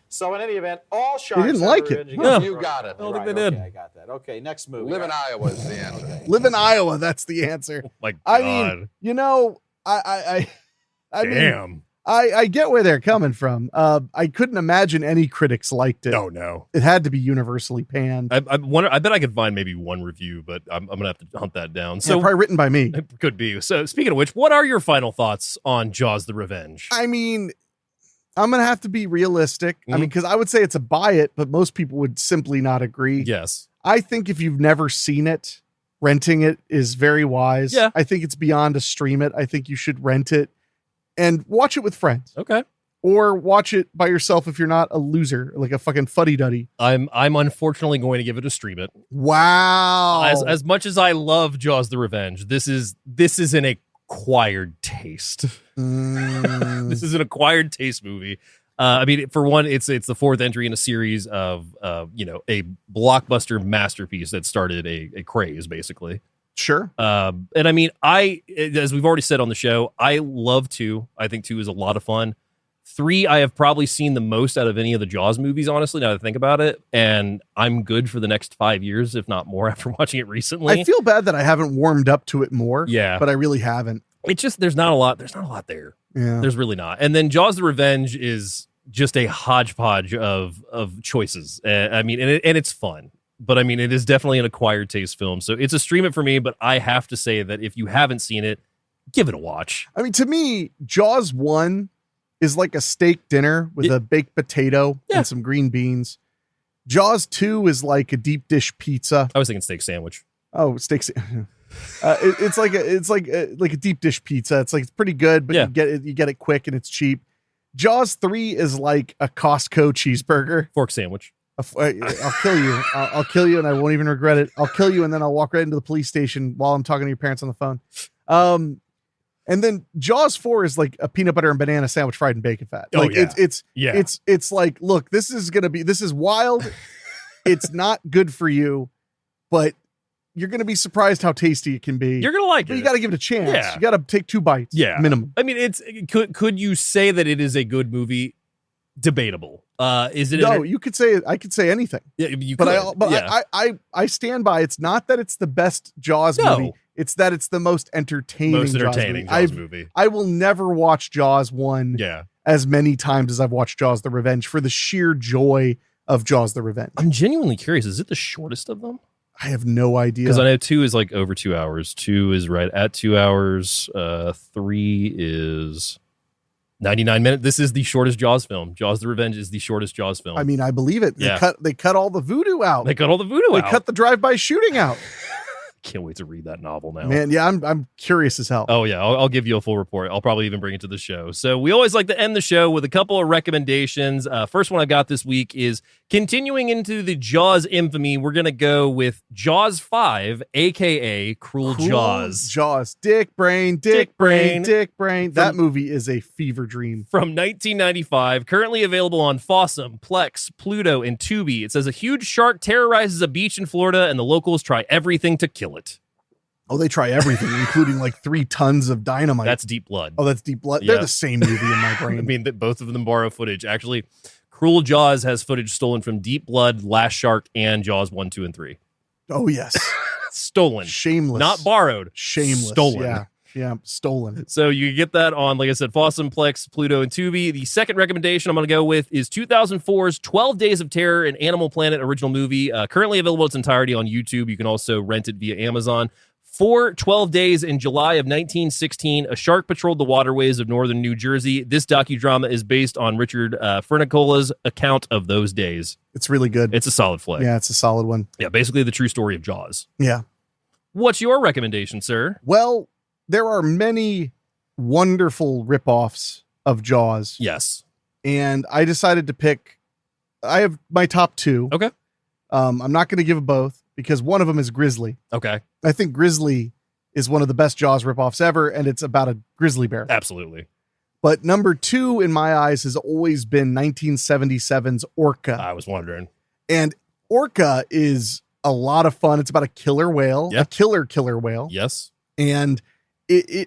So in any event, all sharks didn't have like it. revenge Yeah. against You the got Brody. it. I don't think Right, they did. Okay, I got that. Okay, next movie. Live in Iowa is the answer. Live in Iowa. That's the answer. My God. I mean, you know, I mean, Damn. I get where they're coming from. I couldn't imagine any critics liked it. Oh, no. It had to be universally panned. I wonder. I bet I could find maybe one review, but I'm gonna have to hunt that down. So So probably written by me. it could be. So speaking of which, what are your final thoughts on Jaws: The Revenge? I mean, I'm gonna have to be realistic. I mean, because I would say it's a buy it, but most people would simply not agree. Yes. I think if you've never seen it, renting it is very wise. Yeah. I think it's beyond a stream it. I think you should rent it and watch it with friends. Okay. Or watch it by yourself if you're not a loser, like a fucking fuddy-duddy. I'm unfortunately going to give it a stream it. Wow. As much as I love Jaws: The Revenge, this is an acquired taste. This is an acquired taste movie. I mean, for one, it's the fourth entry in a series of a blockbuster masterpiece that started a craze, basically. Sure. And I mean, as we've already said on the show, I love 2. I think 2 is a lot of fun. 3, I have probably seen the most out of any of the Jaws movies, honestly, now that I think about it. And I'm good for the next 5 years, if not more, after watching it recently. I feel bad that I haven't warmed up to it more. Yeah. But I really haven't. It's just, there's not a lot there. Yeah. There's really not. And then Jaws: The Revenge is just a hodgepodge of choices. I mean, and it's fun. But I mean, it is definitely an acquired taste film. So it's a stream it for me, but I have to say that if you haven't seen it, give it a watch. I mean, to me, Jaws 1 is like a steak dinner with a baked potato and some green beans. Jaws 2 is like a deep dish pizza. I was thinking steak sandwich. Oh, steak. It's like a deep dish pizza. It's like, it's pretty good, but you get it quick and it's cheap. Jaws 3 is like a Costco cheeseburger. Fork sandwich. I'll kill you. I'll kill you and I won't even regret it. I'll kill you and then I'll walk right into the police station while I'm talking to your parents on the phone. And then Jaws 4 is like a peanut butter and banana sandwich fried in bacon fat. Like it's like, look, this is wild. It's not good for you, but you're gonna be surprised how tasty it can be. You're gonna like but it. you got to give it a chance. Yeah. You got to take 2 bites. Yeah, minimum. I mean, could you say that it is a good movie? Debatable. Is it? No, you could say I could say anything. Yeah, you but could. I stand by. It's not that it's the best Jaws movie. It's that it's the most entertaining. Jaws movie. I will never watch Jaws 1 as many times as I've watched Jaws: The Revenge for the sheer joy of Jaws: The Revenge. I'm genuinely curious. Is it the shortest of them? I have no idea. Because I know 2 is like over 2 hours. 2 is right at 2 hours. 3 is 99 minutes. This is the shortest Jaws film. Jaws: The Revenge is the shortest Jaws film. I mean, I believe it. Yeah. They cut all the voodoo out. They cut the drive-by shooting out. Can't wait to read that novel now. Man, yeah, I'm curious as hell. Oh, yeah. I'll give you a full report. I'll probably even bring it to the show. So we always like to end the show with a couple of recommendations. First one I got this week is continuing into the Jaws infamy. We're going to go with Jaws 5, a.k.a. Cruel Jaws. Jaws. Dick Brain. That movie is a fever dream. From 1995, currently available on Fossum, Plex, Pluto, and Tubi. It says a huge shark terrorizes a beach in Florida, and the locals try everything to kill it. Oh, they try everything, including like 3 tons of dynamite. That's Deep Blood. Oh, that's Deep Blood. Yeah. They're the same movie in my brain. I mean, both of them borrow footage. Actually, Cruel Jaws has footage stolen from Deep Blood, Last Shark, and Jaws 1, 2, and 3. Oh, yes. Stolen. Shameless. Not borrowed. Shameless. Stolen. Yeah, stolen. So you get that on, like I said, Fossum, Plex, Pluto, and Tubi. The second recommendation I'm going to go with is 2004's 12 Days of Terror, an Animal Planet original movie. Currently available in its entirety on YouTube. You can also rent it via Amazon. For 12 days in July of 1916, a shark patrolled the waterways of northern New Jersey. This docudrama is based on Richard Fernicola's account of those days. It's really good. It's a solid flick. Yeah, it's a solid one. Yeah, basically the true story of Jaws. Yeah. What's your recommendation, sir? Well, there are many wonderful ripoffs of Jaws. Yes. And I decided to pick, I have my top 2. Okay. I'm not going to give both because one of them is Grizzly. Okay. I think Grizzly is one of the best Jaws ripoffs ever, and it's about a grizzly bear. Absolutely. But number 2 in my eyes has always been 1977's Orca. I was wondering. And Orca is a lot of fun. It's about a killer whale, Yeah. a killer whale. Yes. And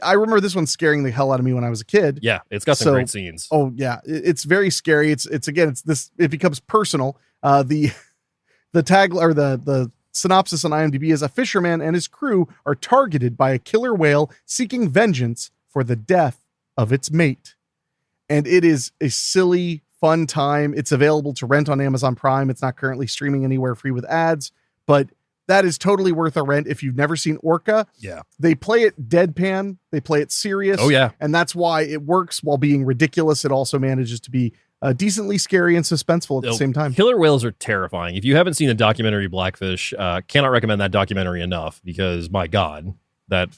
I remember this one scaring the hell out of me when I was a kid. Yeah, it's got some great scenes. Oh yeah, it's very scary. It becomes personal. The tag or the synopsis on IMDb is: a fisherman and his crew are targeted by a killer whale seeking vengeance for the death of its mate. And it is a silly, fun time. It's available to rent on Amazon Prime. It's not currently streaming anywhere free with ads, but that is totally worth a rent if you've never seen Orca. Yeah. They play it deadpan. They play it serious. Oh, yeah. And that's why it works while being ridiculous. It also manages to be decently scary and suspenseful at the same time. Killer whales are terrifying. If you haven't seen the documentary Blackfish, cannot recommend that documentary enough because, my God, that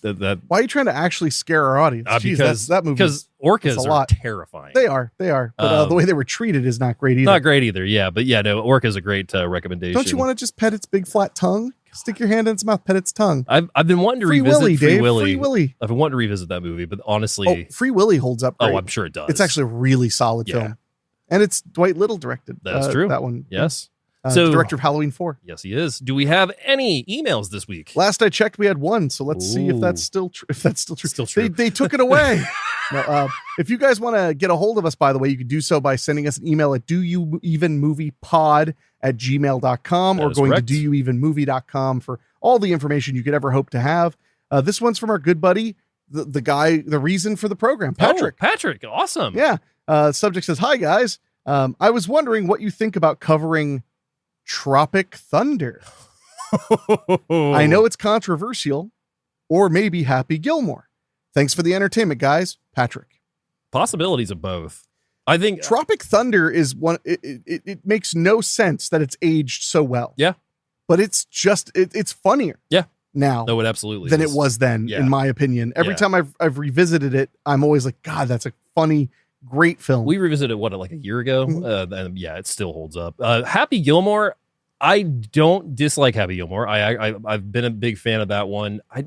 why are you trying to actually scare our audience? Because that movie, because orcas are terrifying. They are. But the way they were treated is not great either. Not great either. Yeah, but yeah, no, Orca is a great recommendation. Don't you want to just pet its big flat tongue? Stick your hand in its mouth, pet its tongue. I've been wanting to Free revisit Willy, Free Dave. Willy. Free Willy. I've been wanting to revisit that movie, but honestly, Free Willy holds up great. Oh, I'm sure it does. It's actually a really solid film. And it's Dwight Little directed. That's true. That one. Yes. So director of Halloween 4. Yes, he is. Do we have any emails this week? Last I checked, we had one. So let's see if that's still true. If that's still true. Still true. They took it away. No, if you guys want to get a hold of us, by the way, you can do so by sending us an email at doyouevenmoviepod@gmail.com or going correct. to doyouevenmovie.com for all the information you could ever hope to have. This one's from our good buddy, the guy, the reason for the program, Patrick. Oh, Patrick. Awesome. Yeah. Subject says, "Hi guys. I was wondering what you think about covering Tropic Thunder. I know it's controversial, or maybe Happy Gilmore. Thanks for the entertainment, guys. Patrick." Possibilities of both. I think Tropic Thunder is one. It makes no sense that it's aged so well. Yeah, but it's just it's funnier. Yeah, now no, it absolutely than is. it was then, Yeah. in my opinion. Every time I've revisited it, I'm always like, God, that's a funny, great film. We revisited like a year ago, and yeah, it still holds up. Happy Gilmore, I don't dislike Happy Gilmore. I've been a big fan of that one. I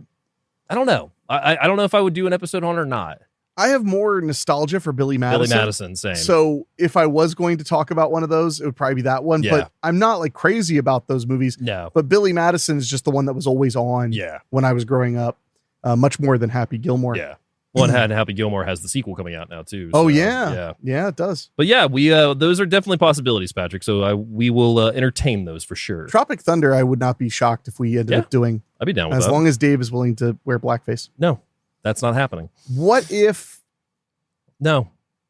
don't know. I don't know if I would do an episode on it or not. I have more nostalgia for Billy Madison. Billy Madison, same. So if I was going to talk about one of those, it would probably be that one. Yeah. But I'm not like crazy about those movies. No. But Billy Madison is just the one that was always on when I was growing up, much more than Happy Gilmore. Yeah. Well, and Happy Gilmore has the sequel coming out now too. Oh so, yeah, it does. But yeah, we those are definitely possibilities, Patrick. So we will entertain those for sure. Tropic Thunder, I would not be shocked if we ended up doing. I'd be down with as that. long as Dave is willing to wear blackface. No, that's not happening. What if?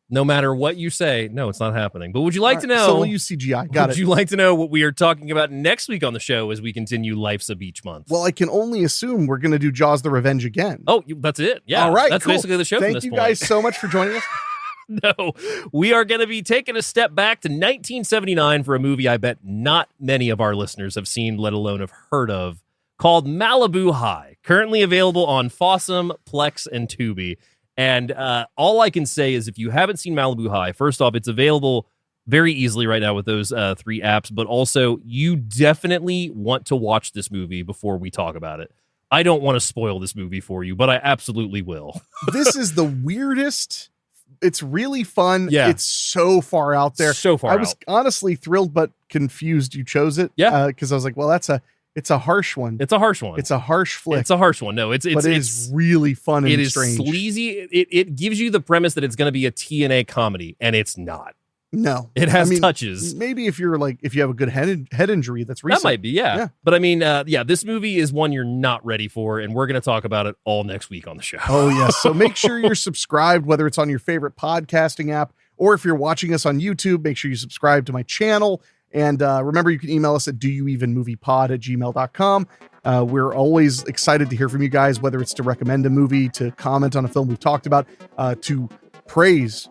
No matter what you say, no, it's not happening. But would you like to know? So we'll use CGI. Would you like to know what we are talking about next week on the show as we continue Life's a Beach Month? Well, I can only assume we're going to do Jaws the Revenge again. Oh, that's it. Yeah. All right. That's cool. basically the show. Thank you guys so much for joining us. No, we are going to be taking a step back to 1979 for a movie I bet not many of our listeners have seen, let alone have heard of, called Malibu High, currently available on Fossum, Plex, and Tubi. And all I can say is if you haven't seen Malibu High, first off, it's available very easily right now with those 3 apps, but also you definitely want to watch this movie before we talk about it. I don't want to spoil this movie for you, but I absolutely will. This is the weirdest. It's really fun. Yeah. It's so far out there. So far I was honestly thrilled but confused you chose it. Yeah. Because I was like, well, it's a harsh one. It's a harsh one. It's a harsh flick. It's a harsh one. No, it's really fun and it is strange. Sleazy. It gives you the premise that it's going to be a TNA comedy, and it's not. No, it has touches. Maybe if you have a good head injury, that's recent. That might be, yeah. But I mean, this movie is one you're not ready for, and we're going to talk about it all next week on the show. Oh yes, so make sure you're subscribed, whether it's on your favorite podcasting app or if you're watching us on YouTube. Make sure you subscribe to my channel. And remember, you can email us at doyouevenmoviepod@gmail.com. We're always excited to hear from you guys, whether it's to recommend a movie, to comment on a film we've talked about, to praise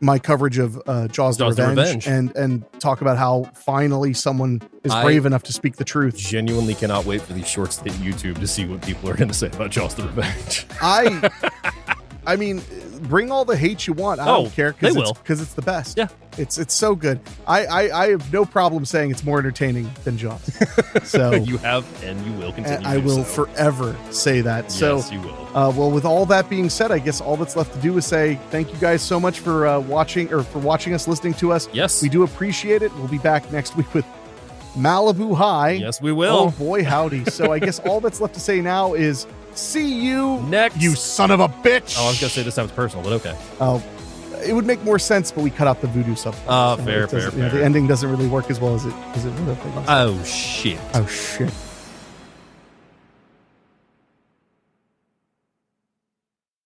my coverage of Jaws the Revenge. And talk about how finally someone is brave enough to speak the truth. Genuinely cannot wait for these shorts to hit YouTube to see what people are going to say about Jaws the Revenge. I mean, bring all the hate you want. I don't care because it's the best. Yeah, it's so good. I have no problem saying it's more entertaining than Jaws. So you have and you will continue. And I will forever say that. Yes, you will. Well, with all that being said, I guess all that's left to do is say thank you guys so much for watching us, listening to us. Yes, we do appreciate it. We'll be back next week with Malibu High. Yes, we will. Oh boy, howdy. So I guess all that's left to say now is see you next, you son of a bitch. Oh, I was gonna say this sounds personal, but okay. Oh, it would make more sense, but we cut out the voodoo stuff. Fair. The ending doesn't really work as well as it would have. Oh shit.